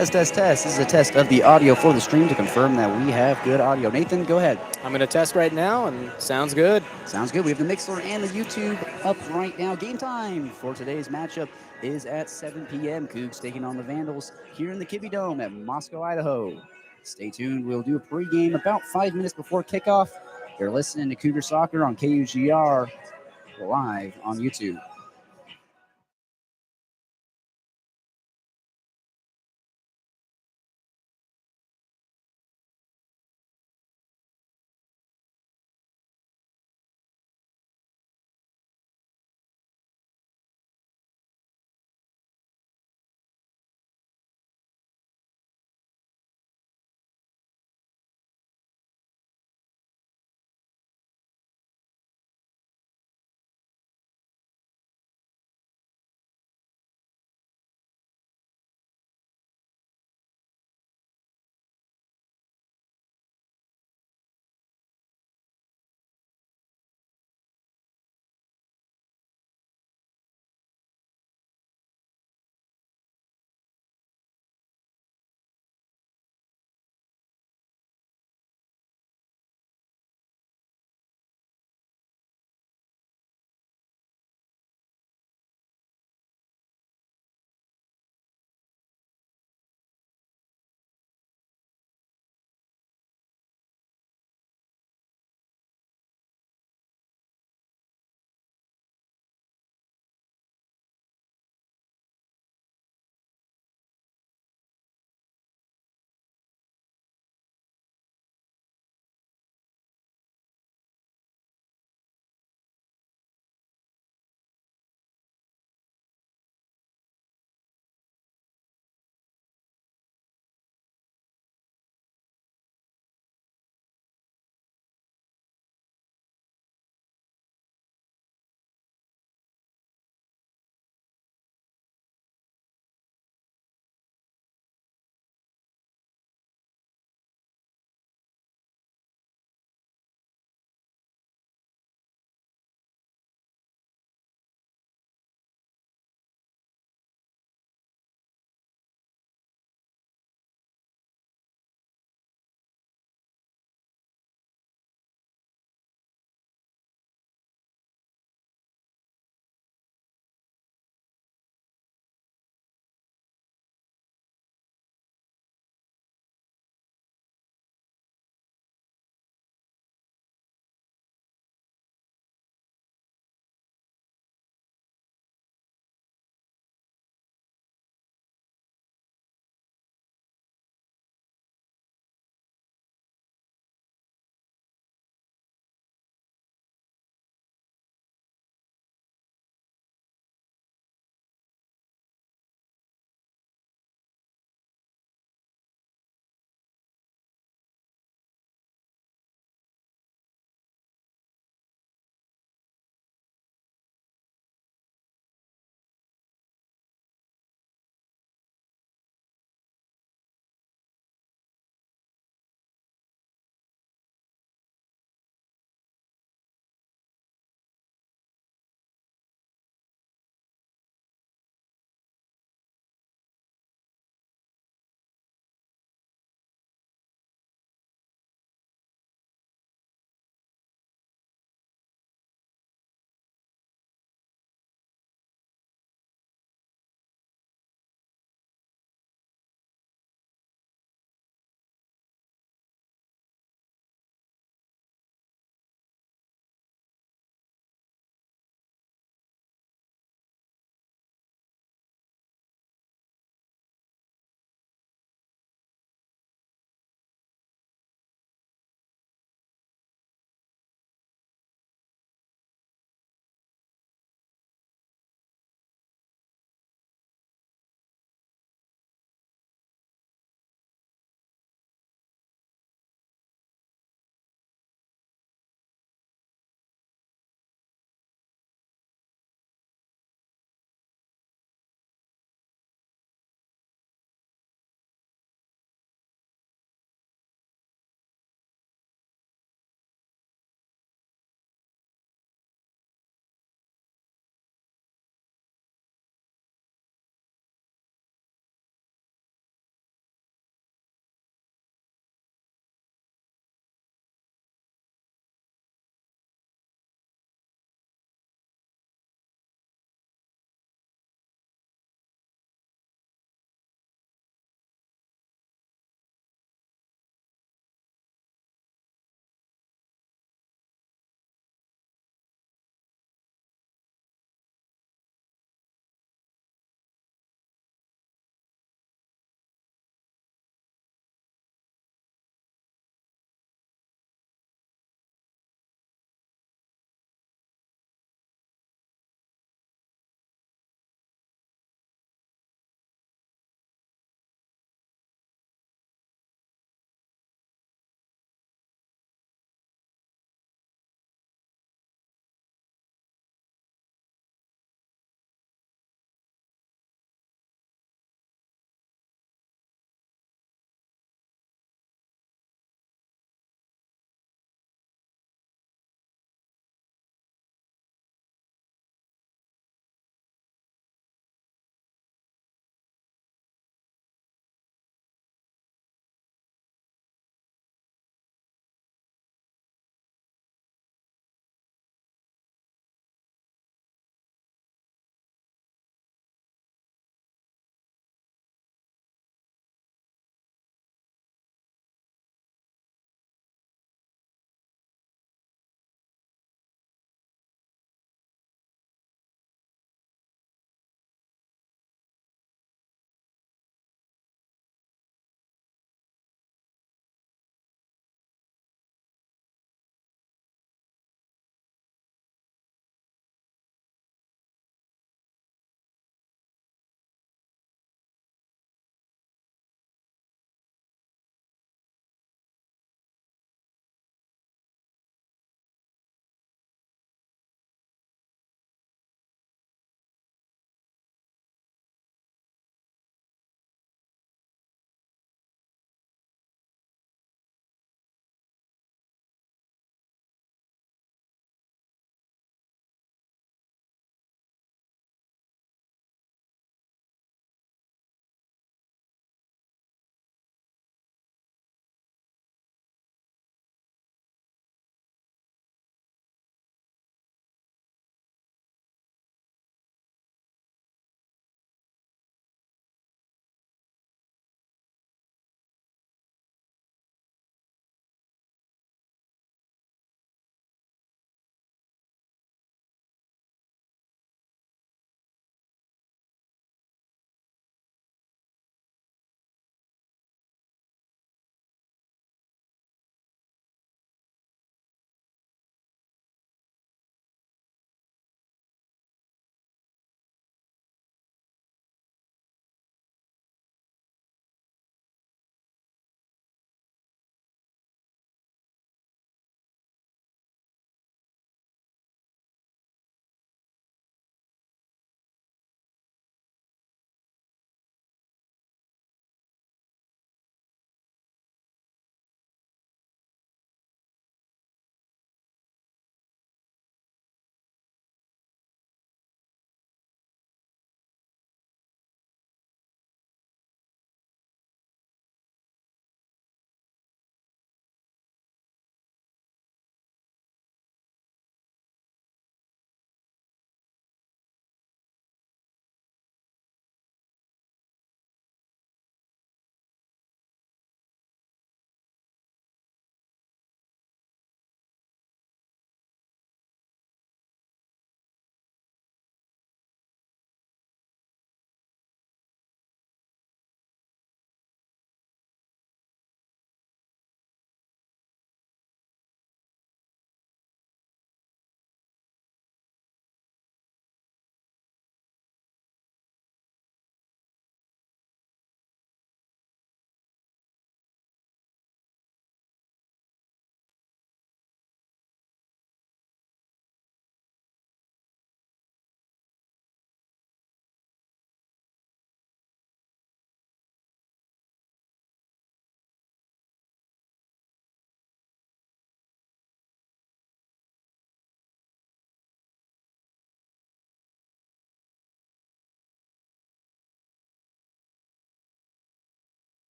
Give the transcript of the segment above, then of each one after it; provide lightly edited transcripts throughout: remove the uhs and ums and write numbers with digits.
Test, test, test. This is a test of the audio for the stream to confirm that we have good audio. Nathan, go ahead. I'm going to test right now, and sounds good. Sounds good. We have the Mixler and the YouTube up right now. Game time for today's matchup is at 7 p.m. Cougs taking on the Vandals here in the Kibbe Dome at Moscow, Idaho. Stay tuned. We'll do a pregame about 5 minutes before kickoff. You're listening to Cougar Soccer on KUGR live on YouTube.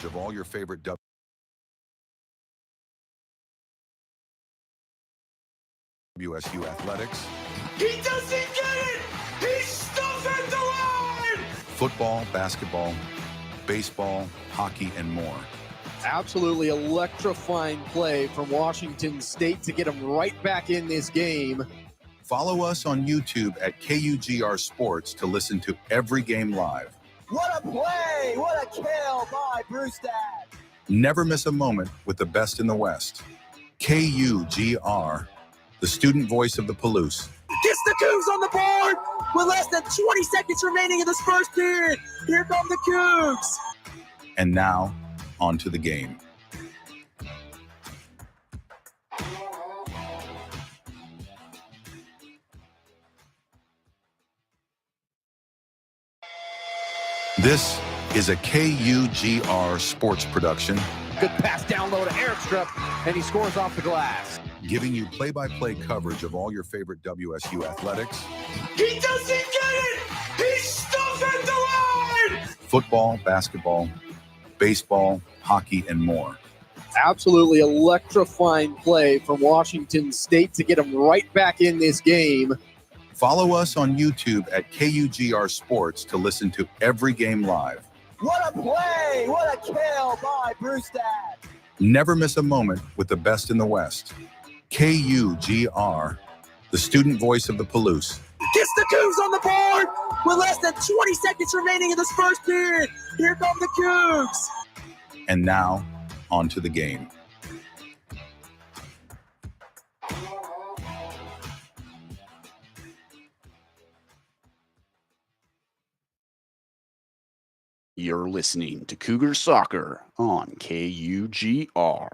of all your favorite WSU athletics. He doesn't get it! He's stuck at the line! Football, basketball, baseball, hockey, and more. Absolutely electrifying play from Washington State to get them right back in this game. Follow us on YouTube at KUGR Sports to listen to every game live. What a play! What a kill by Brewstad! Never miss a moment with the best in the West. KUGR, the student voice of the Palouse. Gets the Cougs on the board with less than 20 seconds remaining in this first period. Here come the Cougs. And now, on to the game. This is a KUGR sports production. Good pass down low to Erickstrup, and he scores off the glass. Giving you play-by-play coverage of all your favorite WSU athletics. He doesn't get it! He's stuck at the line! Football, basketball, baseball, hockey, and more. Absolutely electrifying play from Washington State to get them right back in this game. Follow us on YouTube at KUGR Sports to listen to every game live. What a play! What a kill by Brewstad! Never miss a moment with the best in the West. KUGR, the student voice of the Palouse. Gets the Cougs on the board with less than 20 seconds remaining in this first period. Here come the Cougs. And now, on to the game. You're listening to Cougar Soccer on KUGR.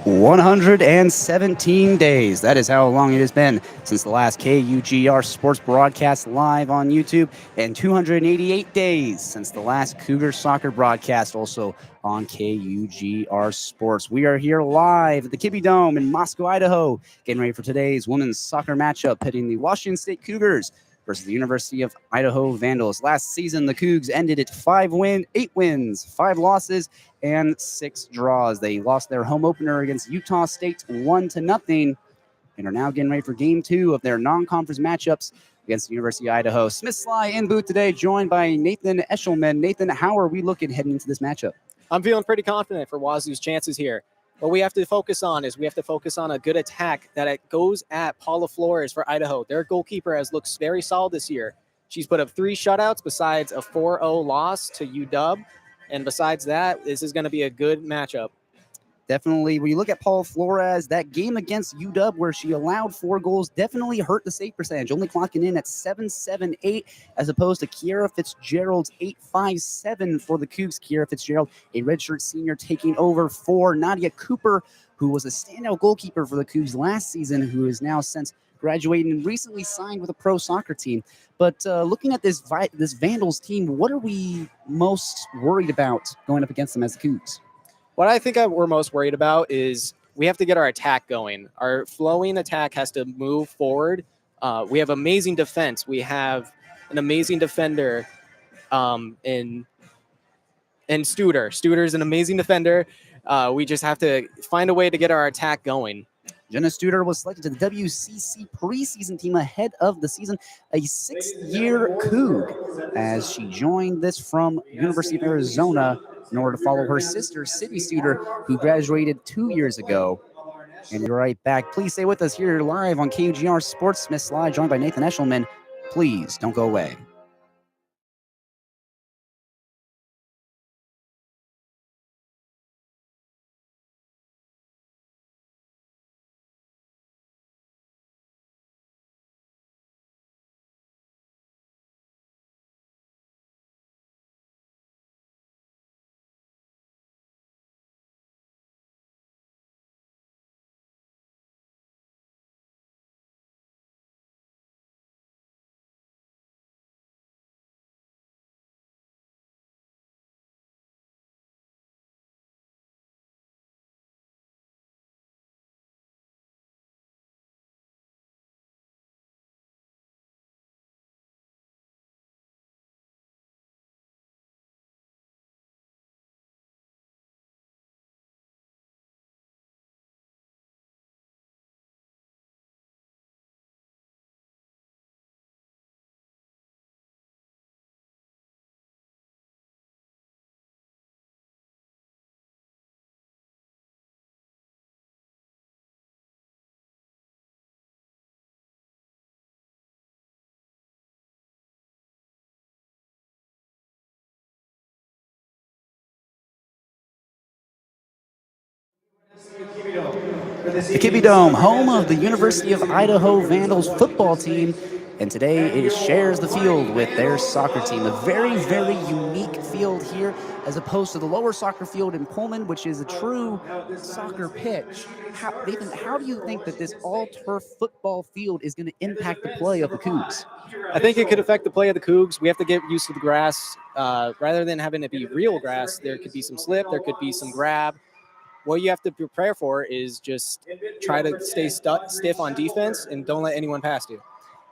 117 days. That is how long it has been since the last KUGR sports broadcast live on YouTube, and 288 days since the last Cougar Soccer broadcast also on KUGR Sports. We are here live at the Kibbe Dome in Moscow, Idaho, getting ready for today's women's soccer matchup pitting the Washington State Cougars versus the University of Idaho Vandals. Last season, the Cougs ended at 8 wins, 5 losses, and 6 draws. They lost their home opener against Utah State 1-0, and are now getting ready for game 2 of their non-conference matchups against the University of Idaho. Smith Slye in booth today, joined by Nathan Eshelman. Nathan, how are we looking heading into this matchup? I'm feeling pretty confident for Wazoo's chances here. What we have to focus on is a good attack that it goes at Paula Flores for Idaho. Their goalkeeper has looked very solid this year. She's put up 3 shutouts besides a 4-0 loss to UW. And besides that, this is going to be a good matchup. Definitely, when you look at Paul Flores, that game against UW where she allowed 4 goals definitely hurt the save percentage, only clocking in at 7.78 as opposed to Kiera Fitzgerald's 8.57 for the Cougs. Kiera Fitzgerald, a redshirt senior, taking over for Nadia Cooper, who was a standout goalkeeper for the Cougs last season, who is now since graduated and recently signed with a pro soccer team. But looking at this Vandals team, what are we most worried about going up against them as the Cougs? What I think we're most worried about is we have to get our attack going. Our flowing attack has to move forward. We have amazing defense. We have an amazing defender in Studer. Studer's an amazing defender. We just have to find a way to get our attack going. Jenna Studer was selected to the WCC preseason team ahead of the season, a 6-year Coug, as she joined this from University of Arizona in order to follow her sister, Sydney Studer, who graduated 2 years ago. And you're right back. Please stay with us here live on KUGR Sports. Smith Slye, joined by Nathan Eshelman. Please don't go away. The Kibbie Dome, home of the University of Idaho Vandals football team, and today it shares the field with their soccer team. A very, very unique field here as opposed to the lower soccer field in Pullman, which is a true soccer pitch. Nathan, how do you think that this all-turf football field is going to impact the play of the Cougs? I think it could affect the play of the Cougs. We have to get used to the grass. Rather than having it be real grass, there could be some slip, there could be some grab. What you have to prepare for is just try to stay stiff on defense and don't let anyone pass you.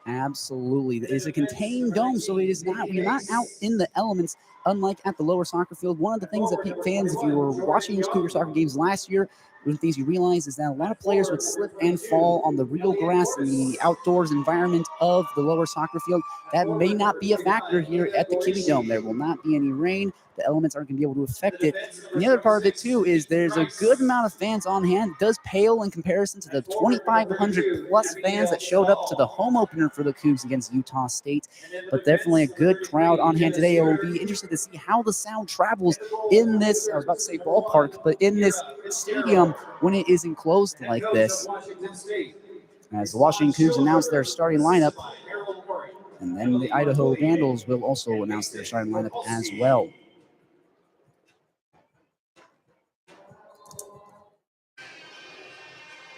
Absolutely. It is a contained dome, so it is not, we're not out in the elements, unlike at the lower soccer field. One of the things that fans, if you were watching these Cougar soccer games last year, one of the things you realize is that a lot of players would slip and fall on the real grass in the outdoors environment of the lower soccer field. That may not be a factor here at the Kibbie Dome. There will not be any rain. The elements aren't going to be able to affect it. And the other part of it, too, is there's a good amount of fans on hand. It does pale in comparison to the 2,500-plus fans that showed up to the home opener for the Cougs against Utah State. But definitely a good crowd on hand today. It will be interesting to see how the sound travels in this, I was about to say ballpark, but in this stadium when it is enclosed like this. As the Washington Cougs announce their starting lineup, and then the Idaho Vandals will also announce their starting lineup as well.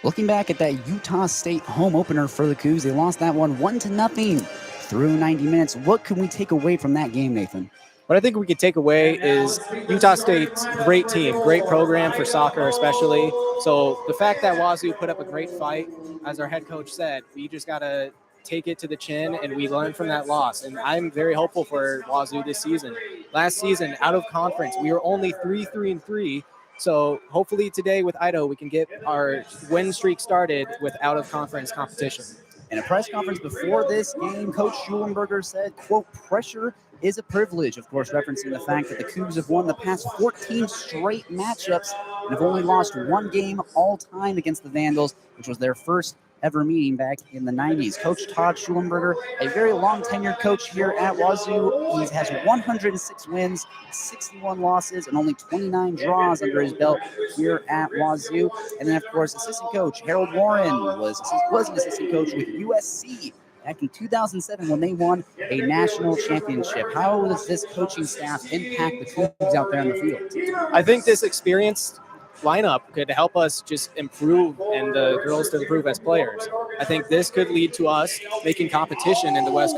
Looking back at that Utah State home opener for the Cougs, they lost that one 1-0 through 90 minutes. What can we take away from that game, Nathan? What I think we could take away is Utah State's great team, great program for soccer especially. So the fact that Wazoo put up a great fight, as our head coach said, we just got to take it to the chin and we learn from that loss. And I'm very hopeful for Wazoo this season. Last season, out of conference, we were only 3-3-3. So hopefully today with Idaho, we can get our win streak started with out-of-conference competition. In a press conference before this game, Coach Schulenberger said, quote, pressure is a privilege, of course, referencing the fact that the Cougs have won the past 14 straight matchups and have only lost one game all time against the Vandals, which was their first ever meeting back in the 90s. Coach Todd Schulenberger, a very long tenured coach here at Wazoo. He has 106 wins, 61 losses, and only 29 draws under his belt here at Wazoo. And then, of course, assistant coach Harold Warren was an assistant coach with USC back in 2007 when they won a national championship. How does this coaching staff impact the Cougs out there on the field? I think this experienced lineup could help us just improve and the girls to improve as players. I think this could lead to us making competition in the West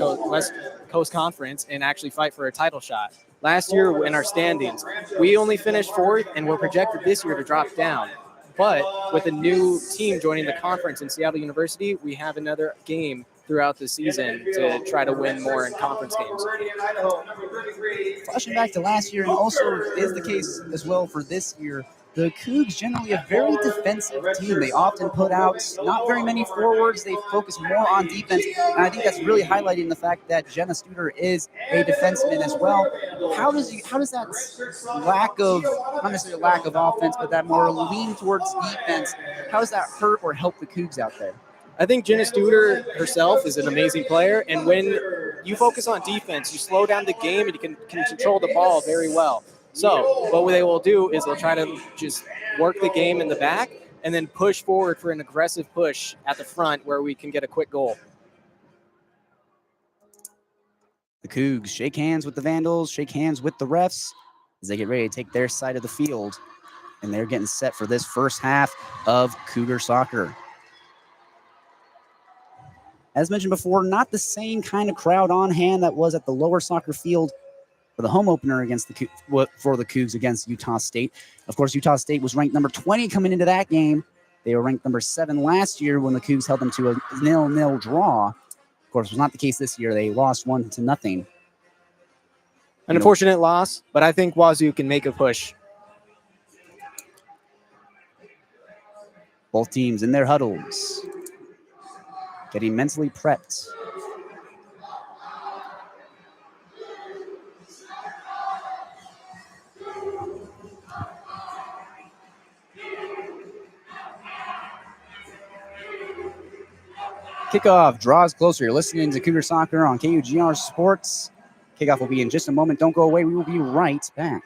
Coast Conference and actually fight for a title shot. Last year in our standings, we only finished fourth and we're projected this year to drop down. But with a new team joining the conference in Seattle University, we have another game throughout the season to try to win more in conference games. Flashing back to last year, and also is the case as well for this year, the Cougs generally a very defensive team. They often put out not very many forwards. They focus more on defense, and I think that's really highlighting the fact that Jenna Studer is a defenseman as well. How does that lack of, not necessarily lack of offense, but that more lean towards defense, how does that hurt or help the Cougs out there? I think Jenna Studer herself is an amazing player, and when you focus on defense, you slow down the game and you can control the ball very well. So what they will do is they'll try to just work the game in the back and then push forward for an aggressive push at the front where we can get a quick goal. The Cougs shake hands with the Vandals, shake hands with the refs as they get ready to take their side of the field, and they're getting set for this first half of Cougar soccer. As mentioned before, not the same kind of crowd on hand that was at the lower soccer field for the home opener against for the Cougs against Utah State. Of course, Utah State was ranked number 20 coming into that game. They were ranked number 7 last year when the Cougs held them to a 0-0 draw. Of course, it was not the case this year. They lost 1-0. An unfortunate loss, but I think Wazoo can make a push. Both teams in their huddles, getting mentally prepped. Kickoff draws closer. You're listening to Cougar Soccer on KUGR Sports. Kickoff will be in just a moment. Don't go away. We will be right back.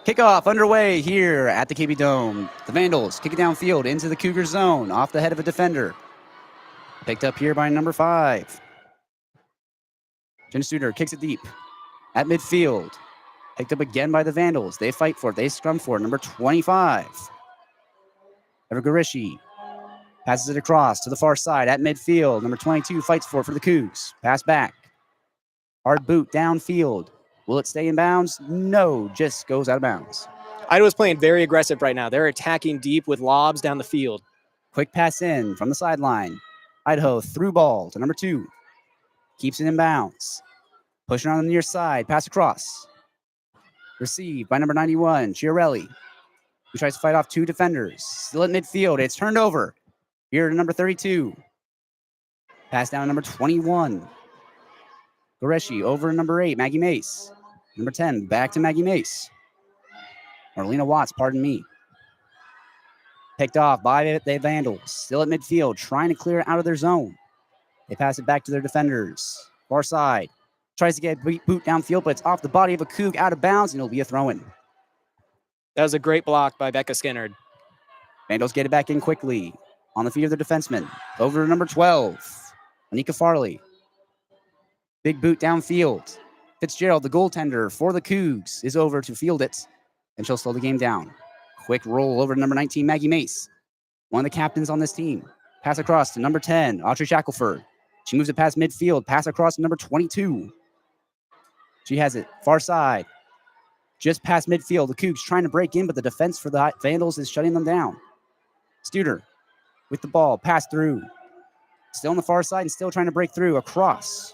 Kickoff underway here at the KB Dome. The Vandals kick it downfield into the Cougar zone off the head of a defender. Picked up here by number 5. Jen Studer kicks it deep at midfield. Picked up again by the Vandals. They fight for it. They scrum for it. Number 25. Evergarishi passes it across to the far side at midfield. Number 22 fights for it for the Cougs. Pass back. Hard boot downfield. Will it stay in bounds? No, just goes out of bounds. Idaho's playing very aggressive right now. They're attacking deep with lobs down the field. Quick pass in from the sideline. Idaho through ball to number 2. Keeps it in bounds. Pushing on the near side. Pass across. Received by number 91, Chiarelli, who tries to fight off 2 defenders. Still at midfield. It's turned over. Here to number 32. Pass down to number 21. Goreshi over to number 8, Maggie Mace. Number 10, back to Maggie Mace. Marlena Watts, pardon me. Picked off by the Vandals. Still at midfield, trying to clear it out of their zone. They pass it back to their defenders. Far side. Tries to get a boot downfield, but it's off the body of a Coug out of bounds, and it'll be a throw-in. That was a great block by Becca Skinnard. Vandals get it back in quickly. On the feet of their defenseman. Over to number 12, Anika Farley. Big boot downfield. Fitzgerald, the goaltender for the Cougs, is over to field it, and she'll slow the game down. Quick roll over to number 19, Maggie Mace, one of the captains on this team. Pass across to number 10, Audrey Shackelford. She moves it past midfield. Pass across to number 22. She has it far side. Just past midfield. The Cougs trying to break in, but the defense for the Vandals is shutting them down. Studer with the ball. Pass through. Still on the far side and still trying to break through. Across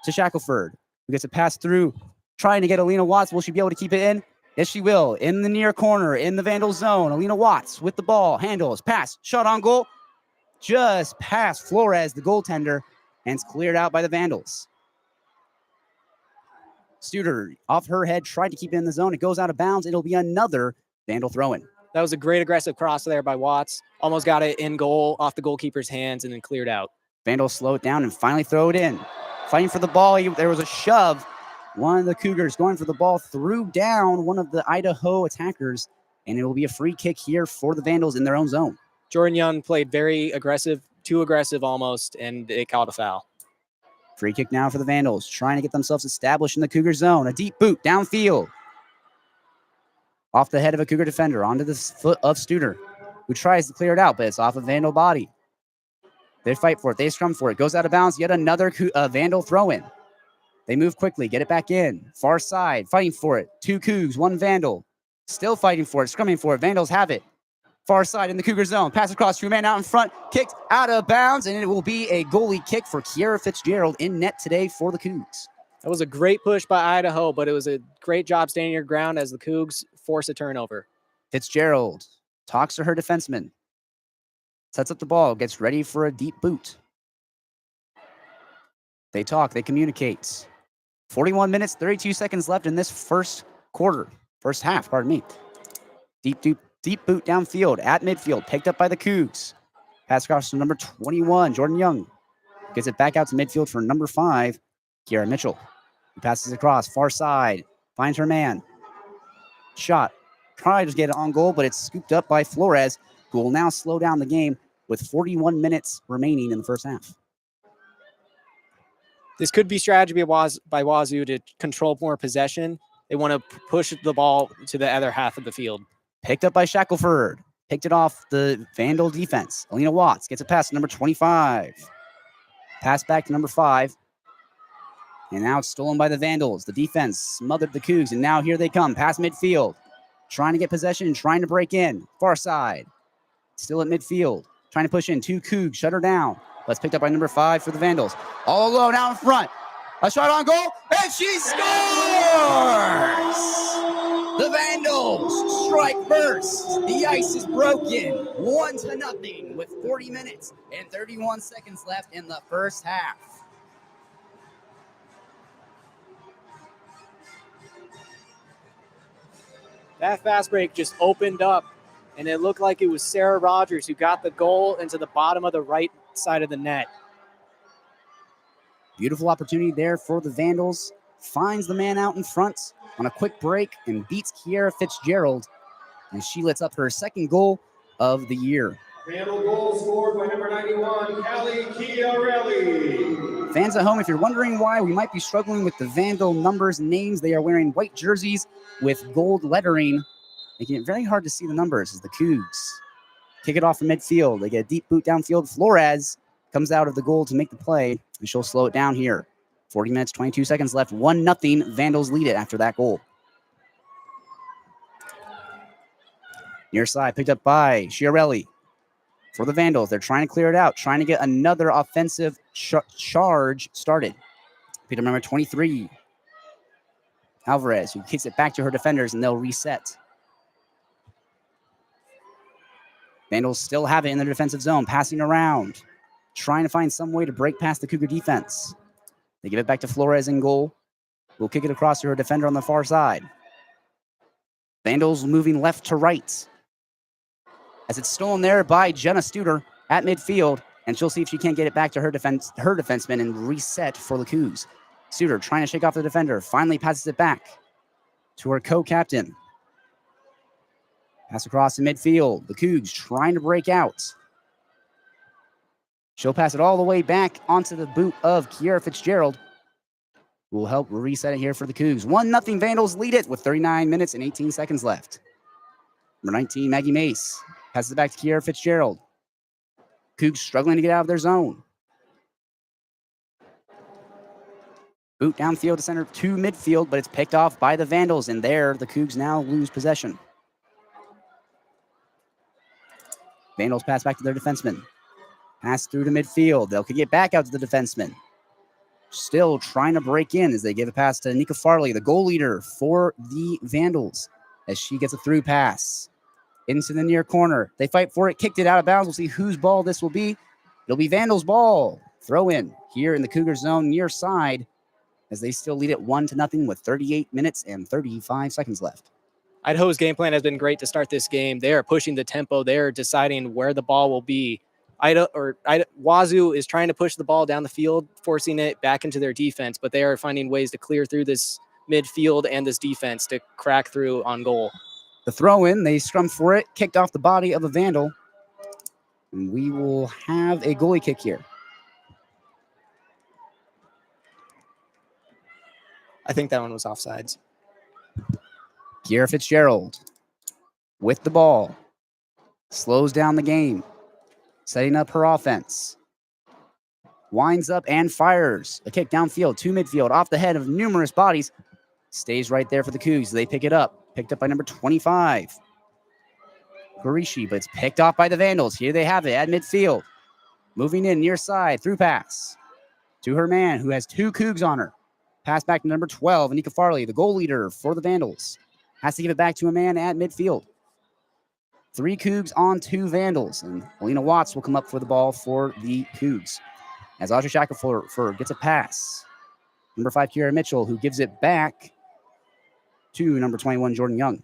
to Shackelford, who gets a pass through. Trying to get Alina Watts. Will she be able to keep it in? Yes, she will. In the near corner, in the Vandal zone. Alina Watts with the ball. Handles. Pass. Shot on goal. Just past Flores, the goaltender, and it's cleared out by the Vandals. Studer, off her head, tried to keep it in the zone. It goes out of bounds. It'll be another Vandal throw-in. That was a great aggressive cross there by Watts. Almost got it in goal, off the goalkeeper's hands, and then cleared out. Vandals slow it down and finally throw it in. Fighting for the ball. There was a shove. One of the Cougars going for the ball threw down one of the Idaho attackers, and it will be a free kick here for the Vandals in their own zone. Jordan Young played very aggressive, too aggressive almost, and it called a foul. Free kick now for the Vandals, trying to get themselves established in the Cougar zone. A deep boot downfield. Off the head of a Cougar defender, onto the foot of Studer, who tries to clear it out, but it's off a Vandal body. They fight for it. They scrum for it. Goes out of bounds. Yet another Vandal throw-in. They move quickly, get it back in. Far side, fighting for it. 2 Cougs, 1 Vandal. Still fighting for it, scrumming for it. Vandals have it. Far side in the Cougar zone. Pass across, 2 man out in front. Kicked out of bounds, and it will be a goalie kick for Kiara Fitzgerald in net today for the Cougs. That was a great push by Idaho, but it was a great job standing your ground as the Cougs force a turnover. Fitzgerald talks to her defenseman. Sets up the ball, gets ready for a deep boot. They talk, they communicate. 41 minutes, 32 seconds left in this first half, pardon me. Deep boot downfield at midfield, picked up by the Cougs. Pass across to number 21, Jordan Young. Gets it back out to midfield for number 5, Kiara Mitchell. He passes across, far side, finds her man. Shot, tries to get it on goal, but it's scooped up by Flores, who will now slow down the game with 41 minutes remaining in the first half. This could be strategy by Wazoo to control more possession. They want to push the ball to the other half of the field. Picked up by Shackelford. Picked it off the Vandal defense. Alina Watts gets a pass to number 25. Pass back to number 5. And now it's stolen by the Vandals. The defense smothered the Cougs, and now here they come. Past midfield. Trying to get possession and trying to break in. Far side. Still at midfield. Trying to push in. 2 Cougs. Shut her down. But it's picked up by number 5 for the Vandals. All alone out in front. A shot on goal, and she scores! The Vandals strike first. The ice is broken. 1-0 with 40 minutes and 31 seconds left in the first half. That fast break just opened up, and it looked like it was Sarah Rogers who got the goal into the bottom of the right side of the net. Beautiful opportunity there for the Vandals. finds the man out in front on a quick break and beats Kiera Fitzgerald. And she lets up her second goal of the year. Vandal goal scored by number 91, Callie Chiarelli. Fans at home, if you're wondering why we might be struggling with the Vandal numbers and names, they are wearing white jerseys with gold lettering, making it very hard to see the numbers as the Cougs kick it off from midfield. They get a deep boot downfield. Flores comes out of the goal to make the play, and she'll slow it down here. 40 minutes, 22 seconds left. 1-0. Vandals lead it after that goal. Near side, picked up by Chiarelli. For the Vandals, they're trying to clear it out, trying to get another offensive charge started. Pick up number 23, Alvarez, who kicks it back to her defenders, and they'll reset. Vandals still have it in their defensive zone, passing around, trying to find some way to break past the Cougar defense. They give it back to Flores in goal. We'll kick it across to her defender on the far side. Vandals moving left to right, as it's stolen there by Jenna Studer at midfield, and she'll see if she can't get it back to her defenseman and reset for the Cougs. Studer trying to shake off the defender, finally passes it back to her co-captain. Pass across the midfield. The Cougs trying to break out. She'll pass it all the way back onto the boot of Kiera Fitzgerald, who will help reset it here for the Cougs. 1-0 Vandals lead it with 39 minutes and 18 seconds left. Number 19, Maggie Mace, passes it back to Kiera Fitzgerald. Cougs struggling to get out of their zone. Boot downfield to center to midfield, but it's picked off by the Vandals, and there the Cougs now lose possession. Vandals pass back to their defenseman. Pass through to midfield. They'll kick it back out to the defenseman. Still trying to break in as they give a pass to Nika Farley, the goal leader for the Vandals, as she gets a through pass into the near corner. They fight for it, kicked it out of bounds. We'll see whose ball this will be. It'll be Vandals' ball. Throw in here in the Cougar zone near side as they still lead it 1-0 with 38 minutes and 35 seconds left. Idaho's game plan has been great to start this game. They are pushing the tempo. They're deciding where the ball will be. Wazoo is trying to push the ball down the field, forcing it back into their defense, but they are finding ways to clear through this midfield and this defense to crack through on goal. The throw in, they scrum for it, kicked off the body of a Vandal. And we will have a goalie kick here. I think that one was offsides. Kiera Fitzgerald with the ball. Slows down the game. Setting up her offense. Winds up and fires. A kick downfield to midfield off the head of numerous bodies. Stays right there for the Cougs. They pick it up. Picked up by number 25. Garishi, but it's picked off by the Vandals. Here they have it at midfield. Moving in near side. Through pass to her man who has two Cougs on her. Pass back to number 12, Anika Farley, the goal leader for the Vandals. Has to give it back to a man at midfield. 3 Cougs on 2 Vandals, and Alina Watts will come up for the ball for the Cougs. As Audrey Shackelford gets a pass. Number 5, Kiera Mitchell, who gives it back to number 21, Jordan Young.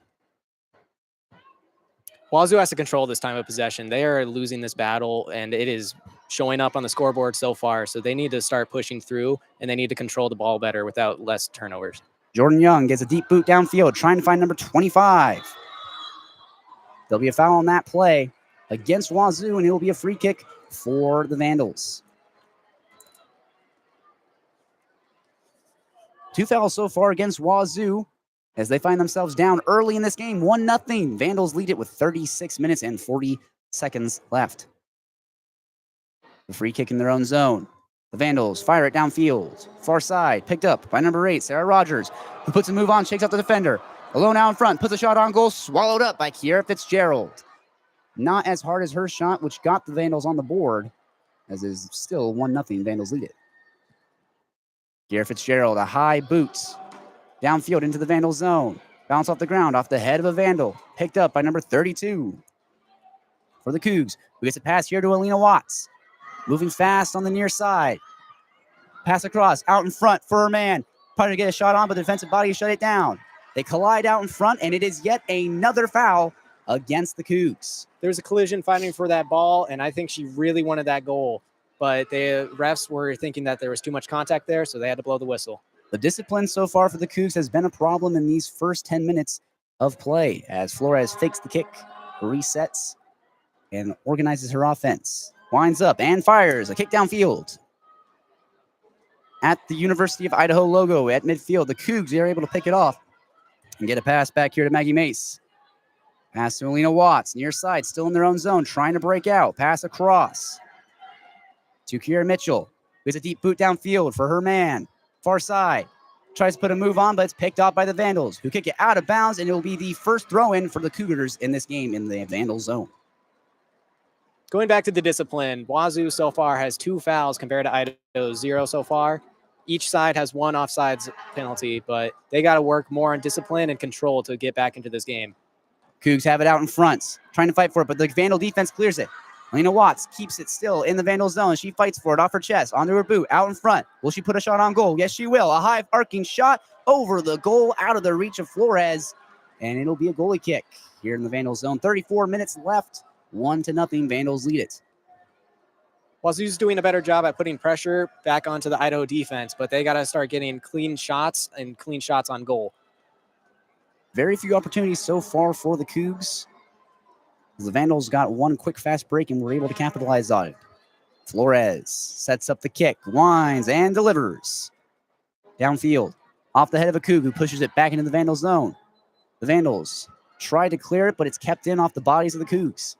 Wazoo has to control this time of possession. They are losing this battle, and it is showing up on the scoreboard so far. So they need to start pushing through, and they need to control the ball better without less turnovers. Jordan Young gets a deep boot downfield, trying to find number 25. There'll be a foul on that play against Wazoo, and it will be a free kick for the Vandals. 2 fouls so far against Wazoo as they find themselves down early in this game, 1-0. Vandals lead it with 36 minutes and 40 seconds left. The free kick in their own zone. The Vandals fire it downfield. Far side, picked up by number 8, Sarah Rogers, who puts a move on, shakes up the defender. Alone out in front, puts a shot on goal, swallowed up by Kiera Fitzgerald. Not as hard as her shot, which got the Vandals on the board, as is still 1-0. Vandals lead it. Kiera Fitzgerald, a high boot. Downfield into the Vandal zone. Bounce off the ground, off the head of a Vandal. Picked up by number 32 for the Cougs, who gets a pass here to Alina Watts. Moving fast on the near side. Pass across, out in front for her man. Trying to get a shot on, but the defensive body shut it down. They collide out in front, and it is yet another foul against the Cougs. There was a collision fighting for that ball, and I think she really wanted that goal. But the refs were thinking that there was too much contact there, so they had to blow the whistle. The discipline so far for the Cougs has been a problem in these first 10 minutes of play as Flores fakes the kick, resets, and organizes her offense. Winds up and fires a kick downfield. At the University of Idaho logo at midfield, the Cougs are able to pick it off and get a pass back here to Maggie Mace. Pass to Alina Watts, near side, still in their own zone, trying to break out. Pass across to Kiera Mitchell, who has a deep boot downfield for her man. Far side, tries to put a move on, but it's picked off by the Vandals, who kick it out of bounds, and it will be the first throw-in for the Cougars in this game in the Vandal zone. Going back to the discipline, Wazoo so far has 2 fouls compared to Idaho's 0 so far. Each side has 1 offsides penalty, but they got to work more on discipline and control to get back into this game. Cougs have it out in front, trying to fight for it, but the Vandal defense clears it. Alina Watts keeps it still in the Vandal zone. She fights for it off her chest, onto her boot, out in front. Will she put a shot on goal? Yes, she will. A high arcing shot over the goal, out of the reach of Flores, and it'll be a goalie kick here in the Vandal zone. 34 minutes left, 1-0. Vandals lead it. Wazoo's doing a better job at putting pressure back onto the Idaho defense, but they got to start getting clean shots and clean shots on goal. Very few opportunities so far for the Cougs. The Vandals got one quick fast break and were able to capitalize on it. Flores sets up the kick, winds, and delivers. Downfield, off the head of a Coug, who pushes it back into the Vandal zone. The Vandals try to clear it, but it's kept in off the bodies of the Cougs.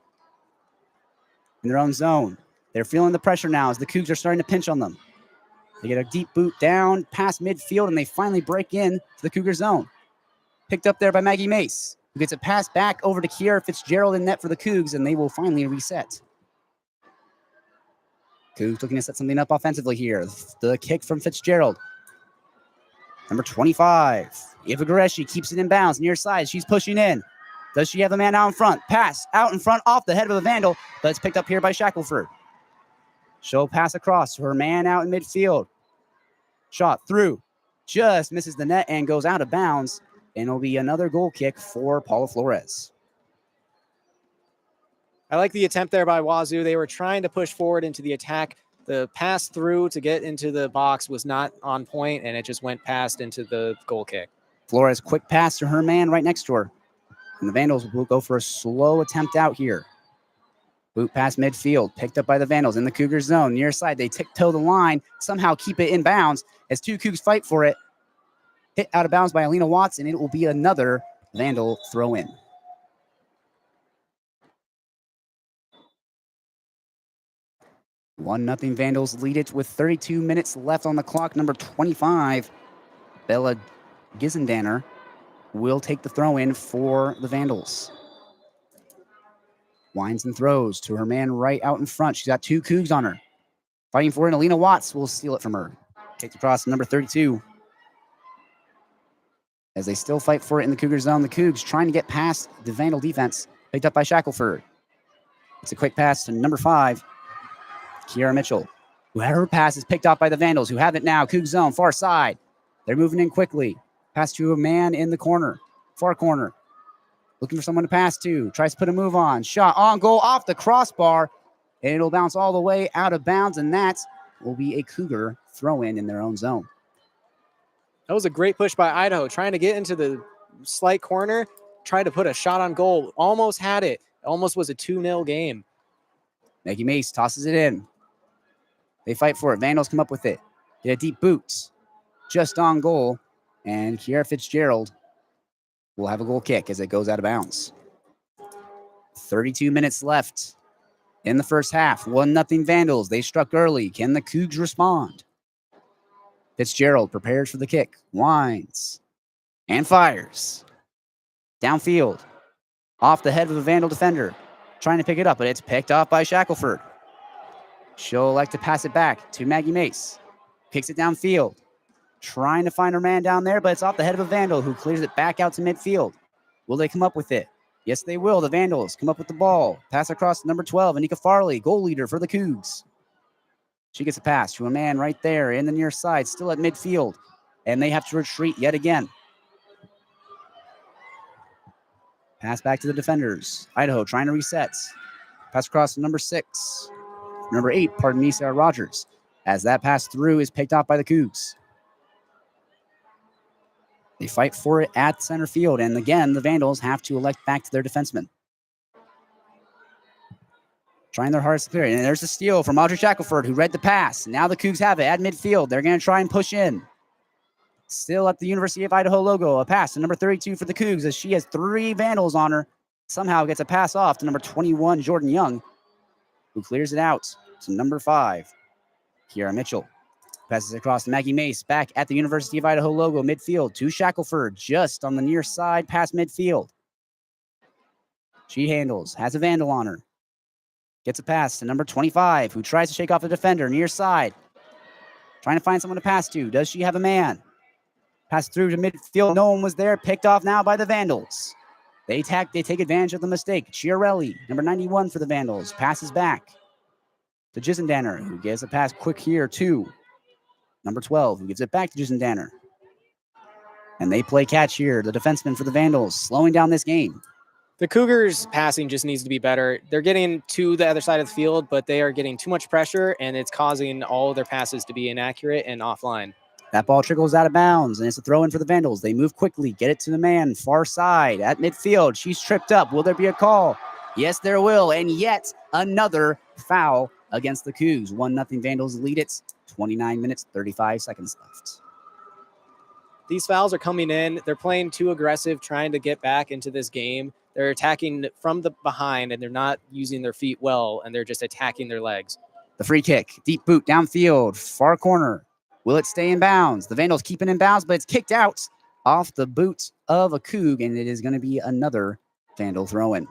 In their own zone, they're feeling the pressure now as the Cougs are starting to pinch on them. They get a deep boot down past midfield, and they finally break in to the Cougar zone. Picked up there by Maggie Mace, who gets a pass back over to Kiera Fitzgerald in net for the Cougs, and they will finally reset. Cougs looking to set something up offensively here. The kick from Fitzgerald. Number 25, Eva Goreshi keeps it in bounds, near side. She's pushing in. Does she have a man out in front? Pass out in front off the head of the Vandal, but it's picked up here by Shackelford. She'll pass across to her man out in midfield. Shot through. Just misses the net and goes out of bounds. And it'll be another goal kick for Paula Flores. I like the attempt there by Wazoo. They were trying to push forward into the attack. The pass through to get into the box was not on point, and it just went past into the goal kick. Flores, quick pass to her man right next to her. And the Vandals will go for a slow attempt out here. Boot past midfield, picked up by the Vandals in the Cougar zone. Near side, they tiptoe the line, somehow keep it in bounds as 2 Cougs fight for it. Hit out of bounds by Alina Watts, and it will be another Vandal throw-in. One nothing Vandals lead it with 32 minutes left on the clock. Number 25, Bella Gizendanner, will take the throw-in for the Vandals. Winds and throws to her man right out in front. She's got 2 Cougs on her. Fighting for it, and Alina Watts will steal it from her. Takes across to number 32. As they still fight for it in the Cougar zone, the Cougs trying to get past the Vandal defense, picked up by Shackelford. It's a quick pass to number 5, Kiera Mitchell, who had her pass is picked up by the Vandals, who have it now. Coug zone, far side. They're moving in quickly. Pass to a man in the corner, far corner. Looking for someone to pass to. Tries to put a move on. Shot on goal off the crossbar, and it'll bounce all the way out of bounds, and that will be a Cougar throw-in in their own zone. That was a great push by Idaho, trying to get into the slight corner, tried to put a shot on goal, almost had it. Almost was a 2-0 game. Maggie Mace tosses it in. They fight for it. Vandals come up with it. Get a deep boot. Just on goal, and Kiera Fitzgerald will have a goal kick as it goes out of bounds. 32 minutes left in the first half. 1-0 Vandals. They struck early. Can the Cougs respond? Fitzgerald prepares for the kick. Winds and fires. Downfield. Off the head of the Vandal defender. Trying to pick it up, but it's picked off by Shackelford. She'll like to pass it back to Maggie Mace. Kicks it downfield. Trying to find her man down there, but it's off the head of a Vandal who clears it back out to midfield. Will they come up with it? Yes, they will. The Vandals come up with the ball. Pass across to number 12, Anika Farley, goal leader for the Cougs. She gets a pass to a man right there in the near side, still at midfield. And they have to retreat yet again. Pass back to the defenders. Idaho trying to reset. Pass across to number 8, Sarah Rogers. As that pass through is picked off by the Cougs. They fight for it at center field. And again, the Vandals have to elect back to their defenseman. Trying their hardest to clear it. And there's a steal from Audrey Shackelford, who read the pass. Now the Cougs have it at midfield. They're going to try and push in. Still at the University of Idaho logo. A pass to number 32 for the Cougs as she has 3 Vandals on her. Somehow gets a pass off to number 21, Jordan Young, who clears it out to number 5, Kiara Mitchell. Passes across to Maggie Mace, back at the University of Idaho logo, midfield to Shackelford, just on the near side, past midfield. She handles, has a Vandal on her. Gets a pass to number 25, who tries to shake off the defender, near side. Trying to find someone to pass to. Does she have a man? Pass through to midfield. No one was there. Picked off now by the Vandals. They take advantage of the mistake. Chiarelli, number 91 for the Vandals, passes back to Jisendanner, who gives a pass quick here to number 12, who gives it back to Jisendanner. And they play catch here. The defenseman for the Vandals, slowing down this game. The Cougars' passing just needs to be better. They're getting to the other side of the field, but they are getting too much pressure, and it's causing all of their passes to be inaccurate and offline. That ball trickles out of bounds, and it's a throw-in for the Vandals. They move quickly, get it to the man, far side, at midfield. She's tripped up. Will there be a call? Yes, there will, and yet another foul against the Cougs. 1-0 Vandals lead it. 29 minutes, 35 seconds left. These fouls are coming in. They're playing too aggressive, trying to get back into this game. They're attacking from the behind, and they're not using their feet well, and they're just attacking their legs. The free kick, deep boot, downfield, far corner. Will it stay in bounds? The Vandals keep it in bounds, but it's kicked out off the boot of a Coug, and it is going to be another Vandal throw-in.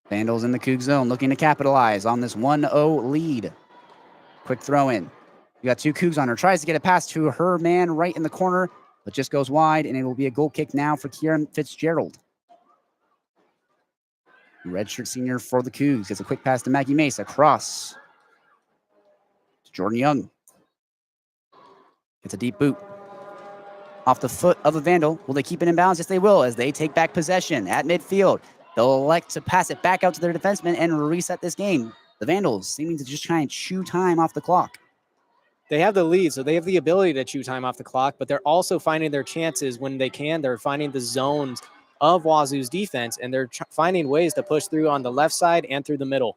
Vandals in the Coug zone looking to capitalize on this 1-0 lead. Quick throw-in. You got 2 Cougs on her. Tries to get a pass to her man right in the corner, but just goes wide, and it will be a goal kick now for Kieran Fitzgerald. Redshirt senior for the Cougs gets a quick pass to Maggie Mace across to Jordan Young. It's a deep boot off the foot of a Vandal. Will they keep it in bounds? Yes, they will, as they take back possession at midfield. They'll elect to pass it back out to their defensemen and reset this game. The Vandals seeming to just try and chew time off the clock. They have the lead, so they have the ability to chew time off the clock, but they're also finding their chances when they can. They're finding the zones of Wazoo's defense, and they're finding ways to push through on the left side and through the middle.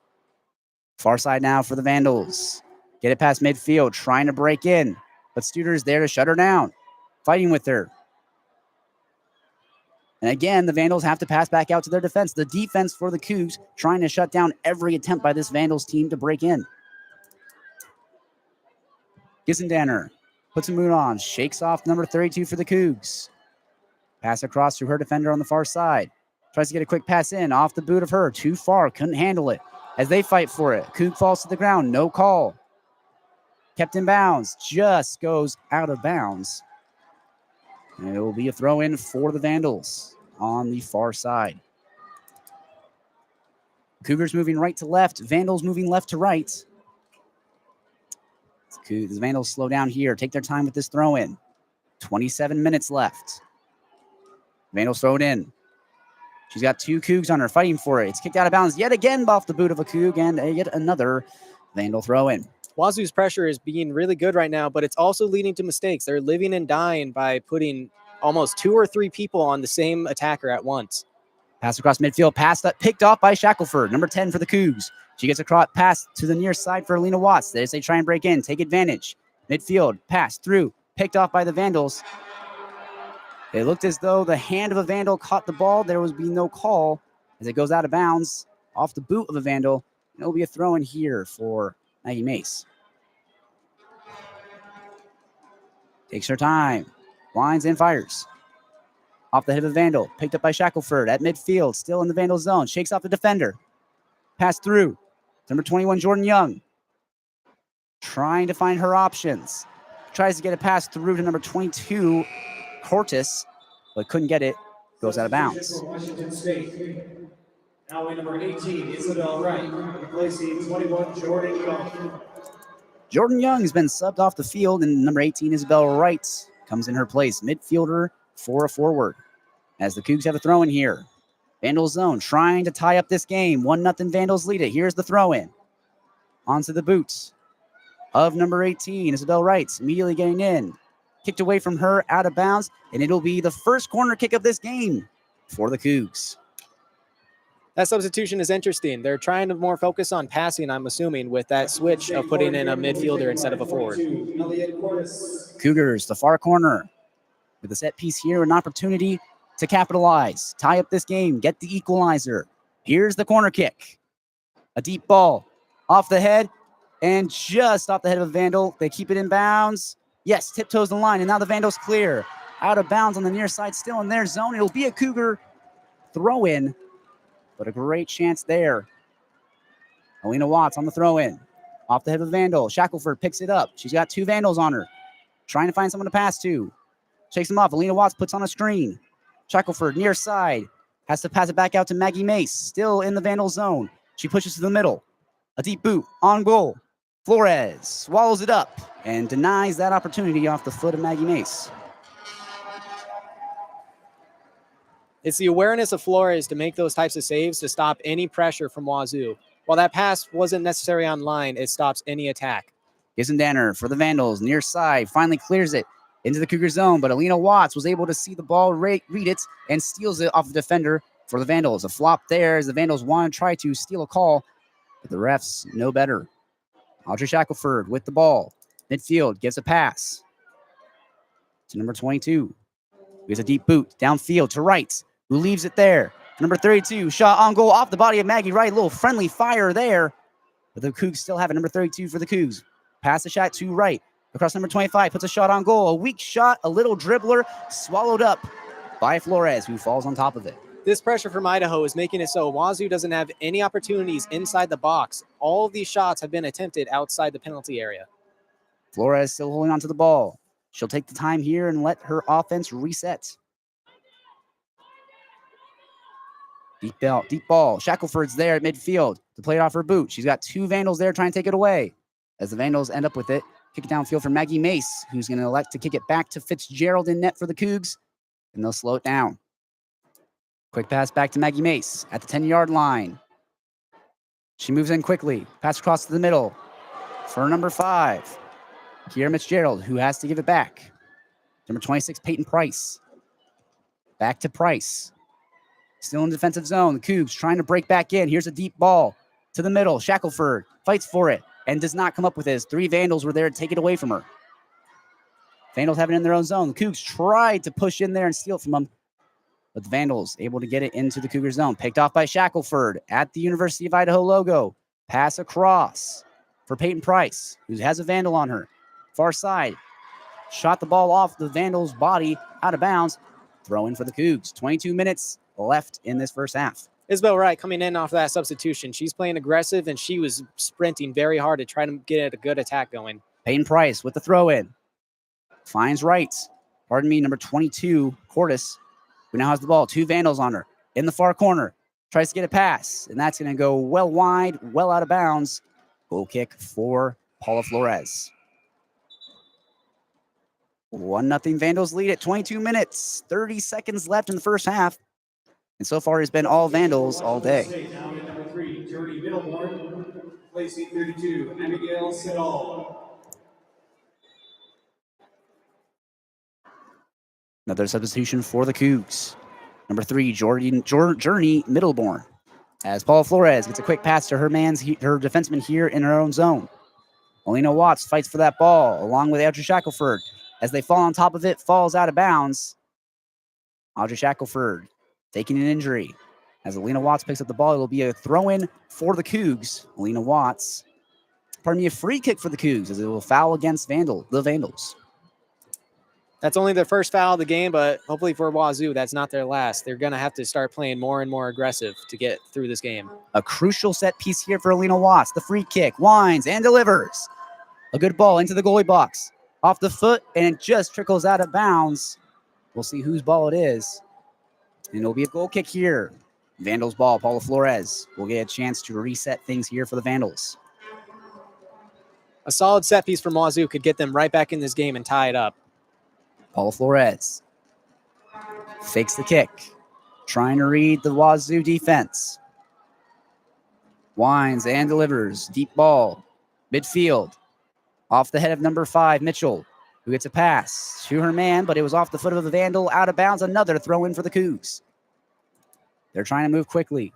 Far side now for the Vandals. Get it past midfield, trying to break in, but Studer's there to shut her down, fighting with her. And again, the Vandals have to pass back out to their defense. The defense for the Cougs trying to shut down every attempt by this Vandals team to break in. Gisendanner puts a moon on, shakes off number 32 for the Cougs. Pass across to her defender on the far side. Tries to get a quick pass in off the boot of her. Too far, couldn't handle it. As they fight for it, Coug falls to the ground, no call. Kept in bounds, just goes out of bounds. And it will be a throw-in for the Vandals on the far side. Cougars moving right to left, Vandals moving left to right. The Vandals slow down here, take their time with this throw-in. 27 minutes left. Vandals throw it in. She's got 2 Cougs on her, fighting for it. It's kicked out of bounds yet again off the boot of a Coug, and yet another Vandal throw-in. Wazoo's pressure is being really good right now, but it's also leading to mistakes. They're living and dying by putting almost 2 or 3 people on the same attacker at once. Pass across midfield, picked off by Shackelford, number 10 for the Cougs. She gets a pass to the near side for Alina Watts. They try and break in, take advantage. Midfield, pass through, picked off by the Vandals. It looked as though the hand of a Vandal caught the ball. There would be no call as it goes out of bounds off the boot of a Vandal. And it will be a throw in here for Maggie Mace. Takes her time, lines and fires. Off the head of a Vandal, picked up by Shackelford at midfield, still in the Vandal zone. Shakes off the defender. Pass through. Number 21, Jordan Young. Trying to find her options. Tries to get a pass through to number 22, Cortis, but couldn't get it. Goes out of bounds. Washington State. Now in number 18, Isabel Wright, replacing 21, Jordan Young. Jordan Young has been subbed off the field, and number 18, Isabel Wright, comes in her place. Midfielder for a forward. As the Cougs have a throw in here. Vandals zone, trying to tie up this game. 1-0 Vandals lead it. Here's the throw in. Onto the boots. of number 18, Isabel Wright, immediately getting in. Kicked away from her, out of bounds, and it'll be the first corner kick of this game for the Cougs. That substitution is interesting. They're trying to more focus on passing, I'm assuming, with that switch of putting in a midfielder instead of a forward. Cougars, the far corner, with a set piece here, an opportunity to capitalize, tie up this game, get the equalizer. Here's the corner kick. A deep ball off the head and just off the head of a Vandal. They keep it in bounds. Yes, tiptoes the line, and now the Vandals clear. Out of bounds on the near side, still in their zone. It'll be a Cougar throw-in, but a great chance there. Alina Watts on the throw-in. Off the head of the Vandal. Shackelford picks it up. She's got 2 Vandals on her. Trying to find someone to pass to. Shakes him off. Alina Watts puts on a screen. Shackelford near side. Has to pass it back out to Maggie Mace. Still in the Vandal zone. She pushes to the middle. A deep boot on goal. Flores swallows it up and denies that opportunity off the foot of Maggie Mace. It's the awareness of Flores to make those types of saves to stop any pressure from Wazoo. While that pass wasn't necessary on line, it stops any attack. Gisendanner for the Vandals, near side, finally clears it into the Cougar zone, but Alina Watts was able to see the ball, read it, and steals it off the defender for the Vandals. A flop there as the Vandals want to try to steal a call, but the refs know better. Audrey Shackelford with the ball. Midfield gives a pass to number 22. Gives a deep boot downfield to Wright, who leaves it there. Number 32, shot on goal off the body of Maggie Wright. A little friendly fire there, but the Cougs still have it. Number 32 for the Cougs. Pass the shot to Wright. Across number 25, puts a shot on goal. A weak shot, a little dribbler, swallowed up by Flores, who falls on top of it. This pressure from Idaho is making it so Wazoo doesn't have any opportunities inside the box. All of these shots have been attempted outside the penalty area. Flores still holding on to the ball. She'll take the time here and let her offense reset. Deep ball. Shackelford's there at midfield to play it off her boot. She's got 2 Vandals there trying to take it away. As the Vandals end up with it, kick it downfield for Maggie Mace, who's going to elect to kick it back to Fitzgerald in net for the Cougs, and they'll slow it down. Quick pass back to Maggie Mace at the 10-yard line. She moves in quickly. Pass across to the middle for number 5, Kiera Fitzgerald, who has to give it back. Number 26, Peyton Price. Back to Price. Still in the defensive zone. The Cougs trying to break back in. Here's a deep ball to the middle. Shackelford fights for it and does not come up with his. 3 Vandals were there to take it away from her. Vandals have it in their own zone. The Cougs tried to push in there and steal it from them, but the Vandals able to get it into the Cougar zone. Picked off by Shackelford at the University of Idaho logo. Pass across for Peyton Price, who has a Vandal on her. Far side. Shot the ball off the Vandal's body, out of bounds. Throw in for the Cougs. 22 minutes left in this first half. Isabel Wright coming in off that substitution. She's playing aggressive, and she was sprinting very hard to try to get a good attack going. Peyton Price with the throw in. Finds Wright. Number 22, Cordes, who now has the ball. 2 Vandals on her. In the far corner. Tries to get a pass, and that's going to go well wide, well out of bounds. Goal kick for Paula Flores. 1-0 Vandals lead at 22 minutes. 30 seconds left in the first half. And so far, it's been all Vandals all day. Now in number 3, Journey Middleborn, placing 32, Abigail Siddall. Another substitution for the Cougs. Number 3, Journey Middleborn. As Paula Flores gets a quick pass to her defenseman here in her own zone. Alina Watts fights for that ball, along with Audrey Shackelford. As they fall on top of it, falls out of bounds. Audrey Shackelford taking an injury. As Alina Watts picks up the ball, it'll be a throw-in for the Cougs. Alina Watts, a free kick for the Cougs, as it will foul against the Vandals. That's only their first foul of the game, but hopefully for Wazoo, that's not their last. They're going to have to start playing more and more aggressive to get through this game. A crucial set piece here for Alina Watts. The free kick, winds and delivers. A good ball into the goalie box. Off the foot, and it just trickles out of bounds. We'll see whose ball it is. And it'll be a goal kick here. Vandals ball, Paula Flores will get a chance to reset things here for the Vandals. A solid set piece from Wazoo could get them right back in this game and tie it up. Paula Flores fakes the kick, trying to read the Wazoo defense. Winds and delivers. Deep ball, midfield. Off the head of number 5, Mitchell, who gets a pass to her man, but it was off the foot of the Vandal, out of bounds. Another throw in for the Cougs. They're trying to move quickly.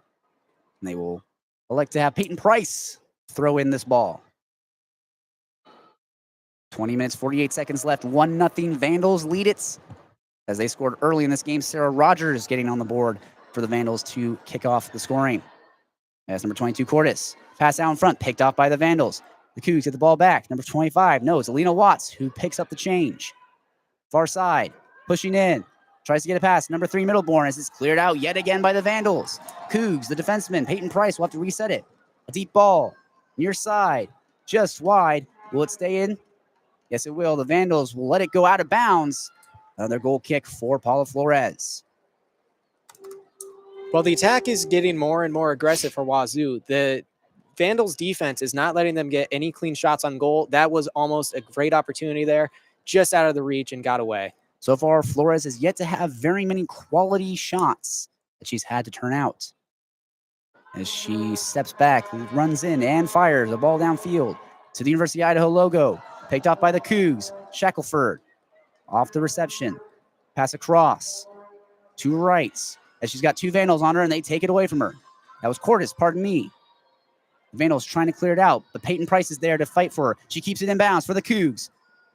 And they will elect to have Peyton Price throw in this ball. 20 minutes, 48 seconds left. 1-0 Vandals lead it. As they scored early in this game, Sarah Rogers getting on the board for the Vandals to kick off the scoring. As number 22, Cordes. Pass out in front, picked off by the Vandals. The Cougs get the ball back. Number 25, no, it's Alina Watts who picks up the change. Far side, pushing in. Tries to get a pass. Number 3, Middleborn, as it's cleared out yet again by the Vandals. Cougs, the defenseman, Peyton Price, will have to reset it. A deep ball, near side, just wide. Will it stay in? Yes, it will. The Vandals will let it go out of bounds. Another goal kick for Paula Flores. Well, the attack is getting more and more aggressive for Wazoo. The Vandals defense is not letting them get any clean shots on goal. That was almost a great opportunity there, just out of the reach and got away. So far, Flores has yet to have very many quality shots that she's had to turn out. As she steps back, runs in and fires the ball downfield to the University of Idaho logo. Picked off by the Cougs. Shackelford off the reception. Pass across. To rights. As she's got 2 Vandals on her and they take it away from her. That was Cordes, pardon me. The Vandals trying to clear it out, but Peyton Price is there to fight for her. She keeps it in bounds for the Cougs.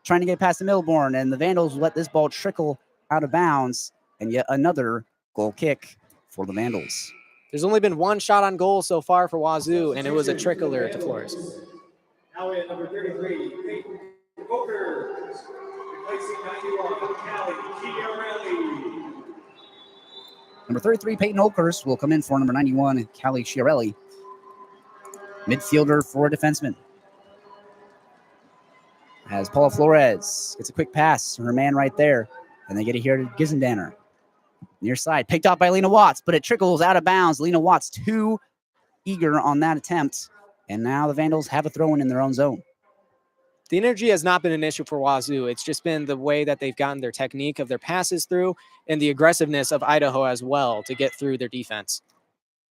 Trying to get past the Middleborn, and the Vandals let this ball trickle out of bounds. And yet another goal kick for the Vandals. There's only been 1 shot on goal so far for Wazoo, and it was a trickler to Flores. Now in number 33, Peyton Bokers. Replacing 91, Callie Chiarelli. Number 33, Peyton Oakers, will come in for number 91, Callie Chiarelli. Midfielder for a defenseman. As Paula Flores gets a quick pass, her man right there, and they get it here to Gizendanner. Near side, picked off by Lena Watts, but it trickles out of bounds. Lena Watts too eager on that attempt, and now the Vandals have a throw-in in their own zone. The energy has not been an issue for Wazoo. It's just been the way that they've gotten their technique of their passes through and the aggressiveness of Idaho as well to get through their defense.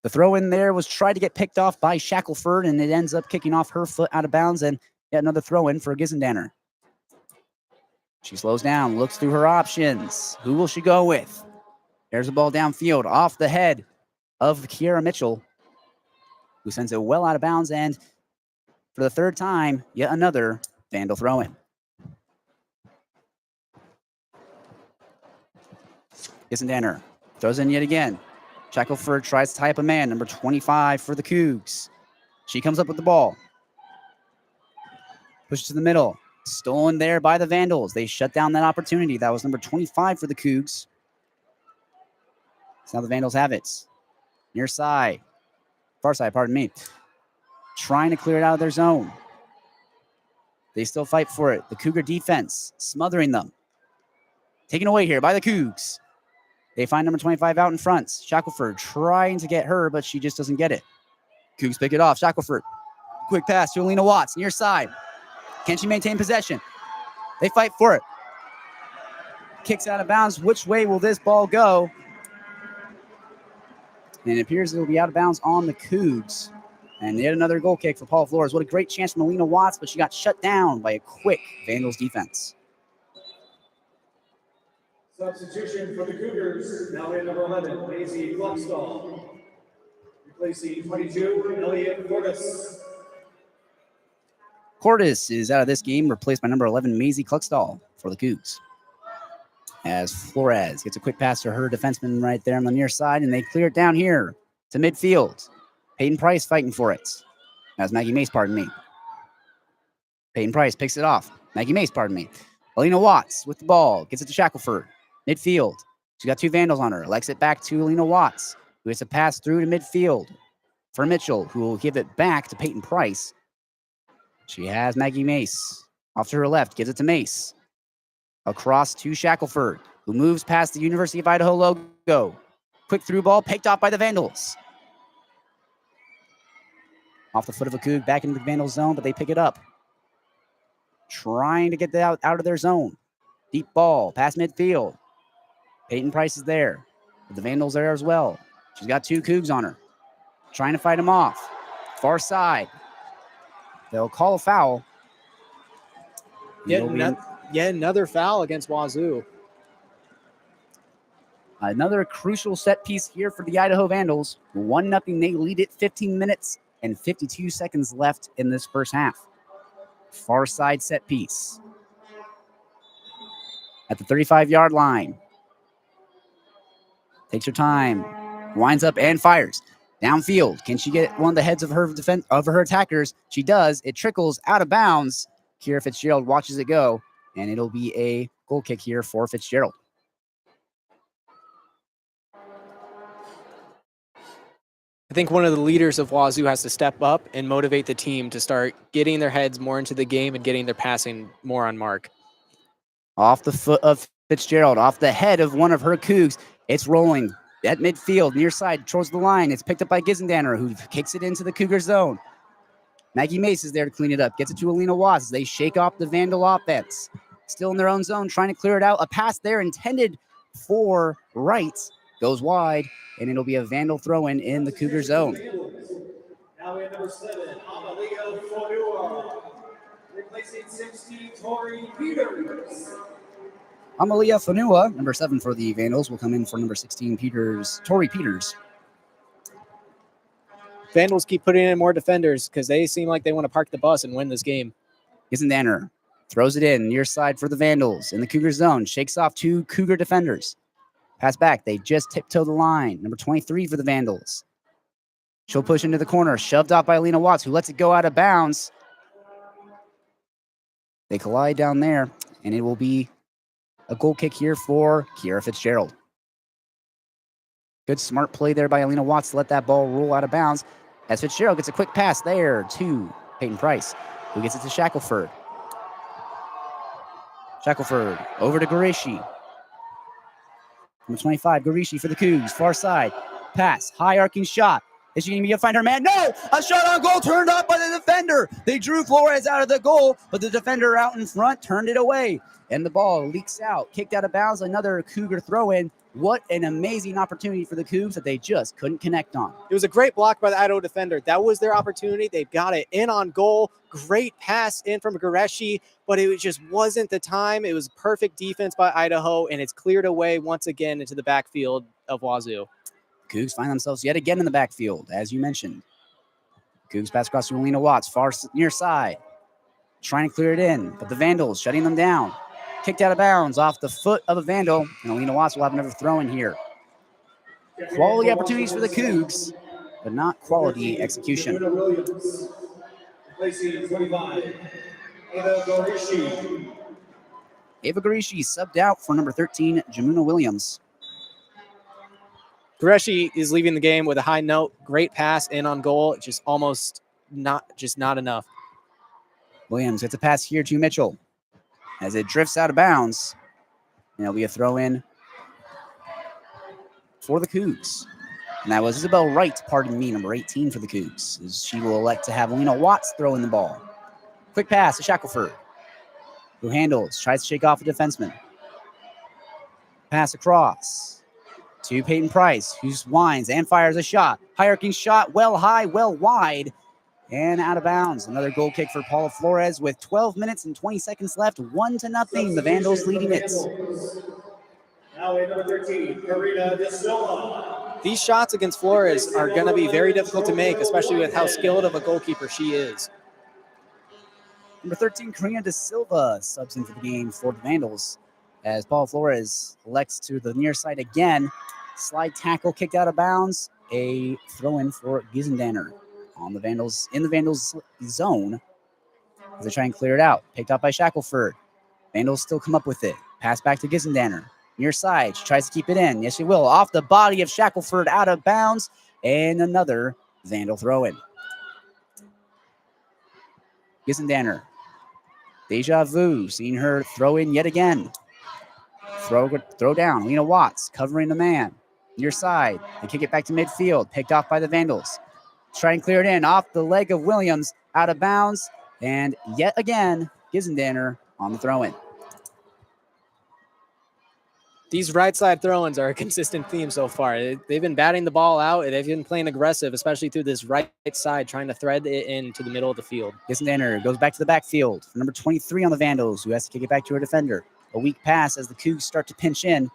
The throw-in there was tried to get picked off by Shackelford, and it ends up kicking off her foot out of bounds, and yet another throw-in for Gizendanner. She slows down, looks through her options. Who will she go with? There's a ball downfield off the head of Kiera Mitchell, who sends it well out of bounds, and for the 3rd time, yet another Vandal throw-in. Gizendanner throws in yet again. Shackelford tries to tie up a man, number 25 for the Cougs. She comes up with the ball. Pushes to the middle. Stolen there by the Vandals. They shut down that opportunity. That was number 25 for the Cougs. So now the Vandals have it. Near side. Far side, pardon me. Trying to clear it out of their zone. They still fight for it. The Cougar defense smothering them. Taken away here by the Cougs. They find number 25 out in front. Shackelford trying to get her, but she just doesn't get it. Cougs pick it off. Shackelford. Quick pass to Alina Watts. Near side. Can she maintain possession? They fight for it. Kicks out of bounds. Which way will this ball go? And it appears it will be out of bounds on the Cougs. And yet another goal kick for Paula Flores. What a great chance from Alina Watts, but she got shut down by a quick Vandals defense. Substitution for the Cougars. Now in number 11, Maisie Gluckstall. Replacing 22, Elliot Cordes. Cordes is out of this game, replaced by number 11, Maisie Cluckstall for the Cougs. As Flores gets a quick pass to her defenseman right there on the near side, and they clear it down here to midfield. Peyton Price fighting for it. That's Maggie Mace, pardon me. Peyton Price picks it off. Maggie Mace, pardon me. Alina Watts with the ball, gets it to Shackelford. Midfield. She's got 2 Vandals on her. Likes it back to Alina Watts, who gets a pass through to midfield for Mitchell, who will give it back to Peyton Price. She has Maggie Mace. Off to her left, gives it to Mace. Across to Shackelford, who moves past the University of Idaho logo. Quick through ball, picked off by the Vandals. Off the foot of a Coug, back into the Vandals zone, but they pick it up. Trying to get that out of their zone. Deep ball, past midfield. Peyton Price is there. But the Vandals there as well. She's got 2 Cougs on her. Trying to fight them off. Far side. They'll call a foul. It'll be Yet another foul against Wazoo. another crucial set piece here for the Idaho Vandals. 1-0. They lead it, 15 minutes and 52 seconds left in this first half. Far side set piece. At the 35-yard line. Takes her time. Winds up and fires. Downfield. Can she get one of the heads of her attackers? She does. It trickles out of bounds. Kira Fitzgerald watches it go, and it'll be a goal kick here for Fitzgerald. I think one of the leaders of Wazoo has to step up and motivate the team to start getting their heads more into the game and getting their passing more on mark. Off the foot of Fitzgerald, off the head of one of her Cougs. It's rolling at midfield, near side, towards the line. It's picked up by Gizendaner, who kicks it into the Cougar zone. Maggie Mace is there to clean it up. Gets it to Alina Watts. They shake off the Vandal offense. Still in their own zone, trying to clear it out. A pass there intended for Wright. Goes wide, and it'll be a Vandal throw-in in the Cougar zone. Now we have number 7, Amalia Fonua, replacing 16, Tori Peters. Amalia Fonua, number 7 for the Vandals, will come in for number 16, Tori Peters. Vandals keep putting in more defenders because they seem like they want to park the bus and win this game. Gizendaner throws it in, near side for the Vandals in the Cougar zone. Shakes off 2 Cougar defenders. Pass back. They just tiptoe the line. Number 23 for the Vandals. She'll push into the corner. Shoved off by Alina Watts, who lets it go out of bounds. They collide down there, and it will be a goal kick here for Kira Fitzgerald. Good smart play there by Alina Watts to let that ball roll out of bounds. As Fitzgerald gets a quick pass there to Peyton Price, who gets it to Shackelford. Shackelford over to Garishi. Number 25, Garishi for the Cougs. Far side. Pass. High arcing shot. Is she going to be able to find her man? No! A shot on goal turned up by the defender. They drew Flores out of the goal, but the defender out in front turned it away. And the ball leaks out. Kicked out of bounds. Another Cougar throw-in. What an amazing opportunity for the Cougs that they just couldn't connect on. It was a great block by the Idaho defender. That was their opportunity. They got it in on goal. Great pass in from Gareshi, but it just wasn't the time. It was perfect defense by Idaho, and it's cleared away once again into the backfield of Wazoo. Cougs find themselves yet again in the backfield, as you mentioned. Cougs pass across to Alina Watts, far near side. Trying to clear it in, but the Vandals shutting them down. Kicked out of bounds off the foot of a Vandal, and Alina Watts will have another throw in here. Quality opportunities for the Cougs, but not quality execution. Williams, replacing 25, Ava Gorishi. Ava Garishi subbed out for number 13, Jamuna Williams. Gareshi is leaving the game with a high note. Great pass in on goal. Just almost not enough. Williams gets a pass here to Mitchell as it drifts out of bounds. And it'll be a throw in for the Cougs. And that was Isabel Wright, pardon me, number 18 for the Cougs, as she will elect to have Alina Watts throw in the ball. Quick pass to Shackelford, who handles, tries to shake off a defenseman. Pass across to Peyton Price, who winds and fires a shot. High arcing shot, well high, well wide, and out of bounds. Another goal kick for Paula Flores with 12 minutes and 20 seconds left. 1-0. The Vandals leading it. Now in number 13, Karina De Silva. These shots against Flores are going to be very difficult to make, especially with how skilled of a goalkeeper she is. Number 13, Karina De Silva subs in for the game for the Vandals as Paul Flores elects to the near side again. Slide tackle kicked out of bounds. A throw in for Gizendaner on the Vandals, in the Vandals zone as they try and clear it out. Picked up by Shackelford. Vandals still come up with it. Pass back to Gizendaner. Near side. She tries to keep it in. Yes, she will. Off the body of Shackelford, out of bounds. And another Vandal throw in. Gizendaner. Deja vu. Seeing her throw in yet again. Throw down. Lena Watts covering the man. Near side. They kick it back to midfield. Picked off by the Vandals. Try and clear it in. Off the leg of Williams. Out of bounds. And yet again, Gizendaner on the throw in. These right side throw-ins are a consistent theme so far. They've been batting the ball out. They've been playing aggressive, especially through this right side, trying to thread it into the middle of the field. Gissendaner goes back to the backfield for number 23 on the Vandals, who has to kick it back to her defender. A weak pass as the Cougs start to pinch in,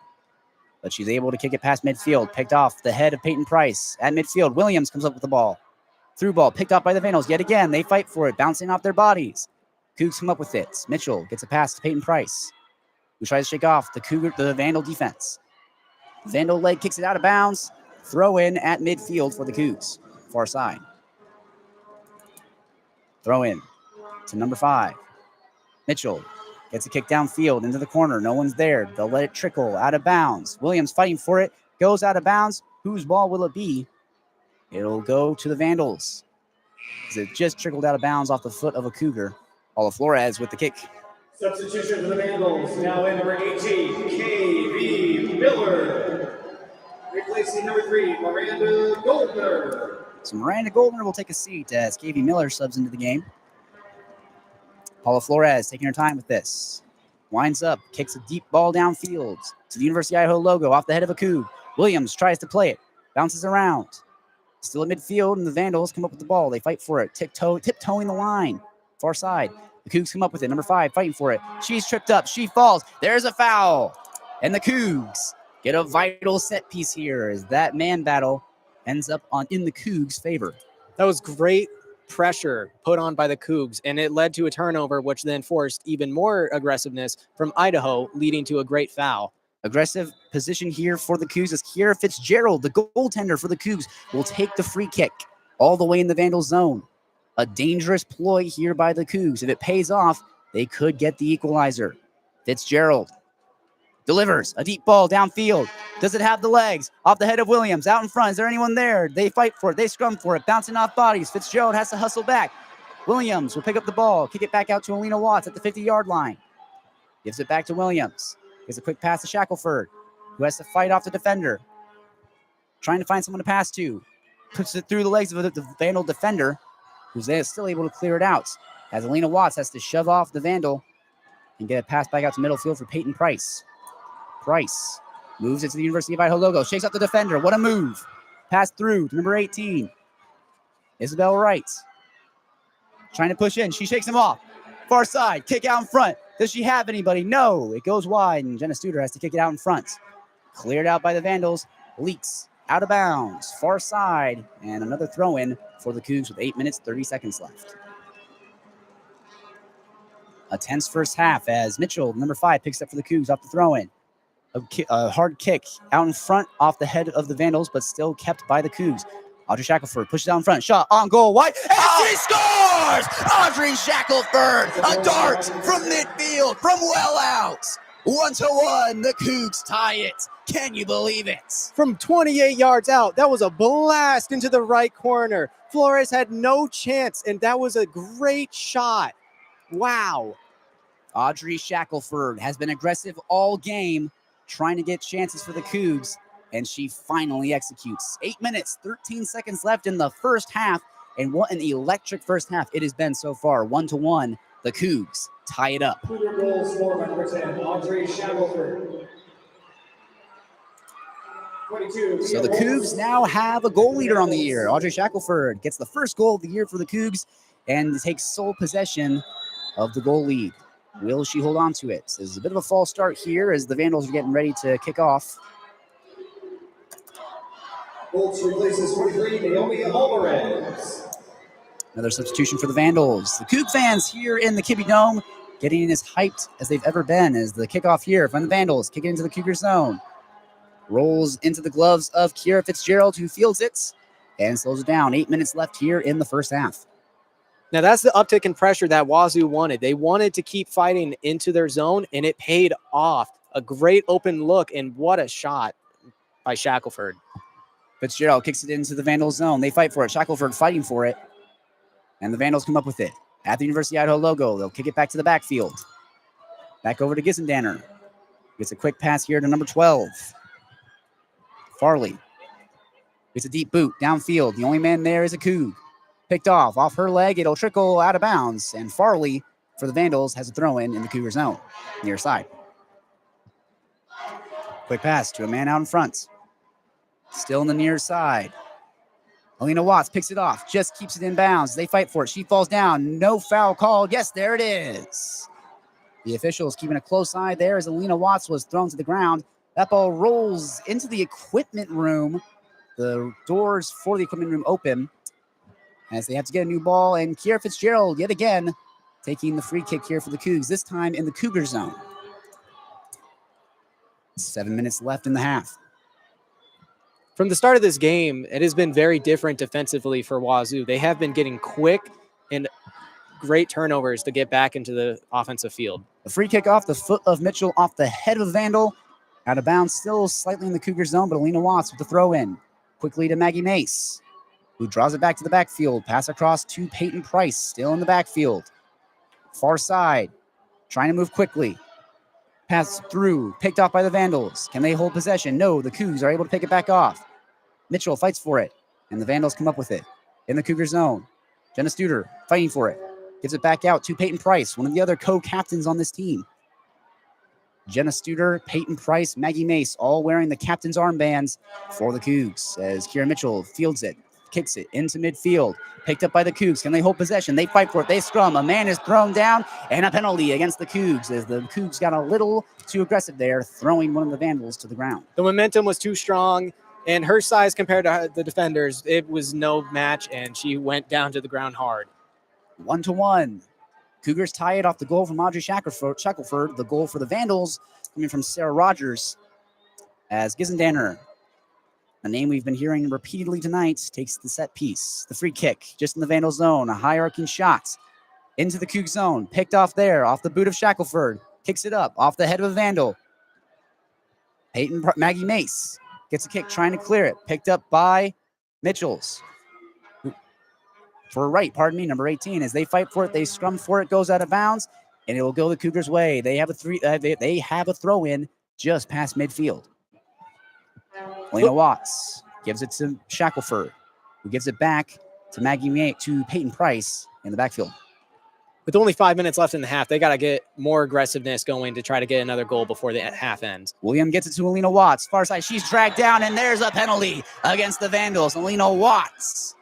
but she's able to kick it past midfield. Picked off the head of Peyton Price at midfield. Williams comes up with the ball. Through ball, picked off by the Vandals. Yet again, they fight for it, bouncing off their bodies. Cougs come up with it. Mitchell gets a pass to Peyton Price, who tries to shake off the Vandal defense. Vandal leg kicks it out of bounds. Throw in at midfield for the Cougs. Far side. Throw in to number 5. Mitchell gets a kick downfield into the corner. No one's there. They'll let it trickle out of bounds. Williams fighting for it. Goes out of bounds. Whose ball will it be? It'll go to the Vandals. It just trickled out of bounds off the foot of a Cougar. Paula Flores with the kick. Substitution for the Vandals. Now in number 18, K.B. Miller. Replacing number 3, Miranda Goldner. So Miranda Goldner will take a seat as K.B. Miller subs into the game. Paula Flores taking her time with this. Winds up, kicks a deep ball downfield to the University of Idaho logo off the head of a Coug. Williams tries to play it, bounces around. Still at midfield, and the Vandals come up with the ball. They fight for it, tiptoeing the line. Far side. The Cougs come up with it. Number 5 fighting for it. She's tripped up. She falls. There's a foul. And the Cougs get a vital set piece here as that man battle ends up in the Cougs' favor. That was great pressure put on by the Cougs, and it led to a turnover, which then forced even more aggressiveness from Idaho, leading to a great foul. Aggressive position here for the Cougs as Kiera Fitzgerald, the goaltender for the Cougs, will take the free kick all the way in the Vandal zone. A dangerous ploy here by the Cougs. If it pays off, they could get the equalizer. Fitzgerald delivers a deep ball downfield. Does it have the legs? Off the head of Williams. Out in front. Is there anyone there? They fight for it. They scrum for it. Bouncing off bodies. Fitzgerald has to hustle back. Williams will pick up the ball. Kick it back out to Alina Watts at the 50-yard line. Gives it back to Williams. Gives a quick pass to Shackelford, who has to fight off the defender. Trying to find someone to pass to. Puts it through the legs of the Vandal defender, who's still able to clear it out. As Alina Watts has to shove off the Vandal and get a pass back out to middle field for Peyton Price. Price moves it to the University of Idaho logo. Shakes up the defender. What a move. Pass through to number 18. Isabel Wright. Trying to push in. She shakes him off. Far side. Kick out in front. Does she have anybody? No. It goes wide, and Jenna Studer has to kick it out in front. Cleared out by the Vandals. Leaks out of bounds. Far side. And another throw-in for the Cougs with 8 minutes, 30 seconds left. A tense first half as Mitchell, number 5, picks up for the Cougs off the throw-in. A hard kick out in front off the head of the Vandals, but still kept by the Cougs. Audrey Shackelford pushes out in front. Shot on goal wide. And she scores! Audrey Shackelford, a dart from midfield, from well out. 1-1, the Cougs tie it. Can you believe it? From 28 yards out, that was a blast into the right corner. Flores had no chance, and that was a great shot. Wow. Audrey Shackelford has been aggressive all game, trying to get chances for the Cougs, and she finally executes. 8 minutes, 13 seconds left in the first half, and what an electric first half it has been so far. 1-1, the Cougs tie it up. Cougar goal scored by number 10, Audrey Shackelford. 22. So the Cougs now have a goal leader on the year. Audrey Shackelford gets the first goal of the year for the Cougs and takes sole possession of the goal lead. Will she hold on to it? There's a bit of a false start here as the Vandals are getting ready to kick off. Bolts replaces 23, Naomi Alvarez. Another substitution for the Vandals. The Coug fans here in the Kibbe Dome getting as hyped as they've ever been as the kickoff here from the Vandals. Kick it into the Cougar zone. Rolls into the gloves of Kiera Fitzgerald, who fields it and slows it down. 8 minutes left here in the first half. Now, that's the uptick in pressure that Wazoo wanted. They wanted to keep fighting into their zone, and it paid off. A great open look, and what a shot by Shackelford. Fitzgerald kicks it into the Vandals zone. They fight for it. Shackelford fighting for it. And the Vandals come up with it. At the University of Idaho logo, they'll kick it back to the backfield. Back over to Gissendaner. Gets a quick pass here to number 12. Farley. Gets a deep boot downfield. The only man there is a Coug. Picked off her leg. It'll trickle out of bounds. And Farley, for the Vandals, has a throw-in the Cougar zone, near side. Quick pass to a man out in front. Still on the near side. Alina Watts picks it off, just keeps it in bounds. They fight for it. She falls down. No foul called. Yes, there it is. The officials keeping a close eye there as Alina Watts was thrown to the ground. That ball rolls into the equipment room. The doors for the equipment room open as they have to get a new ball. And Kiera Fitzgerald, yet again, taking the free kick here for the Cougs, this time in the Cougar zone. 7 minutes left in the half. From the start of this game, it has been very different defensively for Wazoo. They have been getting quick and great turnovers to get back into the offensive field. The free kick off the foot of Mitchell, off the head of Vandal. Out of bounds, still slightly in the Cougar zone, but Alina Watts with the throw in. Quickly to Maggie Mace, who draws it back to the backfield. Pass across to Peyton Price, still in the backfield. Far side, trying to move quickly. Pass through, picked off by the Vandals. Can they hold possession? No, the Cougs are able to pick it back off. Mitchell fights for it, and the Vandals come up with it. In the Cougar zone, Jenna Studer fighting for it. Gives it back out to Peyton Price, one of the other co-captains on this team. Jenna Studer, Peyton Price, Maggie Mace, all wearing the captain's armbands for the Cougs. As Kiera Mitchell fields it, kicks it into midfield. Picked up by the Cougs. Can they hold possession? They fight for it. They scrum. A man is thrown down, and a penalty against the Cougs as the Cougs got a little too aggressive there, throwing one of the Vandals to the ground. The momentum was too strong, and her size compared to the defenders, it was no match, and she went down to the ground hard. 1-1. Cougars tie it off the goal from Audrey Shackelford. The goal for the Vandals coming from Sarah Rogers as Gizendanner, a name we've been hearing repeatedly tonight, takes the set piece. The free kick just in the Vandal zone. A high arcing shot into the Coug zone. Picked off there, off the boot of Shackelford. Kicks it up off the head of a Vandal. Maggie Mace gets a kick, trying to clear it. Picked up by Mitchells. Number 18. As they fight for it, they scrum for it, goes out of bounds, and it will go the Cougars' way. They have a throw in just past midfield. Lena Watts gives it to Shackelford, who gives it back to Peyton Price in the backfield. With only 5 minutes left in the half, they got to get more aggressiveness going to try to get another goal before the half ends. William gets it to Alina Watts. Far side, she's dragged down, and there's a penalty against the Vandals. Alina Watts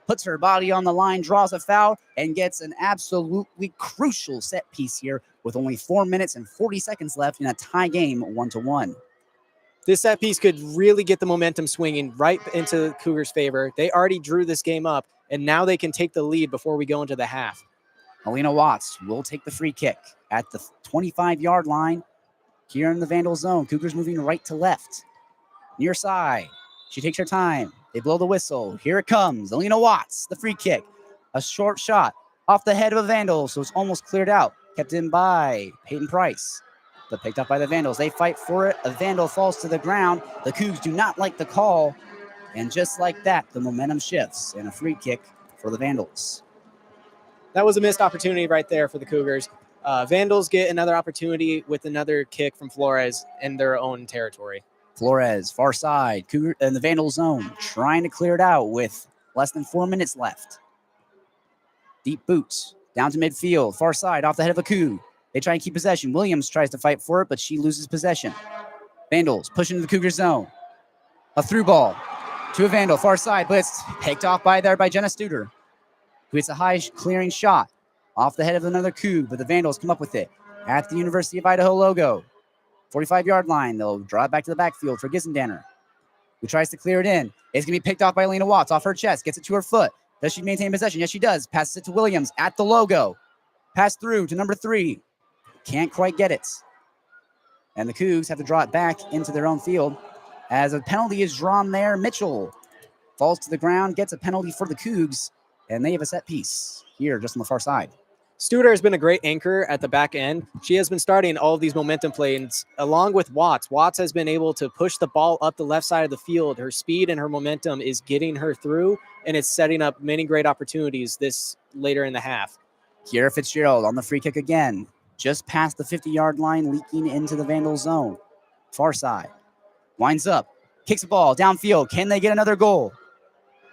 puts her body on the line, draws a foul, and gets an absolutely crucial set piece here with only 4 minutes and 40 seconds left in a tie game, 1-1. This set piece could really get the momentum swinging right into Cougars' favor. They already drew this game up, and now they can take the lead before we go into the half. Alina Watts will take the free kick at the 25-yard line here in the Vandal zone. Cougars moving right to left. Near side. She takes her time. They blow the whistle. Here it comes. Alina Watts, the free kick. A short shot off the head of a Vandal, so it's almost cleared out. Kept in by Peyton Price, but picked up by the Vandals. They fight for it. A Vandal falls to the ground. The Cougs do not like the call. And just like that, the momentum shifts and a free kick for the Vandals. That was a missed opportunity right there for the Cougars. Vandals get another opportunity with another kick from Flores in their own territory. Flores, far side, Cougar in the Vandal zone, trying to clear it out with less than 4 minutes left. Deep boots, down to midfield, far side, off the head of a Coug. They try and keep possession. Williams tries to fight for it, but she loses possession. Vandals push into the Cougar zone. A through ball to a Vandal, far side, but it's picked off by Jenna Studer, who hits a high clearing shot off the head of another Coug, but the Vandals come up with it at the University of Idaho logo. 45-yard line. They'll draw it back to the backfield for Gizendanner, who tries to clear it in. It's going to be picked off by Alina Watts off her chest. Gets it to her foot. Does she maintain possession? Yes, she does. Passes it to Williams at the logo. Pass through to number 3. Can't quite get it. And the Cougs have to draw it back into their own field. As a penalty is drawn there, Mitchell falls to the ground, gets a penalty for the Cougs, and they have a set piece here just on the far side. Studer has been a great anchor at the back end. She has been starting all of these momentum plays along with Watts. Watts has been able to push the ball up the left side of the field. Her speed and her momentum is getting her through, and it's setting up many great opportunities this later in the half. Kiera Fitzgerald on the free kick again, just past the 50-yard line, leaking into the Vandal zone. Far side. Winds up, kicks the ball downfield. Can they get another goal?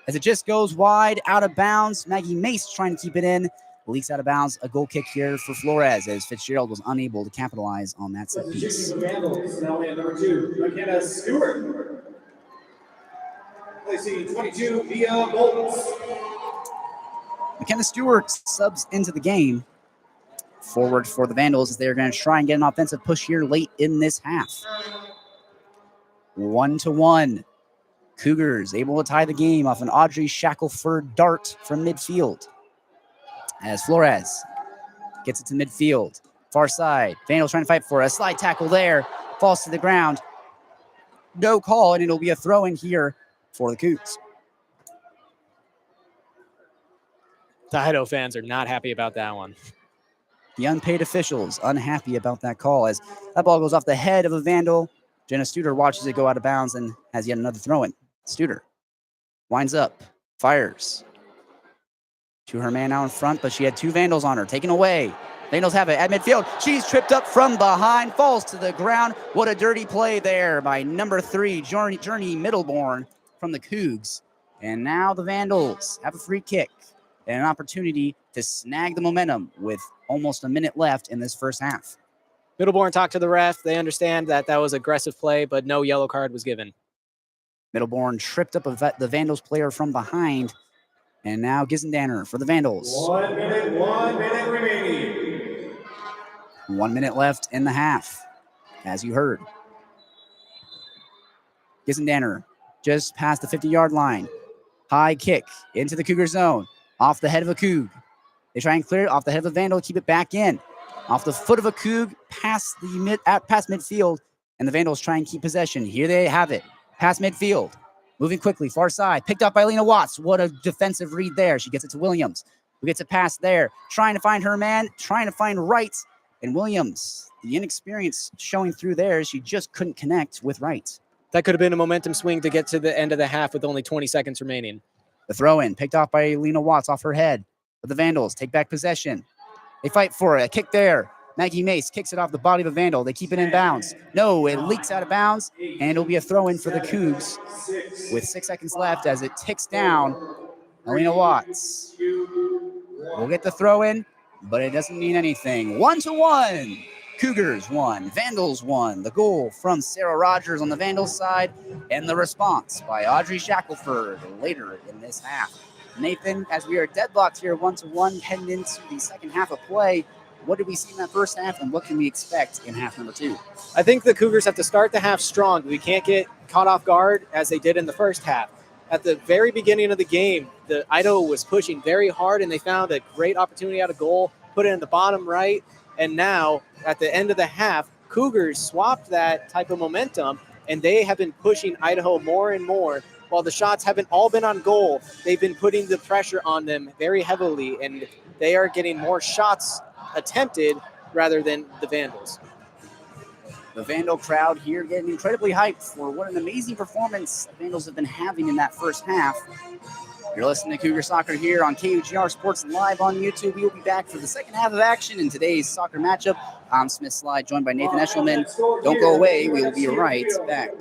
As it just goes wide, out of bounds. Maggie Mace trying to keep it in. leaks out of bounds. A goal kick here for Flores as Fitzgerald was unable to capitalize on that set piece. Substitution for Vandals. Now in number 2, McKenna Stewart. Placing 22 via Bolts. McKenna Stewart subs into the game. Forward for the Vandals as they're going to try and get an offensive push here late in this half. 1-1. Cougars able to tie the game off an Audrey Shackelford dart from midfield. As Flores gets it to midfield. Far side. Vandals trying to fight for a slide tackle there. Falls to the ground. No call, and it'll be a throw in here for the Cougs. The Idaho fans are not happy about that one. The unpaid officials unhappy about that call as that ball goes off the head of a Vandal. Jenna Studer watches it go out of bounds and has yet another throw in. Studer winds up, fires to her man out in front, but she had 2 Vandals on her. Taken away. Vandals have it at midfield. She's tripped up from behind, falls to the ground. What a dirty play there by number 3, Journey Middleborn from the Cougs. And now the Vandals have a free kick and an opportunity to snag the momentum with almost a minute left in this first half. Middleborn talked to the ref. They understand that that was aggressive play, but no yellow card was given. Middleborn tripped up the Vandals player from behind. And now Gizendanner for the Vandals. 1 minute remaining. 1 minute left in the half, as you heard. Gizendanner just past the 50-yard line. High kick into the Cougar zone. Off the head of a Coug. They try and clear it off the head of a Vandal, keep it back in. Off the foot of a Coug, past midfield, and the Vandals try and keep possession. Here they have it. Past midfield. Moving quickly, far side. Picked up by Lena Watts. What a defensive read there. She gets it to Williams, who gets it past there. Trying to find her man, trying to find Wright. And Williams, the inexperience showing through there. She just couldn't connect with Wright. That could have been a momentum swing to get to the end of the half with only 20 seconds remaining. The throw-in, picked off by Lena Watts off her head. But the Vandals take back possession. They fight for it. A kick there. Maggie Mace kicks it off the body of a Vandal. They keep it in bounds. No, it leaks out of bounds, and it'll be a throw-in for the Cougs with 6 seconds left as it ticks down. Alina Watts will get the throw-in, but it doesn't mean anything. 1-1. Cougars won. Vandals won. The goal from Sarah Rogers on the Vandals side, and the response by Audrey Shackelford later in this half. Nathan, as we are deadlocked here 1-1 heading into the second half of play, what did we see in that first half, and what can we expect in half number 2? I think the Cougars have to start the half strong. We can't get caught off guard as they did in the first half. At the very beginning of the game, the Idaho was pushing very hard, and they found a great opportunity out of goal, put it in the bottom right, and now at the end of the half, Cougars swapped that type of momentum, and they have been pushing Idaho more and more. While the shots haven't all been on goal, they've been putting the pressure on them very heavily, and they are getting more shots attempted rather than the Vandals. The Vandal crowd here getting incredibly hyped for what an amazing performance the Vandals have been having in that first half. You're listening to Cougar Soccer here on KUGR Sports Live on YouTube. We will be back for the second half of action in today's soccer matchup. I'm Smith Slye, joined by Nathan Eshelman. Don't go away. We will be right back.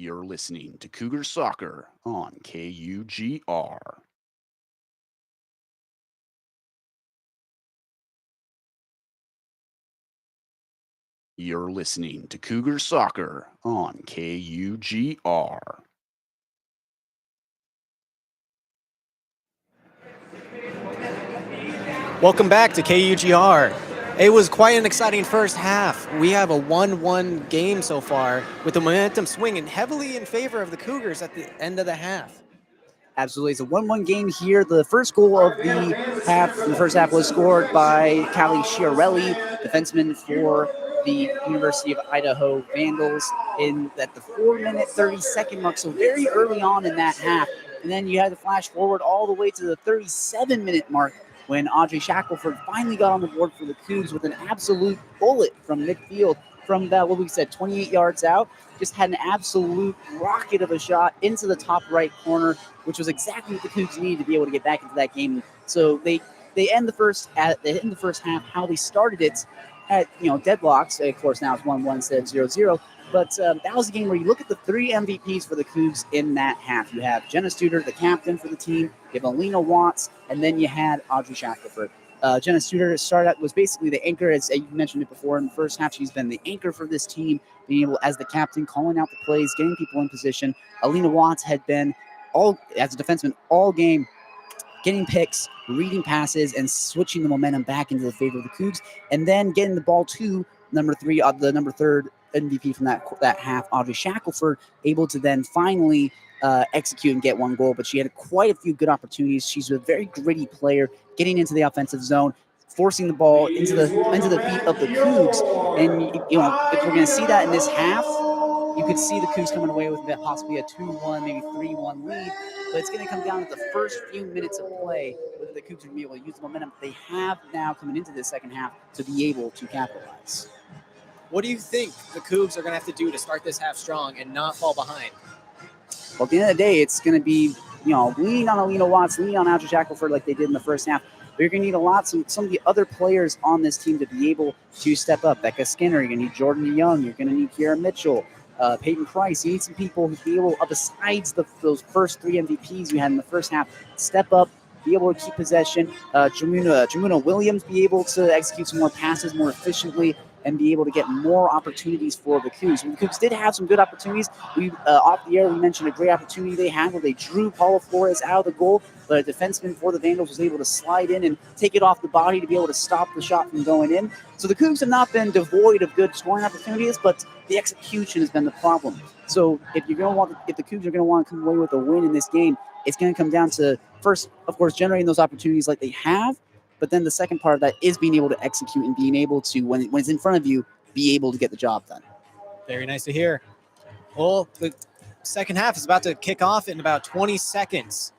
You're listening to Cougar Soccer on KUGR. You're listening to Cougar Soccer on KUGR. Welcome back to KUGR. It was quite an exciting first half. We have a 1-1 game so far, with the momentum swinging heavily in favor of the Cougars at the end of the half. Absolutely. It's a 1-1 game here. The first goal of the first half was scored by Callie Schiarelli, defenseman for the University of Idaho Vandals, at the 4-minute 30-second mark, so very early on in that half. And then you had to flash forward all the way to the 37-minute mark when Audrey Shackelford finally got on the board for the Cougs with an absolute bullet from midfield from about, 28 yards out. Just had an absolute rocket of a shot into the top right corner, which was exactly what the Cougs needed to be able to get back into that game. So they end the first half how they started it at deadlocks. Of course, now it's 1-1 instead of 0-0. But that was a game where you look at the three MVPs for the Cougs in that half. You have Jenna Studer, the captain for the team. You have Alina Watts, and then you had Audrey Shackelford. Jenna Studer was basically the anchor, as you mentioned it before in the first half. She's been the anchor for this team, being able, as the captain, calling out the plays, getting people in position. Alina Watts had been, as a defenseman, all game, getting picks, reading passes, and switching the momentum back into the favor of the Cougs, and then getting the ball to the number third MVP from that half, Audrey Shackelford, able to then finally execute and get one goal. But she had quite a few good opportunities. She's a very gritty player, getting into the offensive zone, forcing the ball into the feet of the Cougs. And if we're going to see that in this half, you could see the Cougs coming away with possibly a 2-1, maybe 3-1 lead. But it's going to come down to the first few minutes of play, whether the Cougs are going to be able to use the momentum they have now coming into this second half to be able to capitalize. What do you think the Cougs are going to have to do to start this half strong and not fall behind? Well, at the end of the day, it's going to be, leaning on Alina Watts, leaning on Audrey Shackelford like they did in the first half. But you're going to need some of the other players on this team to be able to step up. Becca Skinner, you're going to need Jordan Young, you're going to need Kiera Mitchell, Peyton Price. You need some people who be able, besides those first three MVPs you had in the first half, step up, be able to keep possession. Jamuna Williams be able to execute some more passes more efficiently and be able to get more opportunities for the Cougs. The Cougs did have some good opportunities. We off the air, we mentioned a great opportunity they had where they drew Paula Flores out of the goal, but a defenseman for the Vandals was able to slide in and take it off the body to be able to stop the shot from going in. So the Cougs have not been devoid of good scoring opportunities, but the execution has been the problem. So if the Cougs are going to want to come away with a win in this game, it's going to come down to, first, of course, generating those opportunities like they have. But then the second part of that is being able to execute and being able to, when it's in front of you, be able to get the job done. Very nice to hear. Well, the second half is about to kick off in about 20 seconds.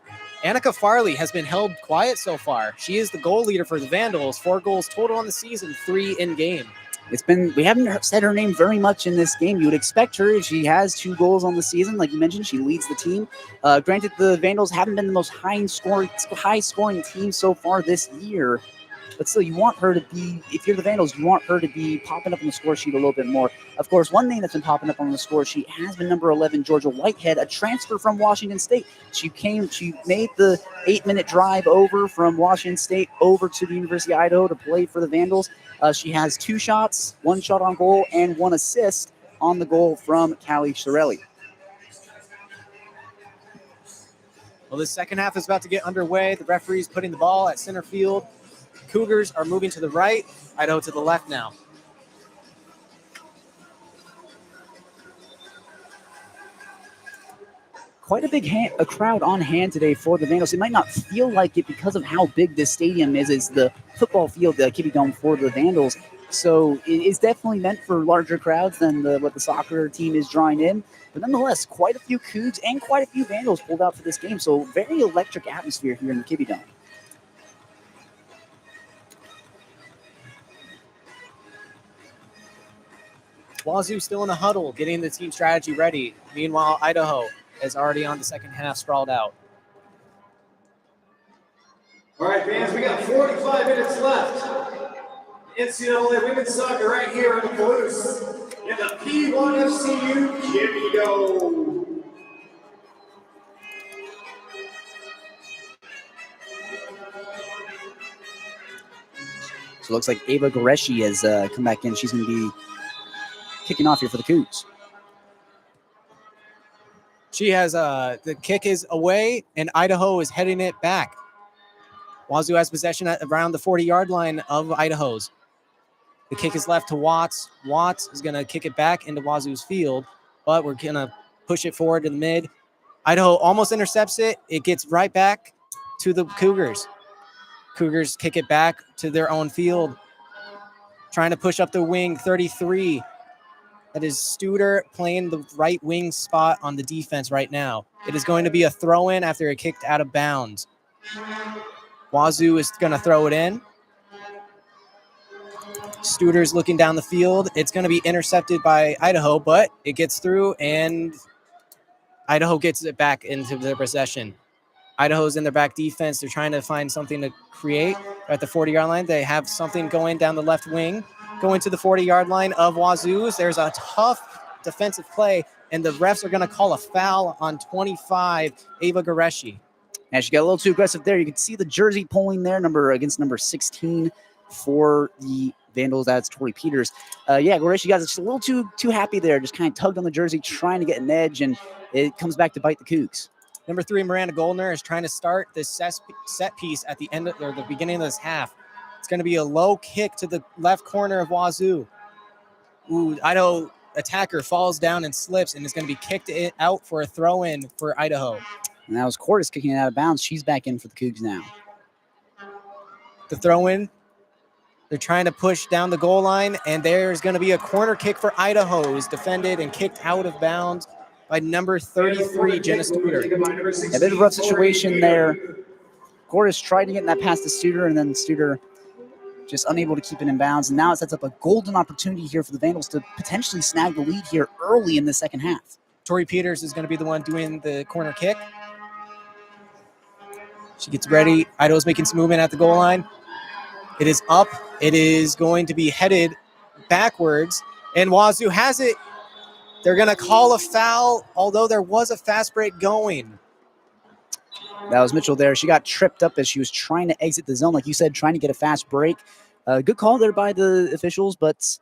Annika Farley has been held quiet so far. She is the goal leader for the Vandals, 4 goals total on the season, 3 in game. We haven't said her name very much in this game. You would expect her. She has 2 goals on the season. Like you mentioned, she leads the team. Granted, the Vandals haven't been the most high-scoring team so far this year. But still, you want her to be, if you're the Vandals, you want her to be popping up on the score sheet a little bit more. Of course, one name that's been popping up on the score sheet has been number 11, Georgia Whitehead, a transfer from Washington State. She made the 8-minute drive over from Washington State over to the University of Idaho to play for the Vandals. She has 2 shots, 1 shot on goal, and 1 assist on the goal from Callie Schiarelli. Well, the second half is about to get underway. The referee's putting the ball at center field. Cougars are moving to the right, Idaho to the left now. Quite a crowd on hand today for the Vandals. It might not feel like it because of how big this stadium is. It's the football field, the Kibbie Dome for the Vandals. So it is definitely meant for larger crowds than what the soccer team is drawing in. But nonetheless, quite a few Cougs and quite a few Vandals pulled out for this game. So very electric atmosphere here in the Kibbie Dome. Wazoo still in the huddle, getting the team strategy ready. Meanwhile, Idaho is already on the second half, sprawled out. All right, fans, we got 45 minutes left. NCAA women's soccer right here on the Palouse in the P1FCU Kibbie Dome. So it looks like Ava Goreshi has come back in. She's going to be kicking off here for the Cougs. She has the kick is away, and Idaho is heading it back. Wazoo has possession at around the 40-yard line of Idaho's. The kick is left to Watts. Watts is going to kick it back into Wazoo's field, but we're going to push it forward to the mid. Idaho almost intercepts it. It gets right back to the Cougars. Cougars kick it back to their own field, trying to push up the wing. 33. That is Studer playing the right wing spot on the defense right now. It is going to be a throw-in after it kicked out of bounds. Wazoo is going to throw it in. Studer's looking down the field. It's going to be intercepted by Idaho, but it gets through, and Idaho gets it back into their possession. Idaho's in their back defense. They're trying to find something to create. At the 40-yard line, they have something going down the left wing, going to the 40-yard line of Wazoo's. There's a tough defensive play, and the refs are going to call a foul on 25, Ava Goreshi. And she got a little too aggressive there. You can see the jersey pulling there, against number 16 for the Vandals. That's Tori Peters. Goreshi got just a little too happy there. Just kind of tugged on the jersey, trying to get an edge, and it comes back to bite the Cougs. Number 3, Miranda Goldner, is trying to start this set piece at the end of, or the beginning of this half. It's going to be a low kick to the left corner of Wazoo. Idaho attacker falls down and slips, and is going to be kicked out for a throw-in for Idaho. And that was Cordes kicking it out of bounds. She's back in for the Cougs now. The throw-in. They're trying to push down the goal line, and there's going to be a corner kick for Idaho. Who's defended and kicked out of bounds by number 33, Jenna Studer. A bit of a rough situation there. Cordes tried to get that pass to Studer, and then Studer just unable to keep it in bounds. And now it sets up a golden opportunity here for the Vandals to potentially snag the lead here early in the second half. Tori Peters is going to be the one doing the corner kick. She gets ready. Idaho's making some movement at the goal line. It is up. It is going to be headed backwards, and Wazoo has it. They're going to call a foul, although there was a fast break going. That was Mitchell there. She got tripped up as she was trying to exit the zone, like you said, trying to get a fast break. Good call there by the officials, but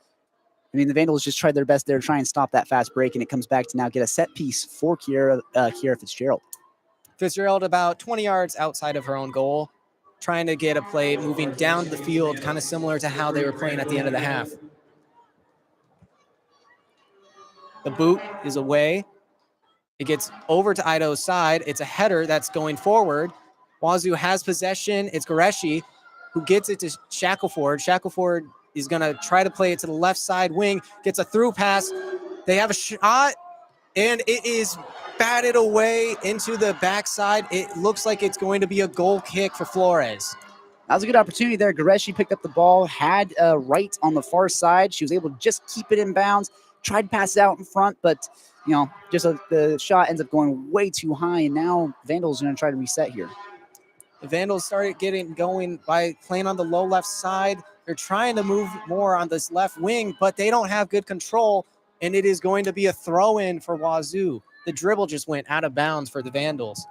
the Vandals just tried their best there to try and stop that fast break, and it comes back to now get a set piece for Kiera Fitzgerald. Fitzgerald about 20 yards outside of her own goal, trying to get a play moving down the field, kind of similar to how they were playing at the end of the half. The boot is away. It gets over to Idaho's side. It's a header that's going forward. Wazoo has possession. It's Goreshi who gets it to Shackelford. Shackelford is going to try to play it to the left side wing, gets a through pass. They have a shot, and it is batted away into the backside. It looks like it's going to be a goal kick for Flores. That was a good opportunity there. Goreshi picked up the ball, had right on the far side. She was able to just keep it in bounds, tried to pass it out in front, but the shot ends up going way too high, and now Vandals are going to try to reset here. The Vandals started getting going by playing on the low left side. They're trying to move more on this left wing, but they don't have good control, and it is going to be a throw-in for Wazoo. The dribble just went out of bounds for the Vandals.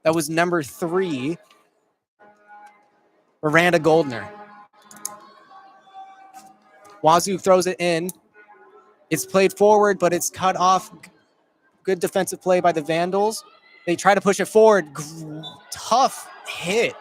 That was number 3, Miranda Goldner. Wazoo throws it in. It's played forward, but it's cut off. Good defensive play by the Vandals. They try to push it forward. Tough hit.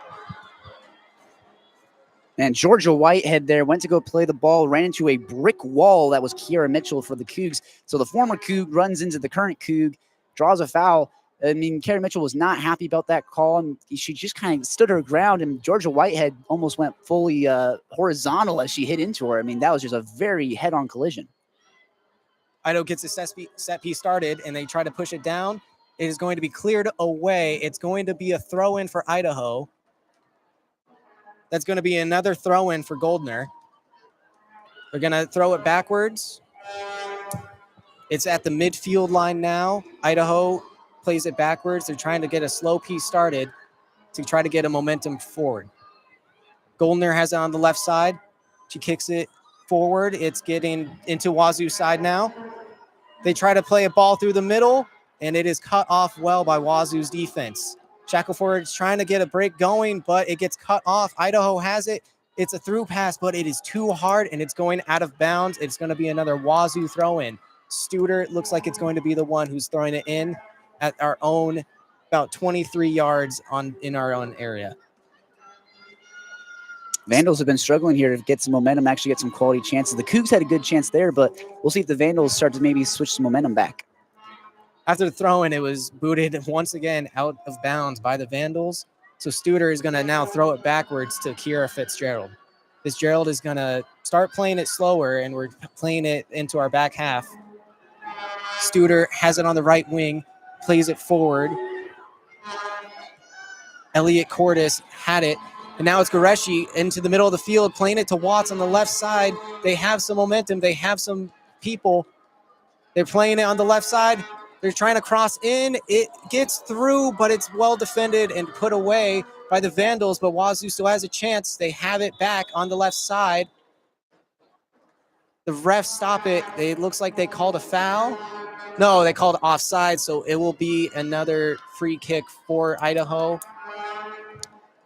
And Georgia Whitehead there went to go play the ball, ran into a brick wall. That was Kiera Mitchell for the Cougs. So the former Coug runs into the current Coug, draws a foul. Kiera Mitchell was not happy about that call, and she just kind of stood her ground, and Georgia Whitehead almost went fully horizontal as she hit into her. That was just a very head-on collision. Idaho gets a set piece started, and they try to push it down. It is going to be cleared away. It's going to be a throw-in for Idaho. That's going to be another throw-in for Goldner. They're going to throw it backwards. It's at the midfield line now. Idaho plays it backwards. They're trying to get a slow piece started to try to get a momentum forward. Goldner has it on the left side. She kicks it forward. It's getting into Wazoo's side now. They try to play a ball through the middle, and it is cut off well by Wazoo's defense. Shackelford is trying to get a break going, but it gets cut off. Idaho has it. It's a through pass, but it is too hard, and it's going out of bounds. It's going to be another Wazoo throw-in. Studer looks like it's going to be the one who's throwing it in at our own, about 23 yards in our own area. Vandals have been struggling here to get some momentum, actually get some quality chances. The Cougs had a good chance there, but we'll see if the Vandals start to maybe switch some momentum back. After the throw-in, it was booted once again out of bounds by the Vandals. So Studer is going to now throw it backwards to Kira Fitzgerald. Fitzgerald is going to start playing it slower, and we're playing it into our back half. Studer has it on the right wing, plays it forward. Elliot Cordes had it, and now it's Goreshi into the middle of the field, playing it to Watts on the left side. They have some momentum. They have some people. They're playing it on the left side. They're trying to cross in. It gets through, but it's well defended and put away by the Vandals, but Wazoo still has a chance. They have it back on the left side. The refs stop it. It looks like they called a foul. No, they called offside, so it will be another free kick for Idaho.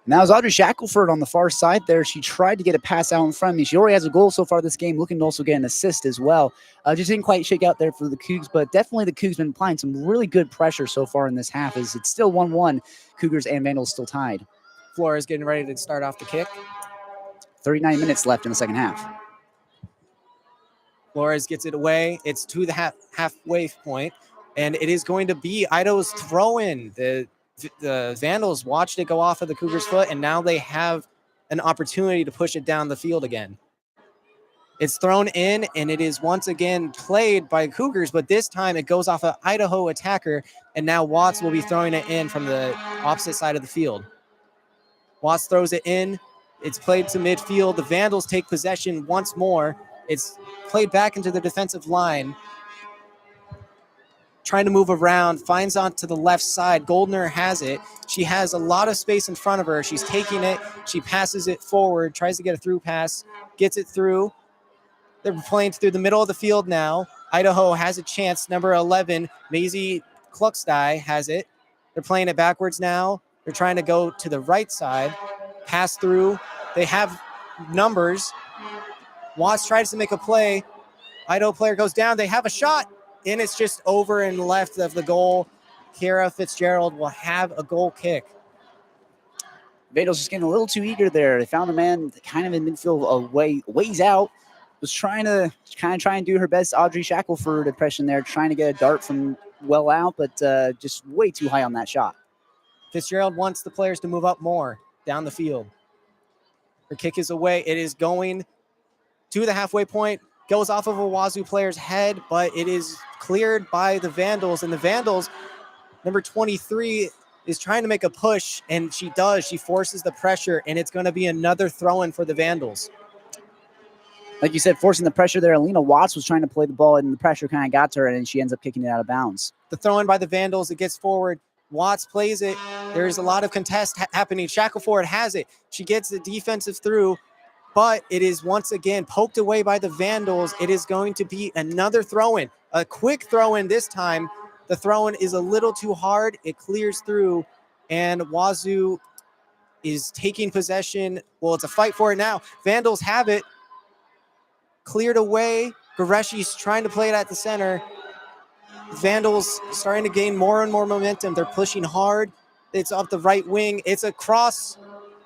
Now is Audrey Shackelford on the far side there. She tried to get a pass out in front of me. She already has a goal so far this game, looking to also get an assist as well. Just didn't quite shake out there for the Cougs, but definitely the Cougs been applying some really good pressure so far in this half. As it's still 1-1. Cougars and Vandals still tied. Flores getting ready to start off the kick. 39 minutes left in the second half. Flores gets it away. It's to the halfway point, and it is going to be Idaho's throw-in. The Vandals watched it go off of the Cougars' foot, and now they have an opportunity to push it down the field again. It's thrown in, and it is once again played by Cougars, but this time it goes off an Idaho attacker, and now Watts will be throwing it in from the opposite side of the field. Watts throws it in. It's played to midfield. The Vandals take possession once more. It's played back into the defensive line. Trying to move around, finds onto the left side. Goldner has it. She has a lot of space in front of her. She's taking it. She passes it forward, tries to get a through pass, gets it through. They're playing through the middle of the field now. Idaho has a chance. Number 11, Maisie Kluckstein has it. They're playing it backwards now. They're trying to go to the right side, pass through. They have numbers. Watts tries to make a play. Idaho player goes down. They have a shot. And it's just over and left of the goal. Kira Fitzgerald will have a goal kick. Vandals just getting a little too eager there. They found a man kind of in midfield, ways out. Was trying to try and do her best Audrey Shackelford impression there, trying to get a dart from well out, but just way too high on that shot. Fitzgerald wants the players to move up more down the field. Her kick is away. It is going to the halfway point. Goes off of a Wazoo player's head, but it is cleared by the Vandals. And the Vandals, number 23, is trying to make a push, and she does. She forces the pressure, and it's going to be another throw-in for the Vandals. Like you said, forcing the pressure there. Alina Watts was trying to play the ball, and the pressure kind of got to her, and she ends up kicking it out of bounds. The throw-in by the Vandals, it gets forward. Watts plays it. There's a lot of contest happening. Shackelford has it. She gets the defensive through, but it is once again poked away by the Vandals. It is going to be another throw-in, a quick throw-in this time. The throw-in is a little too hard. It clears through, and Wazoo is taking possession. Well, it's a fight for it now. Vandals have it. Cleared away. Goreshi's trying to play it at the center. Vandals starting to gain more and more momentum. They're pushing hard. It's up the right wing. It's a cross,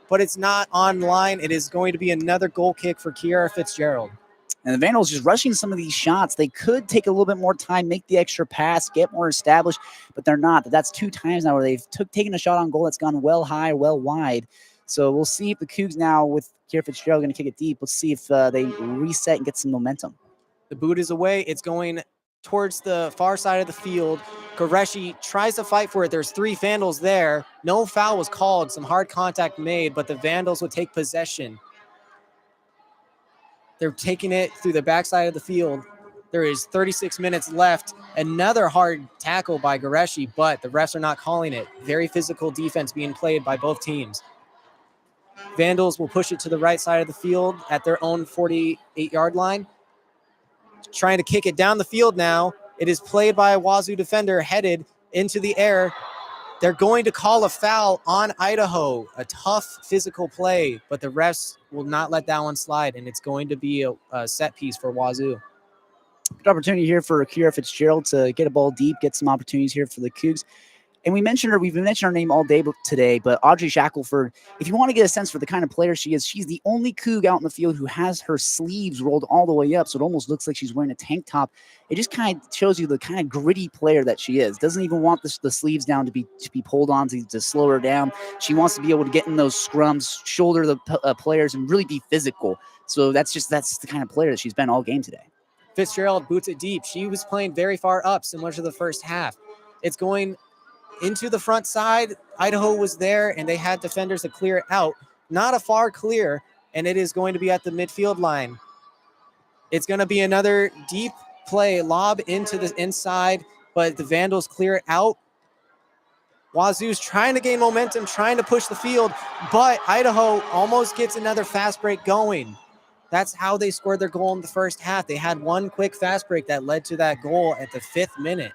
but it's not on line. It is going to be another goal kick for Kiara Fitzgerald. And the Vandals just rushing some of these shots. They could take a little bit more time, make the extra pass, get more established, but they're not. That's 2 times now where they've taken a shot on goal that's gone well high, well wide. So we'll see if the Cougs now with Kiara Fitzgerald going to kick it deep. Let's see if they reset and get some momentum. The boot is away. It's going towards the far side of the field. Goreshi tries to fight for it. There's 3 Vandals there. No foul was called. Some hard contact made, but the Vandals would take possession. They're taking it through the backside of the field. There is 36 minutes left. Another hard tackle by Goreshi, but the refs are not calling it. Very physical defense being played by both teams. Vandals will push it to the right side of the field at their own 48-yard line. Trying to kick it down the field now. It is played by a Wazoo defender, headed into the air. They're going to call a foul on Idaho, a tough physical play, but the refs will not let that one slide, and it's going to be a set piece for Wazoo. Good opportunity here for Kira Fitzgerald to get a ball deep, get some opportunities here for the Cougs. And we've mentioned her name all day today, but Audrey Shackelford, if you want to get a sense for the kind of player she is, she's the only Coug out in the field who has her sleeves rolled all the way up, so it almost looks like she's wearing a tank top. It just kind of shows you the kind of gritty player that she is. Doesn't even want the sleeves down to be pulled on to slow her down. She wants to be able to get in those scrums, shoulder the players, and really be physical. So that's the kind of player that she's been all game today. Fitzgerald boots it deep. She was playing very far up, similar to the first half. It's going into the front side. Idaho was there, and they had defenders to clear it out. Not a far clear, and it is going to be at the midfield line. It's going to be another deep play, lob into the inside, but the Vandals clear it out. Wazoo's trying to gain momentum, trying to push the field, but Idaho almost gets another fast break going. That's how they scored their goal in the first half. They had one quick fast break that led to that goal at the 5th minute.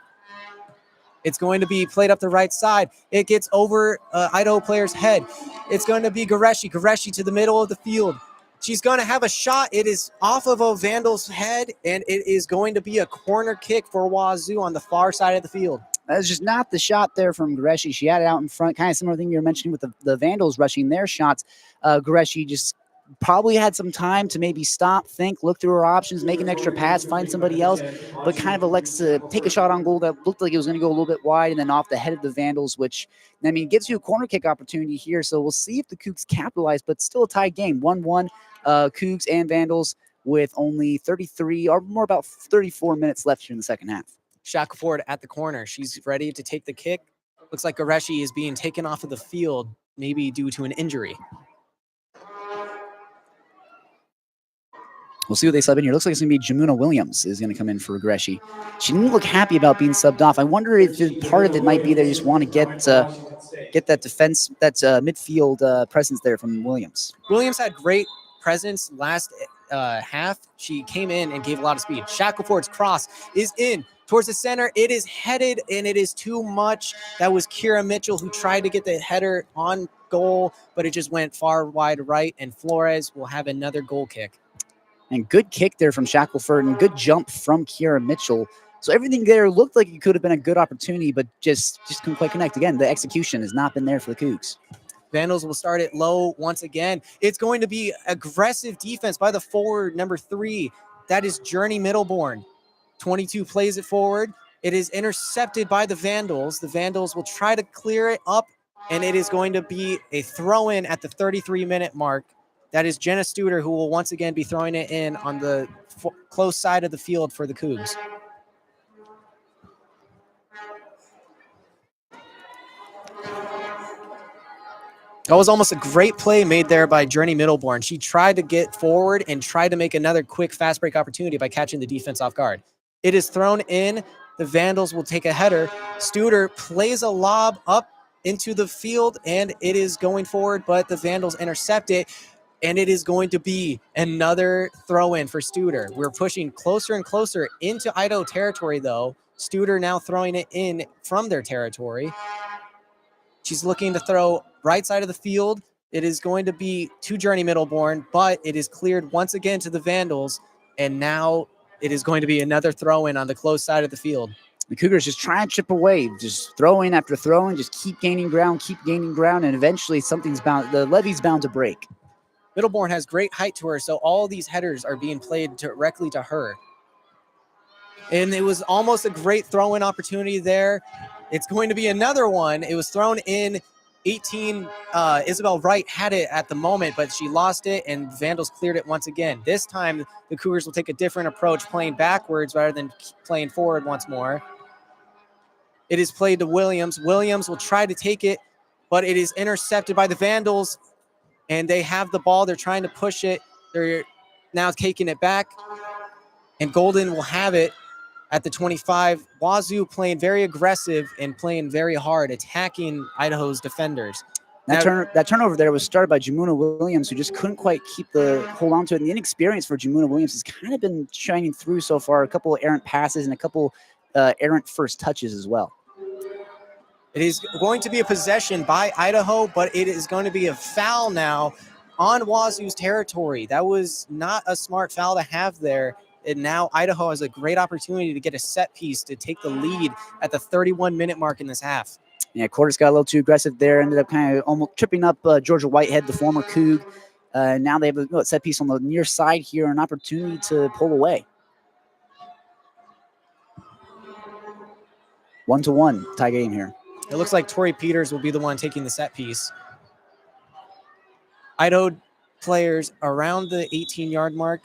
It's going to be played up the right side. It gets over Idaho player's head. It's going to be Goreshi to the middle of the field. She's going to have a shot. It is off of a Vandal's head, and it is going to be a corner kick for Wazoo on the far side of the field. That's just not the shot there from Goreshi. She had it out in front, kind of similar thing you were mentioning with the Vandals rushing their shots. Goreshi just probably had some time to maybe stop, think, look through her options, make an extra pass, find somebody else, but kind of elects to take a shot on goal that looked like it was going to go a little bit wide and then off the head of the Vandals, which, I mean, gives you a corner kick opportunity here. So we'll see if the Cougs capitalize, but still a tied game, 1-1, Cougs and Vandals with only 33 or more about 34 minutes left here in the second half. Shackelford at the corner. She's ready to take the kick. Looks like Goreshi is being taken off of the field, maybe due to an injury. We'll see what they sub in here. Looks like it's going to be Jamuna Williams is going to come in for Goreshi. She didn't look happy about being subbed off. I wonder if part of it might be they just want to get that defense, that midfield presence there from Williams. Williams had great presence last half. She came in and gave a lot of speed. Shackelford's cross is in towards the center. It is headed, and it is too much. That was Kira Mitchell who tried to get the header on goal, but it just went far wide right, and Flores will have another goal kick. And good kick there from Shackelford and good jump from Kira Mitchell. So everything there looked like it could have been a good opportunity, but just couldn't quite connect. Again, the execution has not been there for the Cougs. Vandals will start it low once again. It's going to be aggressive defense by the forward, number 3. That is Journey Middleborn. 22 plays it forward. It is intercepted by the Vandals. The Vandals will try to clear it up, and it is going to be a throw-in at the 33-minute mark. That is Jenna Studer, who will once again be throwing it in on the close side of the field for the Cougs. That was almost a great play made there by Journey Middleborn. She tried to get forward and tried to make another quick fast break opportunity by catching the defense off guard. It is thrown in. The Vandals will take a header. Studer plays a lob up into the field, and it is going forward, but the Vandals intercept it. And it is going to be another throw-in for Studer. We're pushing closer and closer into Idaho territory, though. Studer now throwing it in from their territory. She's looking to throw right side of the field. It is going to be to Journey Middleborn, but it is cleared once again to the Vandals. And now it is going to be another throw-in on the close side of the field. The Cougars just try and chip away, just throw in after throw in, just keep gaining ground, and eventually the levee's bound to break. Middleborn has great height to her, so all these headers are being played directly to her. And it was almost a great throw-in opportunity there. It's going to be another one. It was thrown in 18. Isabel Wright had it at the moment, but she lost it, and Vandals cleared it once again. This time, the Cougars will take a different approach, playing backwards rather than playing forward once more. It is played to Williams. Williams will try to take it, but it is intercepted by the Vandals. And they have the ball. They're trying to push it. They're now taking it back. And Golden will have it at the 25. Wazoo playing very aggressive and playing very hard, attacking Idaho's defenders. That turnover there was started by Jamuna Williams, who just couldn't quite hold on to it. And the inexperience for Jamuna Williams has kind of been shining through so far. A couple of errant passes and a couple errant first touches as well. It is going to be a possession by Idaho, but it is going to be a foul now on Wazoo's territory. That was not a smart foul to have there. And now Idaho has a great opportunity to get a set piece to take the lead at the 31-minute mark in this half. Yeah, Cordis got a little too aggressive there. Ended up kind of almost tripping up Georgia Whitehead, the former Coug. Now they have a set piece on the near side here, an opportunity to pull away. 1-1 tie game here. It looks like Tori Peters will be the one taking the set piece. Idaho players around the 18-yard mark.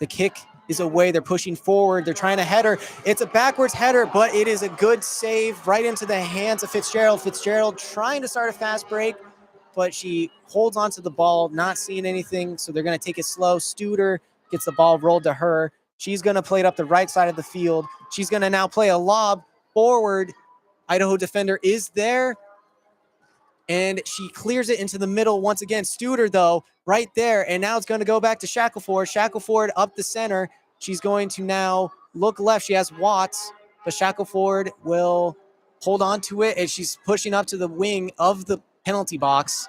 The kick is away. They're pushing forward. They're trying to header. It's a backwards header, but it is a good save right into the hands of Fitzgerald. Fitzgerald trying to start a fast break, but she holds onto the ball, not seeing anything, so they're going to take it slow. Studer gets the ball rolled to her. She's going to play it up the right side of the field. She's going to now play a lob forward. Idaho defender is there, and she clears it into the middle once again. Studer, though, right there, and now it's going to go back to Shackelford. Shackelford up the center. She's going to now look left. She has Watts, but Shackelford will hold on to it, and she's pushing up to the wing of the penalty box.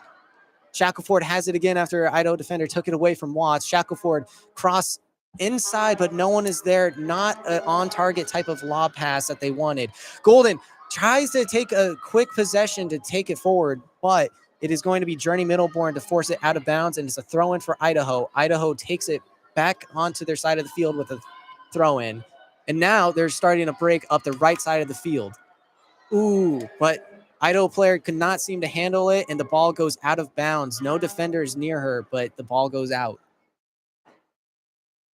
Shackelford has it again after Idaho defender took it away from Watts. Shackelford cross inside, but no one is there. Not an on-target type of lob pass that they wanted. Golden tries to take a quick possession to take it forward, but it is going to be Journey Middleborn to force it out of bounds, and it's a throw-in for Idaho. Idaho takes it back onto their side of the field with a throw-in, and now they're starting to break up the right side of the field. Ooh, but Idaho player could not seem to handle it, and the ball goes out of bounds. No defenders near her, but the ball goes out.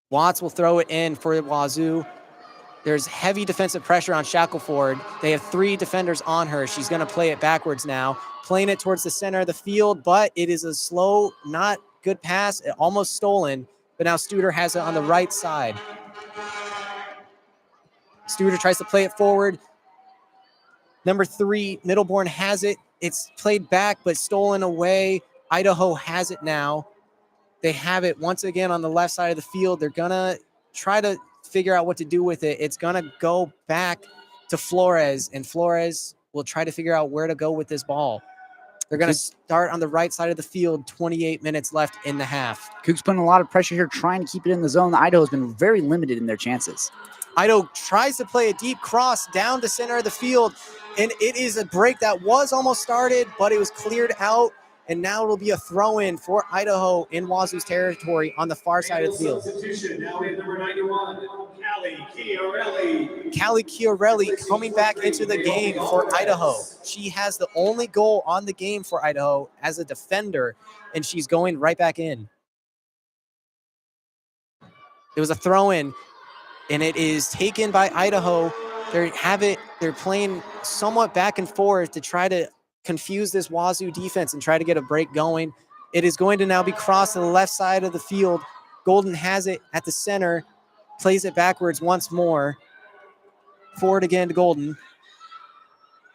Watts will throw it in for Wazoo. There's heavy defensive pressure on Shackelford. They have 3 defenders on her. She's going to play it backwards now, playing it towards the center of the field, but it is a slow, not good pass, almost stolen, but now Studer has it on the right side. Studer tries to play it forward. Number 3, Middleborn has it. It's played back, but stolen away. Idaho has it now. They have it once again on the left side of the field. They're going to try to figure out what to do with it. It's going to go back to Flores, and Flores will try to figure out where to go with this ball. They're going to start on the right side of the field, 28 minutes left in the half. Cougs putting a lot of pressure here, trying to keep it in the zone. Idaho has been very limited in their chances. Idaho tries to play a deep cross down the center of the field, and it is a break that was almost started, but it was cleared out, and now it'll be a throw-in for Idaho in Wazoo's territory on the far side of the field. Substitution now in number 91, Callie Chiarelli. Callie Chiarelli coming back into the game for Idaho. She has the only goal on the game for Idaho as a defender, and she's going right back in. It was a throw-in, and it is taken by Idaho. They're playing somewhat back and forth to try to confuse this Wazoo defense and try to get a break going. It is going to now be crossed to the left side of the field. Golden has it at the center, plays it backwards once more. Forward again to Golden.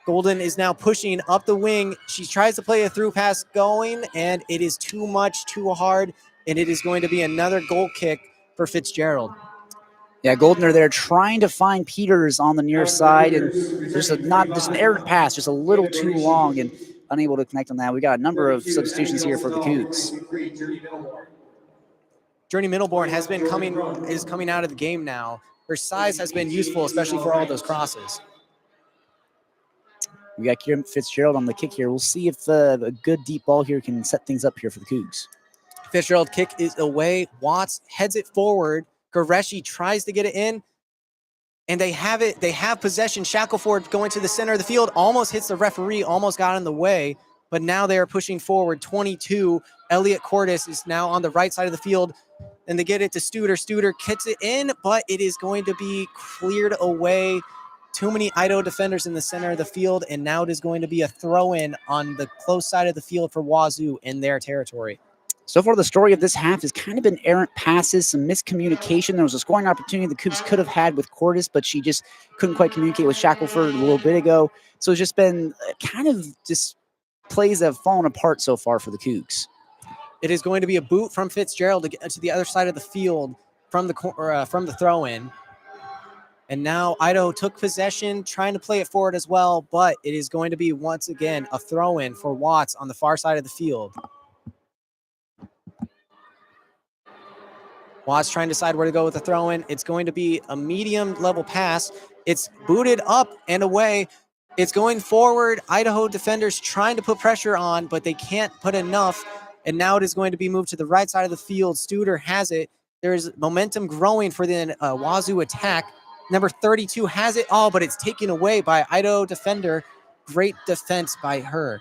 Golden is now pushing up the wing. She tries to play a through pass going, and it is too much, too hard, and it is going to be another goal kick for Fitzgerald. Yeah, Golden are there trying to find Peters on the near side, and there's not just an errant pass, just a little too long and unable to connect on that. We got a number of substitutions here for the Cougs. Journey Middleborn is coming out of the game now. Her size has been useful, especially for all those crosses. We got Kieran Fitzgerald on the kick here. We'll see if a good deep ball here can set things up here for the Cougs. Fitzgerald kick is away. Watts heads it forward. Goreshi tries to get it in, and they have it. They have possession. Shackelford going to the center of the field, almost hits the referee, almost got in the way, but now they are pushing forward. 22, Elliot Cordes is now on the right side of the field, and they get it to Studer. Studer kicks it in, but it is going to be cleared away. Too many Idaho defenders in the center of the field, and now it is going to be a throw-in on the close side of the field for Wazoo in their territory. So far, the story of this half has kind of been errant passes, some miscommunication. There was a scoring opportunity the Cougs could have had with Cordes, but she just couldn't quite communicate with Shackelford a little bit ago. So it's just been kind of just plays that have fallen apart so far for the Cougs. It is going to be a boot from Fitzgerald to get to the other side of the field from the throw-in. And now Idaho took possession, trying to play it forward as well, but it is going to be once again a throw-in for Watts on the far side of the field. Watts trying to decide where to go with the throw-in. It's going to be a medium-level pass. It's booted up and away. It's going forward. Idaho defenders trying to put pressure on, but they can't put enough. And now it is going to be moved to the right side of the field. Studer has it. There's momentum growing for the Wazoo attack. Number 32 has it all, but it's taken away by Idaho defender. Great defense by her.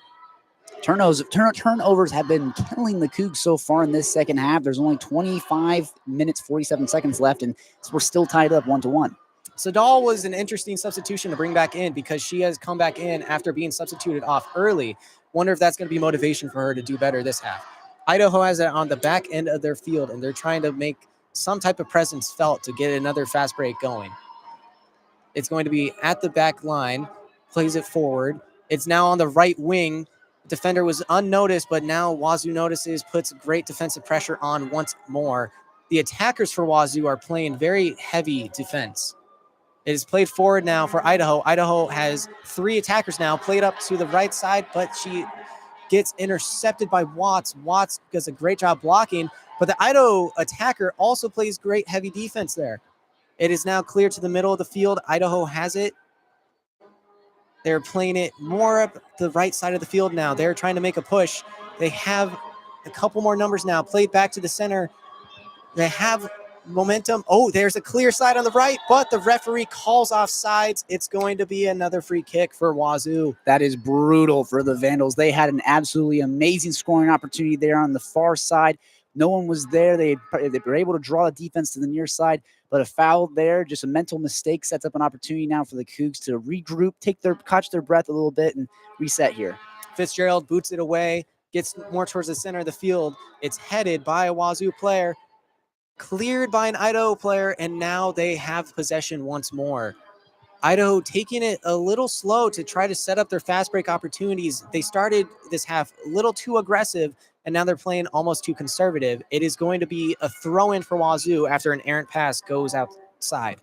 Turnovers have been killing the Cougs so far in this second half. There's only 25 minutes, 47 seconds left, and we're still tied up 1-1. Sadal was an interesting substitution to bring back in because she has come back in after being substituted off early. Wonder if that's going to be motivation for her to do better this half. Idaho has it on the back end of their field, and they're trying to make some type of presence felt to get another fast break going. It's going to be at the back line, plays it forward. It's now on the right wing. Defender was unnoticed, but now Wazoo notices, puts great defensive pressure on once more. The attackers for Wazoo are playing very heavy defense. It is played forward now for Idaho. Idaho has 3 attackers now, played up to the right side, but she gets intercepted by Watts. Watts does a great job blocking, but the Idaho attacker also plays great heavy defense there. It is now clear to the middle of the field. Idaho has it. They're playing it more up the right side of the field now. They're trying to make a push. They have a couple more numbers now. Played back to the center. They have momentum. Oh, there's a clear side on the right, but the referee calls off sides. It's going to be another free kick for Wazoo. That is brutal for the Vandals. They had an absolutely amazing scoring opportunity there on the far side. No one was there. They were able to draw the defense to the near side, but a foul there, just a mental mistake, sets up an opportunity now for the Cougs to regroup, catch their breath a little bit, and reset here. Fitzgerald boots it away, gets more towards the center of the field. It's headed by a Wazoo player, cleared by an Idaho player, and now they have possession once more. Idaho taking it a little slow to try to set up their fast break opportunities. They started this half a little too aggressive, and now they're playing almost too conservative. It is going to be a throw-in for Wazoo after an errant pass goes outside.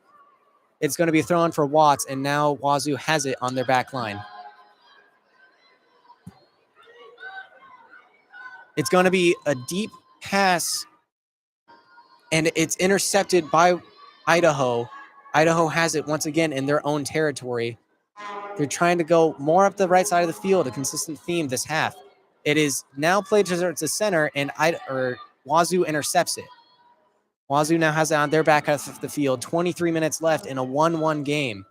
It's going to be a throw-in for Watts, and now Wazoo has it on their back line. It's going to be a deep pass, and it's intercepted by Idaho. Idaho has it once again in their own territory. They're trying to go more up the right side of the field, a consistent theme this half. It is now played towards the center, and Wazoo intercepts it. Wazoo now has it on their back half of the field. 23 minutes left in a 1-1 game.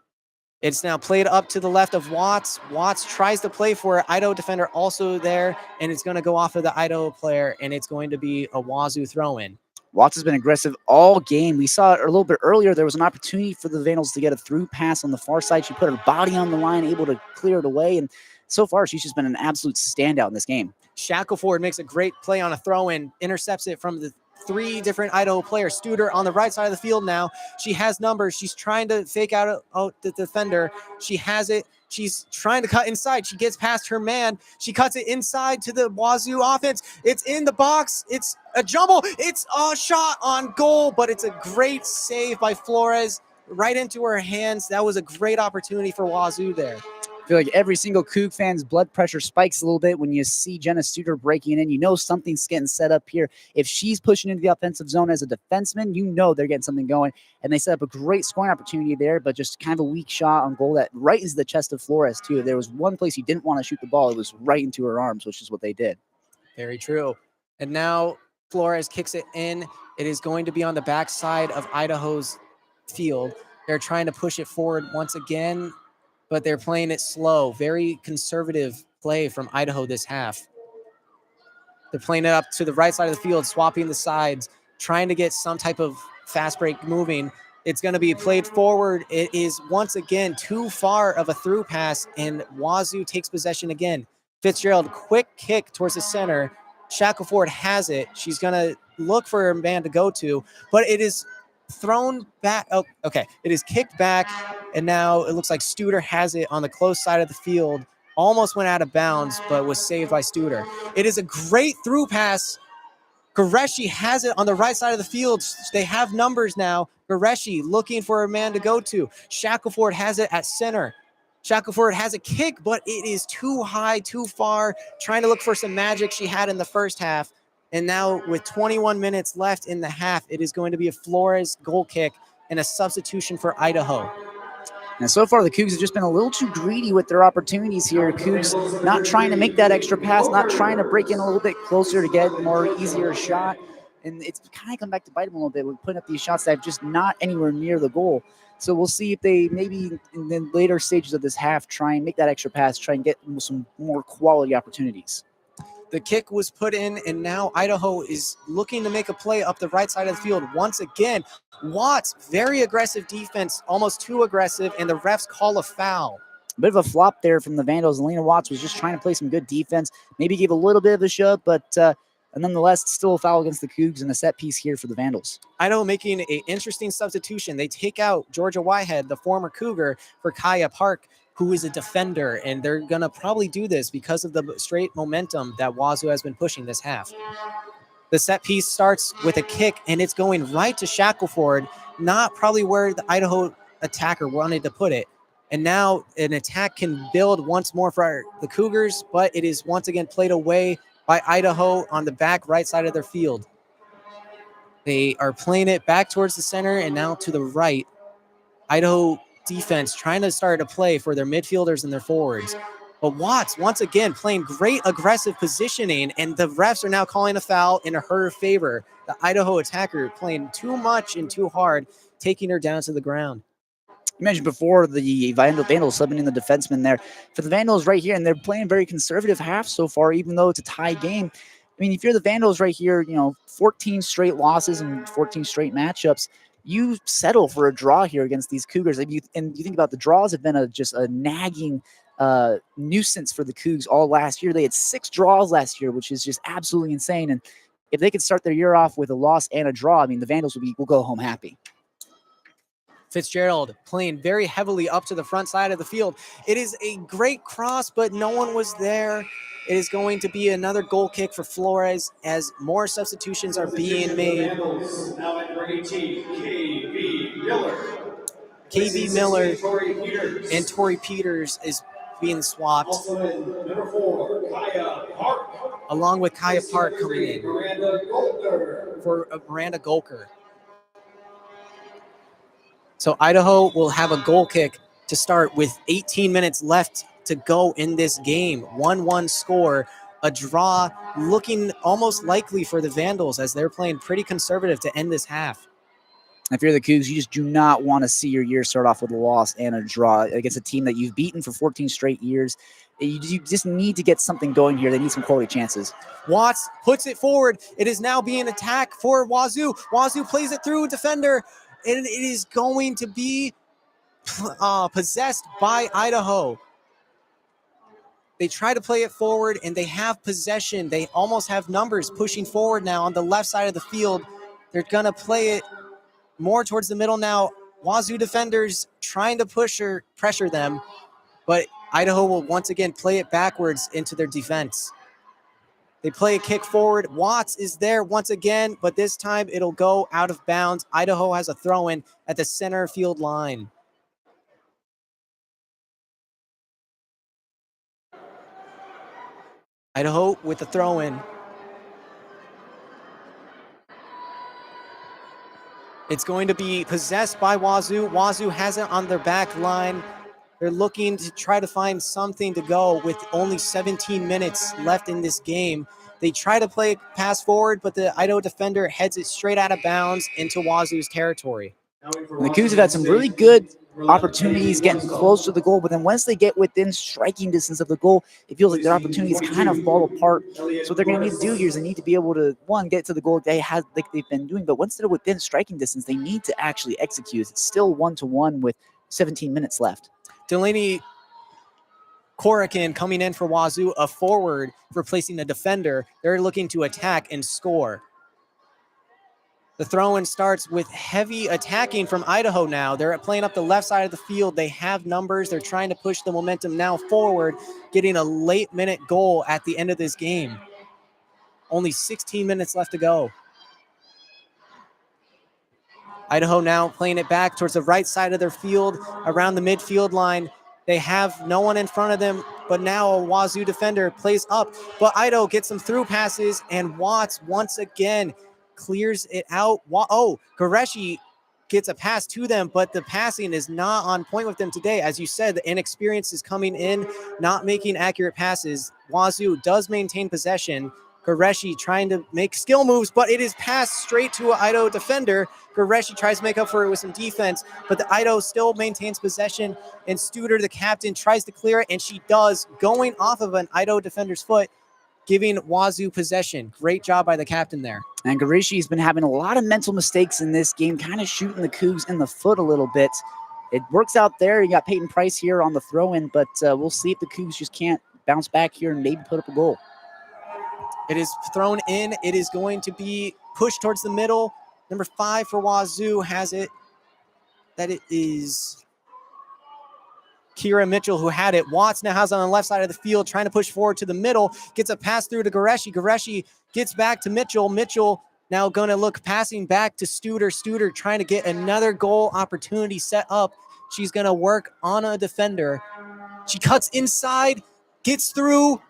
It's now played up to the left of Watts. Watts tries to play for it. Idaho defender also there, and it's going to go off of the Idaho player, and it's going to be a Wazoo throw-in. Watts has been aggressive all game. We saw it a little bit earlier. There was an opportunity for the Vandals to get a through pass on the far side. She put her body on the line, able to clear it away. And so far, she's just been an absolute standout in this game. Shackelford makes a great play on a throw-in, intercepts it from the 3 different Idaho players. Studer on the right side of the field now. She has numbers. She's trying to fake out the defender. She has it. She's trying to cut inside. She gets past her man. She cuts it inside to the Wazoo offense. It's in the box. It's a jumble. It's a shot on goal, but it's a great save by Flores right into her hands. That was a great opportunity for Wazoo there. I feel like every single Coug fan's blood pressure spikes a little bit when you see Jenna Studer breaking in. You know something's getting set up here. If she's pushing into the offensive zone as a defenseman, you know they're getting something going. And they set up a great scoring opportunity there, but just kind of a weak shot on goal that right into the chest of Flores, too. If there was one place you didn't want to shoot the ball, it was right into her arms, which is what they did. Very true. And now Flores kicks it in. It is going to be on the backside of Idaho's field. They're trying to push it forward once again, but they're playing it slow. Very conservative play from Idaho this half. They're playing it up to the right side of the field, swapping the sides, trying to get some type of fast break moving. It's going to be played forward. It is once again too far of a through pass, and Wazoo takes possession again. Fitzgerald, quick kick towards the center. Shackelford has it. She's going to look for her man to go to, but it is thrown back. Oh, okay. It is kicked back, and now it looks like Studer has it on the close side of the field. Almost went out of bounds, but was saved by Studer. It is a great through pass. Goreshi has it on the right side of the field. They have numbers now. Goreshi looking for a man to go to. Shackelford has it at center. Shackelford has a kick, but it is too high, too far, trying to look for some magic she had in the first half. And now with 21 minutes left in the half, it is going to be a Flores goal kick and a substitution for Idaho. And so far, the Cougs have just been a little too greedy with their opportunities here. Cougs not trying to make that extra pass, not trying to break in a little bit closer to get more easier shot. And it's kind of come back to bite them a little bit with putting up these shots that have just not anywhere near the goal. So we'll see if they maybe in the later stages of this half try and make that extra pass, try and get some more quality opportunities. The kick was put in, and now Idaho is looking to make a play up the right side of the field once again. Watts, very aggressive defense, almost too aggressive, and the refs call a foul. A bit of a flop there from the Vandals. Elena Watts was just trying to play some good defense, maybe gave a little bit of a shove, but nonetheless, still a foul against the Cougs and a set piece here for the Vandals. Idaho making an interesting substitution. They take out Georgia Whitehead, the former Cougar, for Kaya Park, who is a defender, and they're going to probably do this because of the straight momentum that Wazoo has been pushing this half. The set piece starts with a kick, and it's going right to Shackelford, not probably where the Idaho attacker wanted to put it. And now an attack can build once more for the Cougars, but it is once again played away by Idaho on the back right side of their field. They are playing it back towards the center and now to the right. Idaho defense trying to start a play for their midfielders and their forwards. But Watts, once again, playing great aggressive positioning, and the refs are now calling a foul in her favor. The Idaho attacker playing too much and too hard, taking her down to the ground. You mentioned before the Vandals subbing in the defenseman there. For the Vandals right here, and they're playing very conservative half so far, even though it's a tie game. I mean, if you're the Vandals right here, 14 straight losses and 14 straight matchups, you settle for a draw here against these Cougars. And you think about the draws have been just a nagging nuisance for the Cougs all last year. They had 6 draws last year, which is just absolutely insane. And if they could start their year off with a loss and a draw, I mean, the Vandals will go home happy. Fitzgerald playing very heavily up to the front side of the field. It is a great cross, but no one was there. It is going to be another goal kick for Flores as more substitutions are being made. Now at number 18, KB Miller. KB Miller and Tori Peters is being swapped. Also in number 4, Kaya Park. Along with Kaya Park coming in Miranda Goldner. for Miranda Golker. So Idaho will have a goal kick to start with 18 minutes left to go in this game. 1-1 score, a draw looking almost likely for the Vandals as they're playing pretty conservative to end this half. If you're the Cougs, you just do not want to see your year start off with a loss and a draw against a team that you've beaten for 14 straight years. You just need to get something going here. They need some quality chances. Watts puts it forward. It is now being attacked for Wazoo. Wazoo plays it through defender, and it is going to be possessed by Idaho. They try to play it forward, and they have possession. They almost have numbers pushing forward now on the left side of the field. They're going to play it more towards the middle now. Wazoo defenders trying to pressure them, but Idaho will once again play it backwards into their defense. They play a kick forward. Watts is there once again, but this time it'll go out of bounds. Idaho has a throw-in at the center field line. Idaho with the throw-in. It's going to be possessed by Wazoo. Wazoo has it on their back line. They're looking to try to find something to go with only 17 minutes left in this game. They try to play a pass forward, but the Idaho defender heads it straight out of bounds into Wazoo's territory. And the Cougs have had some really good opportunities getting close to the goal, but then once they get within striking distance of the goal, it feels like their opportunities kind of fall apart. So what they're going to need to do here is they need to be able to, one, get to the goal like they've been doing, but once they're within striking distance, they need to actually execute. It's still 1-1 with 17 minutes left. Delaney Korakin coming in for Wazoo, a forward replacing a defender. They're looking to attack and score. The throw-in starts with heavy attacking from Idaho now. They're playing up the left side of the field. They have numbers. They're trying to push the momentum now forward, getting a late-minute goal at the end of this game. Only 16 minutes left to go. Idaho now playing it back towards the right side of their field, around the midfield line. They have no one in front of them, but now a Wazoo defender plays up, but Idaho gets some through passes, and Watts once again clears it out. Qureshi gets a pass to them, but the passing is not on point with them today. As you said, the inexperience is coming in, not making accurate passes. Wazoo does maintain possession. Qureshi trying to make skill moves, but it is passed straight to an Idaho defender. Qureshi tries to make up for it with some defense, but the Idaho still maintains possession, and Studer, the captain, tries to clear it, and she does, going off of an Idaho defender's foot, giving Wazoo possession. Great job by the captain there. And Garishi's been having a lot of mental mistakes in this game, kind of shooting the Cougs in the foot a little bit. It works out there. You got Peyton Price here on the throw-in, but we'll see if the Cougs just can't bounce back here and maybe put up a goal. It is thrown in. It is going to be pushed towards the middle. Number 5 for Wazoo has it. That it is Kira Mitchell who had it. Watts now has it on the left side of the field, trying to push forward to the middle. Gets a pass through to Qureshi. Qureshi gets back to Mitchell. Mitchell now going to look passing back to Studer. Studer trying to get another goal opportunity set up. She's going to work on a defender. She cuts inside, gets through,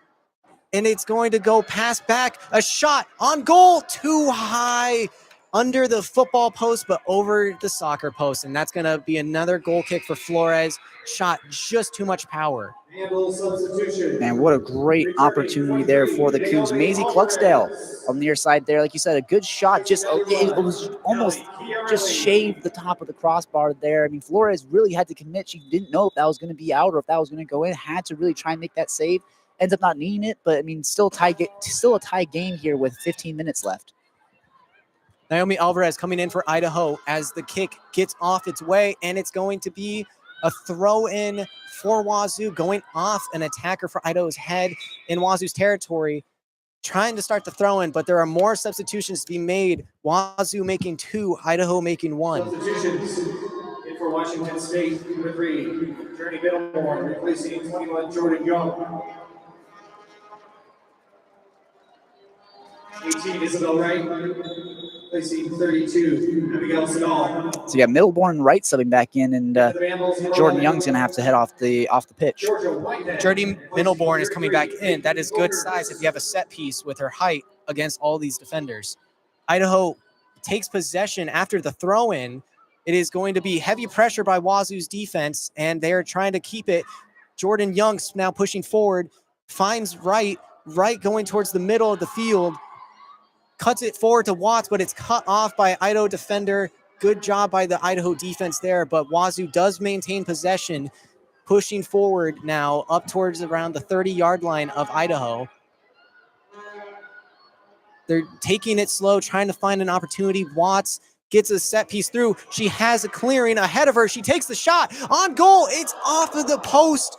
and it's going to go pass back. A shot on goal, too high, under the football post, but over the soccer post. And that's going to be another goal kick for Flores. Shot just too much power. Man, what a great opportunity there for the Cougs. Maisie Cluxdale on the near side there. Like you said, a good shot. It was almost just shaved the top of the crossbar there. I mean, Flores really had to commit. She didn't know if that was going to be out or if that was going to go in. Had to really try and make that save. Ends up not needing it, but I mean, still a tie game here with 15 minutes left. Naomi Alvarez coming in for Idaho as the kick gets off its way, and it's going to be a throw-in for Wazoo, going off an attacker for Idaho's head in Wazoo's territory, trying to start the throw-in, but there are more substitutions to be made. Wazoo making 2, Idaho making 1. Substitutions in for Washington State, number 3, Journey Middlemore, replacing 21, Jordan Young. 18, Isabel Wright, placing 32, Abigail Sedal. So you got Middleborn and Wright subbing back in, and Jordan Young's going to have to head off the pitch. Jordy Middleborn is coming back in. That is good size if you have a set piece with her height against all these defenders. Idaho takes possession after the throw-in. It is going to be heavy pressure by Wazoo's defense, and they are trying to keep it. Jordan Young's now pushing forward, finds Wright going towards the middle of the field, cuts it forward to Watts, but it's cut off by Idaho defender. Good job by the Idaho defense there, but Wazoo does maintain possession, pushing forward now up towards around the 30-yard line of Idaho. They're taking it slow, trying to find an opportunity. Watts gets a set piece through. She has a clearing ahead of her. She takes the shot on goal. It's off of the post.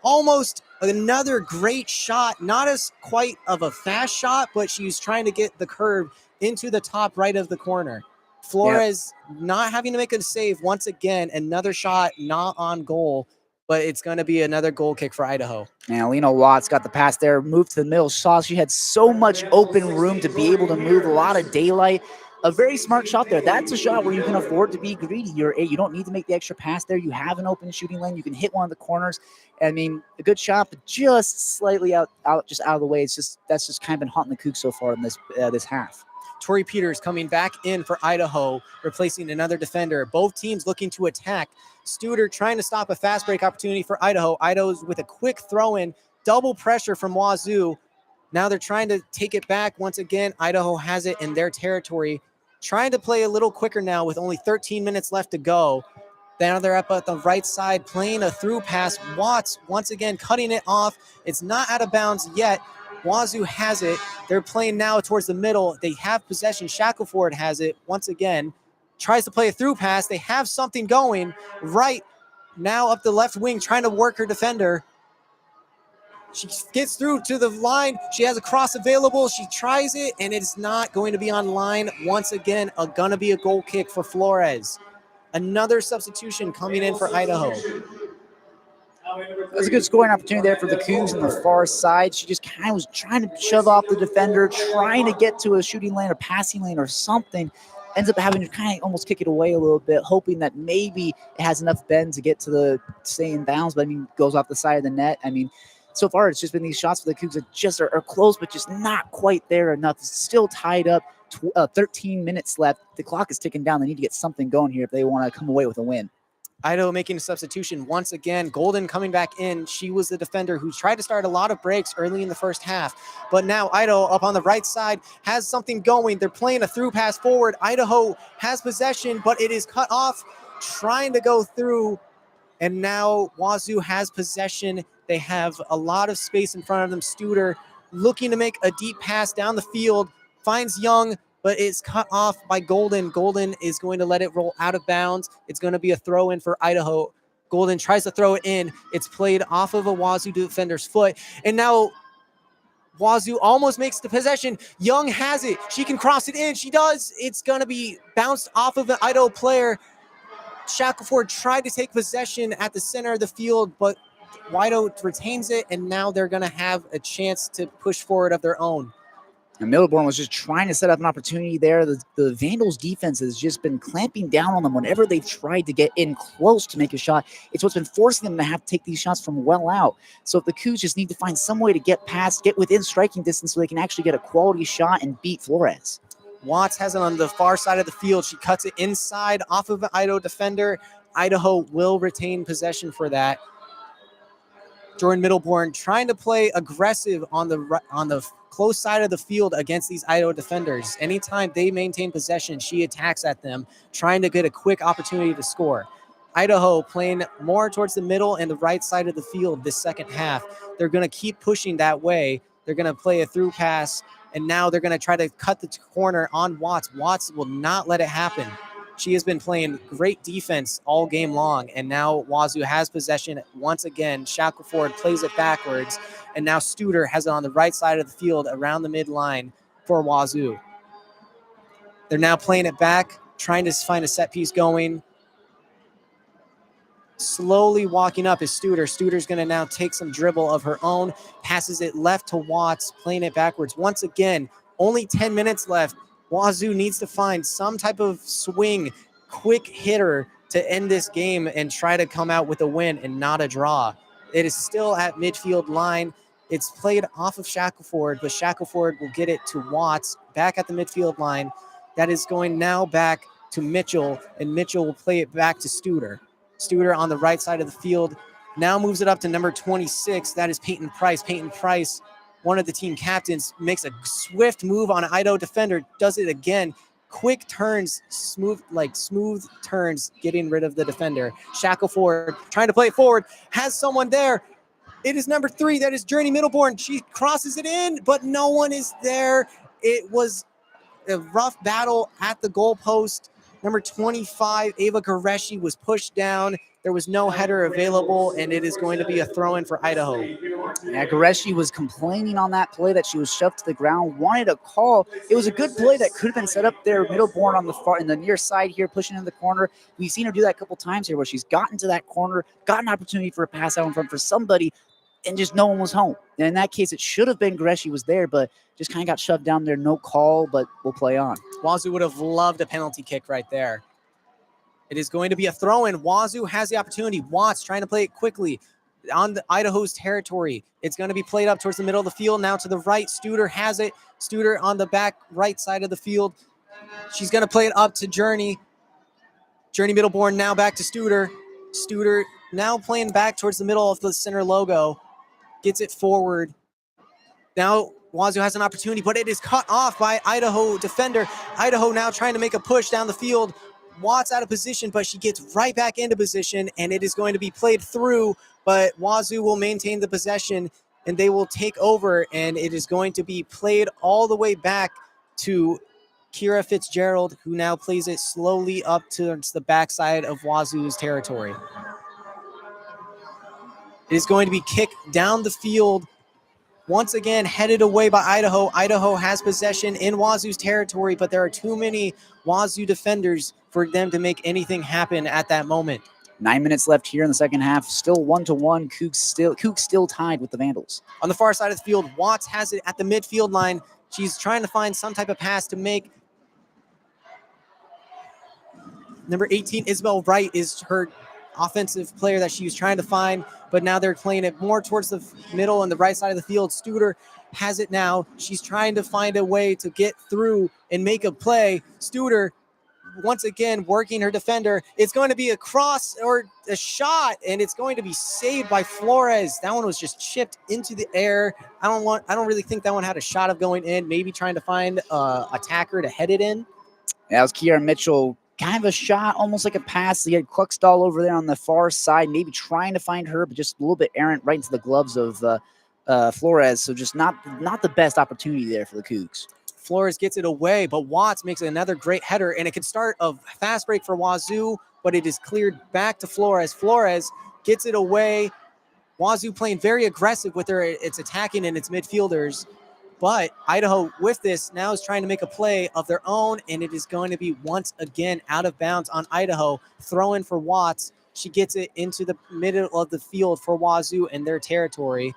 Almost another great shot. Not as quite of a fast shot, but she's trying to get the curve into the top right of the corner. Flores not having to make a save once again. Another shot not on goal, but it's going to be another goal kick for Idaho. And Lena Watts got the pass there, moved to the middle. Saw she had so much open room to be able to move, a lot of daylight. A very smart shot there. That's a shot where you can afford to be greedy. You don't need to make the extra pass there. You have an open shooting lane. You can hit one of the corners. I mean, a good shot, but just slightly out of the way. That's just kind of been haunting the Cougs so far in this half. Tori Peters coming back in for Idaho, replacing another defender. Both teams looking to attack. Studer trying to stop a fast break opportunity for Idaho. Idaho's with a quick throw-in, double pressure from Wazoo. Now they're trying to take it back once again. Idaho has it in their territory, trying to play a little quicker now with only 13 minutes left to go. Now they're up at the right side, playing a through pass. Watts once again cutting it off. It's not out of bounds yet. Wazoo has it. They're playing now towards the middle. They have possession. Shackelford has it once again. Tries to play a through pass. They have something going. Right now up the left wing, trying to work her defender. She gets through to the line. She has a cross available. She tries it, and it's not going to be on line. Once again, going to be a goal kick for Flores. Another substitution coming in for Idaho. That was a good scoring opportunity there for the Cougs on the far side. She just kind of was trying to shove off the defender, trying to get to a shooting lane or passing lane or something. ends up having to kind of almost kick it away a little bit, hoping that maybe it has enough bend to get to the stay in bounds, but I mean, goes off the side of the net. I mean, so far it's just been these shots for the Cougs that just are close, but just not quite there enough. It's still tied up. 13 minutes left. The clock is ticking down. They need to get something going here if they want to come away with a win. Idaho making a substitution once again. Golden coming back in. She was the defender who tried to start a lot of breaks early in the first half. But now Idaho up on the right side has something going. They're playing a through pass forward. Idaho has possession, but it is cut off, trying to go through. And now Wazoo has possession. They have a lot of space in front of them. Studer looking to make a deep pass down the field. Finds Young, but it's cut off by Golden. Golden is going to let it roll out of bounds. It's going to be a throw in for Idaho. Golden tries to throw it in. It's played off of a Wazoo defender's foot. And now Wazoo almost makes the possession. Young has it. She can cross it in. She does. It's going to be bounced off of an Idaho player. Shackelford tried to take possession at the center of the field, but Idaho retains it, and now they're going to have a chance to push forward of their own. And Middleburn was just trying to set up an opportunity there. The Vandals defense has just been clamping down on them whenever they've tried to get in close to make a shot. It's what's been forcing them to have to take these shots from well out. So if the Cougs just need to find some way to get past, get within striking distance so they can actually get a quality shot and beat Flores. Watts has it on the far side of the field. She cuts it inside off of an Idaho defender. Idaho will retain possession for that. Jordan Middleborn trying to play aggressive on the close side of the field against these Idaho defenders. Anytime they maintain possession, she attacks at them, trying to get a quick opportunity to score. Idaho playing more towards the middle and the right side of the field this second half. They're going to keep pushing that way. They're going to play a through pass, and now they're going to try to cut the corner on Watts. Watts will not let it happen. She has been playing great defense all game long, and now Wazoo has possession once again. Shackelford plays it backwards, and now Studer has it on the right side of the field around the midline for Wazoo. They're now playing it back, trying to find a set piece going. Slowly walking up is Studer. Studer's going to now take some dribble of her own, passes it left to Watts, playing it backwards. Once again, only 10 minutes left. Wazoo needs to find some type of swing, quick hitter to end this game and try to come out with a win and not a draw. It is still at midfield line. It's played off of Shackelford, but Shackelford will get it to Watts back at the midfield line. That is going now back to Mitchell, and Mitchell will play it back to Studer. Studer on the right side of the field now moves it up to number 26. That is Peyton Price. Peyton Price, one of the team captains, makes a swift move on an Idaho defender, does it again. Quick turns, smooth turns, getting rid of the defender. Shackelford trying to play it forward, has someone there. It is number 3. That is Journey Middleborn. She crosses it in, but no one is there. It was a rough battle at the goalpost. Number 25, Ava Goreshi, was pushed down. There was no header available, and it is going to be a throw-in for Idaho. Yeah, Goreshi was complaining on that play that she was shoved to the ground, wanted a call. It was a good play that could have been set up there. Middleborn on the far in the near side here, pushing in the corner. We've seen her do that a couple times here where she's gotten to that corner, got an opportunity for a pass out in front for somebody, and just no one was home. And in that case, it should have been Goreshi was there, but just kind of got shoved down there. No call, but we'll play on. Wazoo would have loved a penalty kick right there. It is going to be a throw-in. Wazoo has the opportunity. Watts trying to play it quickly on the Idaho's territory. It's going to be played up towards the middle of the field. Now to the right, Studer has it. Studer on the back right side of the field. She's going to play it up to Journey. Journey Middleborn now back to Studer. Studer now playing back towards the middle of the center logo. Gets it forward. Now Wazoo has an opportunity, but it is cut off by Idaho defender. Idaho now trying to make a push down the field. Watts out of position, but she gets right back into position, and it is going to be played through, but Wazoo will maintain the possession, and they will take over, and it is going to be played all the way back to Kira Fitzgerald, who now plays it slowly up towards the backside of Wazoo's territory. It is going to be kicked down the field. Once again, headed away by Idaho. Idaho has possession in Wazoo's territory, but there are too many Wazoo defenders for them to make anything happen at that moment. 9 minutes left here in the second half. Still 1-1. Cougs still tied with the Vandals. On the far side of the field, Watts has it at the midfield line. She's trying to find some type of pass to make. Number 18, Isabel Wright, is her offensive player that she was trying to find, but now they're playing it more towards the middle and the right side of the field. Studer has it now. She's trying to find a way to get through and make a play. Studer, once again, working her defender. It's going to be a cross or a shot, and it's going to be saved by Flores. That one was just chipped into the air. I don't really think that one had a shot of going in, maybe trying to find a attacker to head it in. That was Kiara Mitchell. Kind of a shot, almost like a pass. You had Kluckstall over there on the far side, maybe trying to find her, but just a little bit errant right into the gloves of Flores. So just not the best opportunity there for the Cougs. Flores gets it away, but Watts makes another great header, and it could start a fast break for Wazoo, but it is cleared back to Flores. Flores gets it away. Wazoo playing very aggressive with its attacking and its midfielders. But Idaho, with this, now is trying to make a play of their own, and it is going to be once again out of bounds on Idaho. Throw in for Watts. She gets it into the middle of the field for Wazoo and their territory,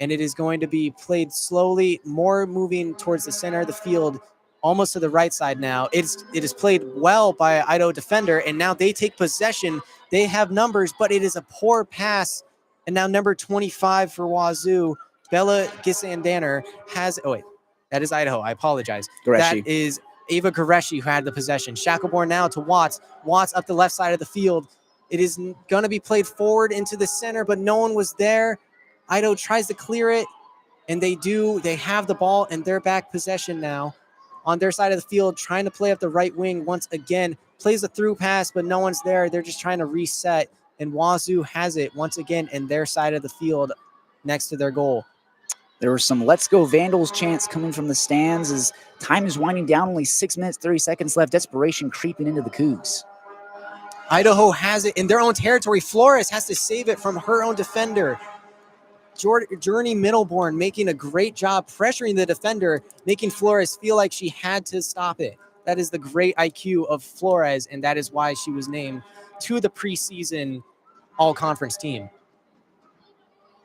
and it is going to be played slowly, more moving towards the center of the field, almost to the right side now. It is played well by Idaho defender, and now they take possession. They have numbers, but it is a poor pass, and now number 25 for Wazoo, Bella Gisandaner, has, that is Idaho. I apologize. Goreshi. That is Ava Goreshi who had the possession. Shackelborn now to Watts. Watts up the left side of the field. It is going to be played forward into the center, but no one was there. Idaho tries to clear it, and they do. They have the ball in their back possession now on their side of the field, trying to play up the right wing once again. Plays a through pass, but no one's there. They're just trying to reset, and Wazoo has it once again in their side of the field next to their goal. There were some Let's Go Vandals chants coming from the stands as time is winding down, only 6 minutes, 30 seconds left. Desperation creeping into the Cougs. Idaho has it in their own territory. Flores has to save it from her own defender. Journey Middleborn making a great job pressuring the defender, making Flores feel like she had to stop it. That is the great IQ of Flores, and that is why she was named to the preseason all-conference team.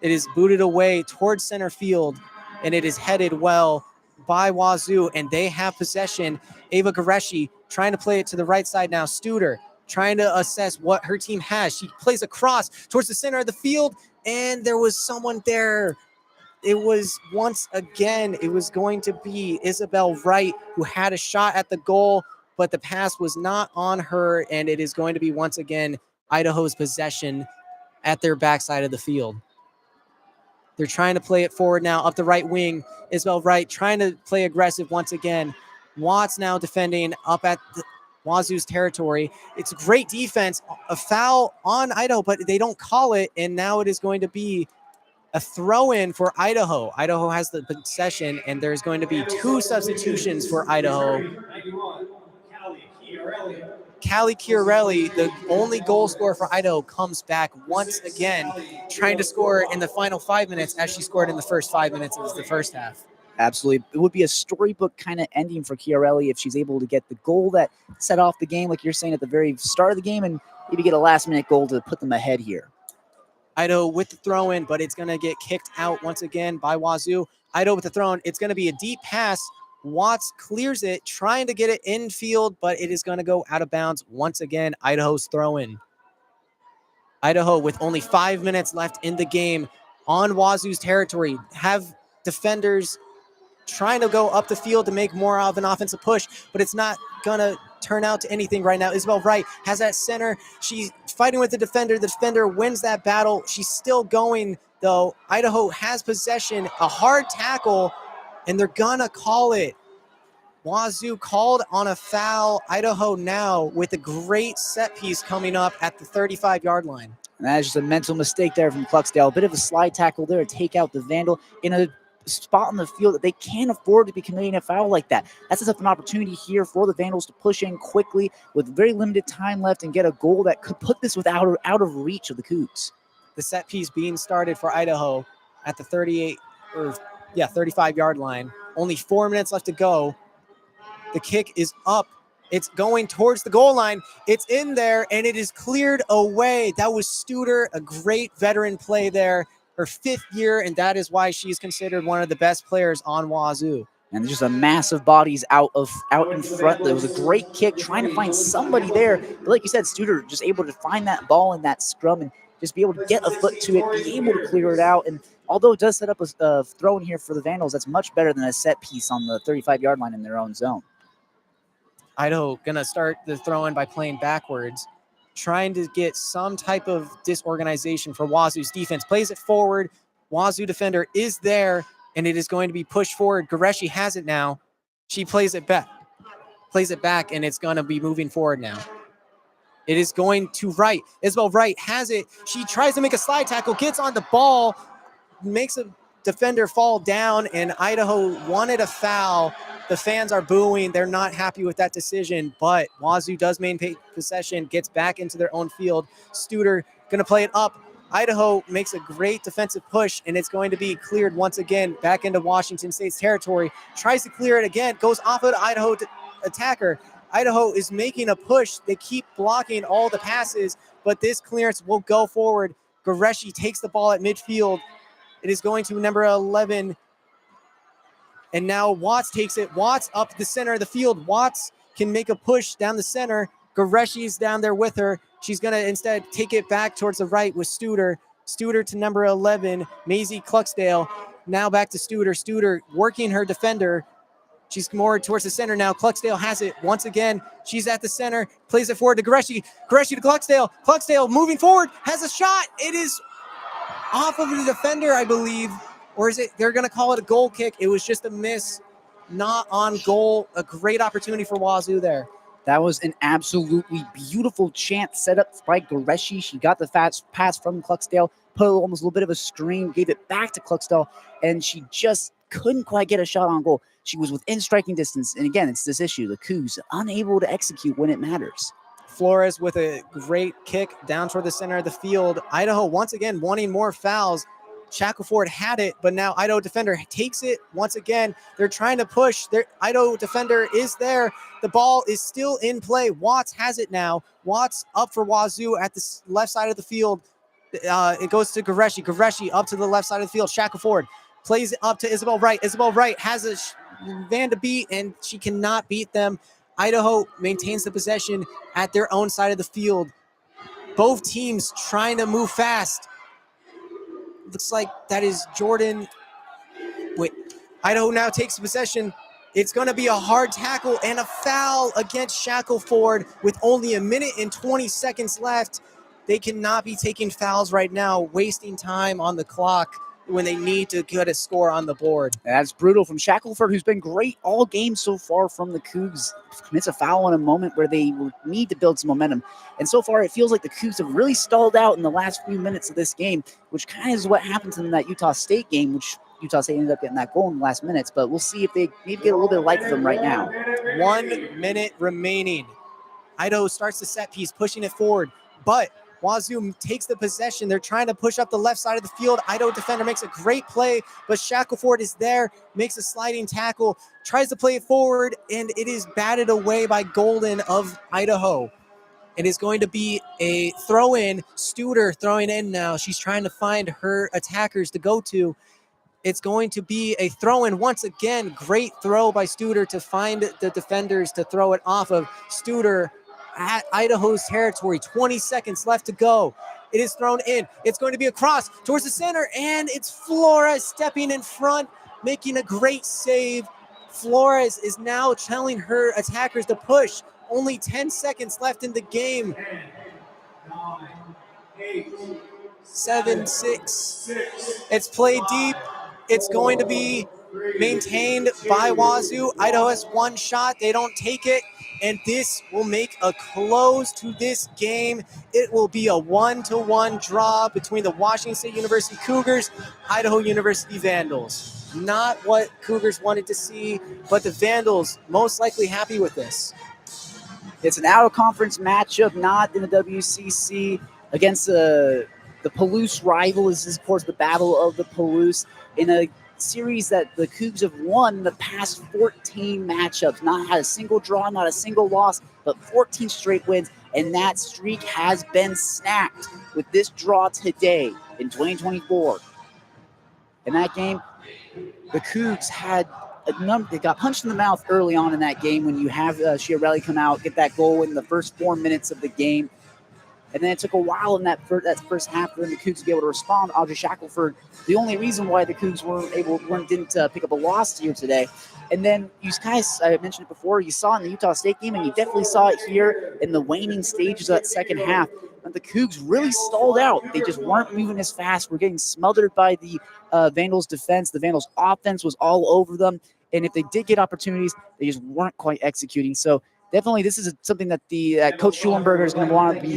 It is booted away towards center field, and it is headed well by Wazoo, and they have possession. Ava Goreshi trying to play it to the right side now. Studer trying to assess what her team has. She plays a cross towards the center of the field, and there was someone there. It was once again, it was going to be Isabel Wright who had a shot at the goal, but the pass was not on her, and it is going to be once again Idaho's possession at their backside of the field. They're trying to play it forward now up the right wing. Isabel Wright trying to play aggressive once again. Watts now defending up at the Wazoo's territory. It's great defense, a foul on Idaho, but they don't call it, and now it is going to be a throw-in for Idaho. Idaho has the possession, and there's going to be two substitutions for Idaho. Callie Chiarelli, the only goal scorer for Idaho, comes back once again, trying to score in the final 5 minutes as she scored in the first 5 minutes of the first half. Absolutely. It would be a storybook kind of ending for Chiarelli if she's able to get the goal that set off the game, like you're saying, at the very start of the game, and maybe get a last-minute goal to put them ahead here. Idaho with the throw-in, but it's going to get kicked out once again by Wazoo. Idaho with the throw-in. It's going to be a deep pass. Watts clears it, trying to get it infield, but it is going to go out of bounds once again. Idaho's throw-in. Idaho with only 5 minutes left in the game on Wazoo's territory. Have defenders trying to go up the field to make more of an offensive push, but it's not going to turn out to anything right now. Isabel Wright has that center. She's fighting with the defender. The defender wins that battle. She's still going, though. Idaho has possession, a hard tackle, and they're going to call it. Wazoo called on a foul. Idaho now with a great set piece coming up at the 35-yard line. And that is just a mental mistake there from Kluckstall. A bit of a slide tackle there to take out the Vandal in a spot on the field that they can't afford to be committing a foul like that. That sets up an opportunity here for the Vandals to push in quickly with very limited time left and get a goal that could put this out of reach of the Cougs. The set piece being started for Idaho at the 35-yard line. Only 4 minutes left to go. The kick is up. It's going towards the goal line. It's in there, and it is cleared away. That was Studer, a great veteran play there. Her 5th year, and that is why she's considered one of the best players on Wazoo. And just a massive bodies out in front. There was a great kick trying to find somebody there. But like you said, Studer just able to find that ball in that scrum and just be able to get a foot to it, be able to clear it out. And although it does set up a throw in here for the Vandals, that's much better than a set piece on the 35-yard line in their own zone. Idaho going to start the throw in by playing backwards, trying to get some type of disorganization for Wazoo's defense. Plays it forward. Wazoo defender is there, and it is going to be pushed forward. Goreshi has it now. She plays it back, and it's going to be moving forward now. It is going to Wright. Isabel Wright has it. She tries to make a slide tackle, gets on the ball, makes a defender fall down, and Idaho wanted a foul. The fans are booing. They're not happy with that decision, but Wazoo does maintain possession, gets back into their own field. Studer going to play it up. Idaho makes a great defensive push, and it's going to be cleared once again back into Washington State's territory. Tries to clear it again, goes off of the Idaho attacker. Idaho is making a push. They keep blocking all the passes, but this clearance will go forward. Goreshi takes the ball at midfield. It is going to number 11. And now Watts takes it. Watts up the center of the field. Watts can make a push down the center. Goreshi's down there with her. She's going to instead take it back towards the right with Studer. Studer to number 11, Maisie Cluxdale. Now back to Studer. Studer working her defender. She's more towards the center now. Cluxdale has it once again. She's at the center. Plays it forward to Goreshi. Goreshi to Cluxdale. Cluxdale moving forward. Has a shot. It is off of the defender, I believe. Or is it, they're going to call it a goal kick. It was just a miss, not on goal. A great opportunity for Wazoo there. That was an absolutely beautiful chance set up by Goreshi. She got the fast pass from Cluxdale, put almost a little bit of a screen, gave it back to Cluxdale, and she just couldn't quite get a shot on goal. She was within striking distance. And again, it's this issue. The Cougs unable to execute when it matters. Flores with a great kick down toward the center of the field. Idaho once again wanting more fouls. Shackelford had it, but now Idaho defender takes it once again. They're trying to push. Their Idaho defender is there. The ball is still in play. Watts has it now. Watts up for Wazoo at the left side of the field. It goes to Goreshi. Goreshi up to the left side of the field. Shackelford plays it up to Isabel Wright. Isabel Wright has a van to beat, and she cannot beat them. Idaho maintains the possession at their own side of the field. Both teams trying to move fast. Looks like that is Jordan. Wait, Idaho now takes possession. It's going to be a hard tackle and a foul against Shackelford with only 1 minute and 20 seconds left. They cannot be taking fouls right now, wasting time on the clock when they need to get a score on the board. That's brutal from Shackelford, who's been great all game so far from the Cougs. Commits a foul in a moment where they need to build some momentum. And so far, it feels like the Cougs have really stalled out in the last few minutes of this game, which kind of is what happened to them in that Utah State game, which Utah State ended up getting that goal in the last minutes. But we'll see if they maybe get a little bit of life for them right now. 1 minute remaining. Idaho starts the set piece, pushing it forward, but Wazoo takes the possession. They're trying to push up the left side of the field. Idaho defender makes a great play, but Shackelford is there, makes a sliding tackle, tries to play it forward, and it is batted away by Golden of Idaho. It is going to be a throw-in. Studer throwing in now. She's trying to find her attackers to go to. It's going to be a throw-in once again. Great throw by Studer to find the defenders to throw it off of. Studer at Idaho's territory. 20 seconds left to go. It is thrown in. It's going to be a cross towards the center, and it's Flores stepping in front, making a great save. Flores is now telling her attackers to push. Only 10 seconds left in the game. 10, 9, 8, 7, 6. It's played deep. It's going to be maintained by Wazoo. Idaho has one shot. They don't take it. And this will make a close to this game. It will be a 1-1 draw between the Washington State University Cougars, Idaho University Vandals. Not what Cougars wanted to see, but the Vandals most likely happy with this. It's an out-of-conference matchup, not in the WCC, against the Palouse rival. This is, of course, the Battle of the Palouse in a series that the Cougs have won the past 14 matchups. Not had a single draw, not a single loss, but 14 straight wins, and that streak has been snapped with this draw today in 2024. In that game, the Cougs had they got punched in the mouth early on in that game when you have Chiarelli come out, get that goal in the first 4 minutes of the game. And then it took a while in that first half for the Cougs to be able to respond. Audrey Shackelford, the only reason why the Cougs didn't pick up a loss here today. And then you guys, I mentioned it before, you saw it in the Utah State game, and you definitely saw it here in the waning stages of that second half. And the Cougs really stalled out. They just weren't moving as fast. We're getting smothered by the Vandals defense. The Vandals offense was all over them. And if they did get opportunities, they just weren't quite executing. So definitely, this is something that Coach Schulenberger is going to want to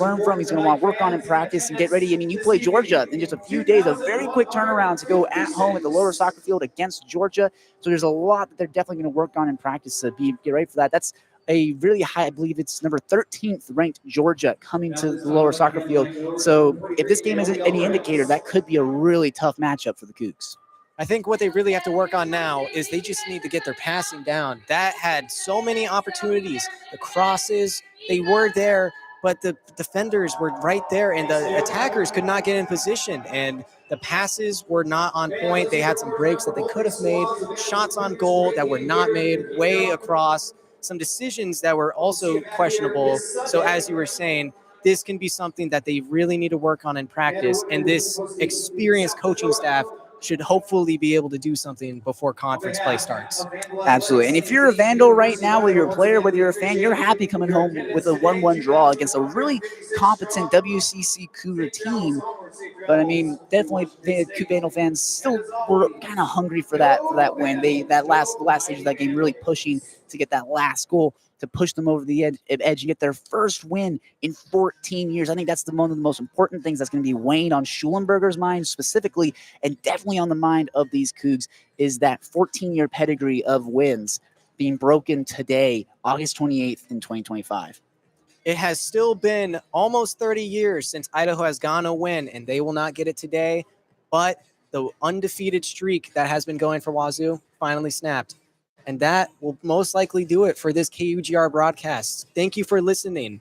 learn from. He's going to want to work on in practice and get ready. I mean, you play Georgia in just a few days, a very quick turnaround to go at home at the Lower Soccer Field against Georgia. So there's a lot that they're definitely going to work on in practice to get ready for that. That's a really high, I believe it's number 13th ranked Georgia coming to the Lower Soccer Field. So if this game isn't any indicator, that could be a really tough matchup for the Cougs. I think what they really have to work on now is they just need to get their passing down. That had so many opportunities. The crosses, they were there, but the defenders were right there, and the attackers could not get in position. And the passes were not on point. They had some breaks that they could have made, shots on goal that were not made, way across, some decisions that were also questionable. So as you were saying, this can be something that they really need to work on in practice. And this experienced coaching staff should hopefully be able to do something before conference play starts. Absolutely. And if you're a Vandal right now, whether you're a player, whether you're a fan, you're happy coming home with a 1-1 draw against a really competent WCC Cougar team. But I mean, definitely the Vandal fans still were kind of hungry for that win. The last stage of that game really pushing to get that last goal to push them over the edge and get their first win in 14 years. I think that's one of the most important things that's going to be weighing on Schulenberger's mind specifically, and definitely on the mind of these Cougs, is that 14-year pedigree of wins being broken today, August 28th in 2025. It has still been almost 30 years since Idaho has gone a win, and they will not get it today. But the undefeated streak that has been going for Wazoo finally snapped. And that will most likely do it for this KUGR broadcast. Thank you for listening.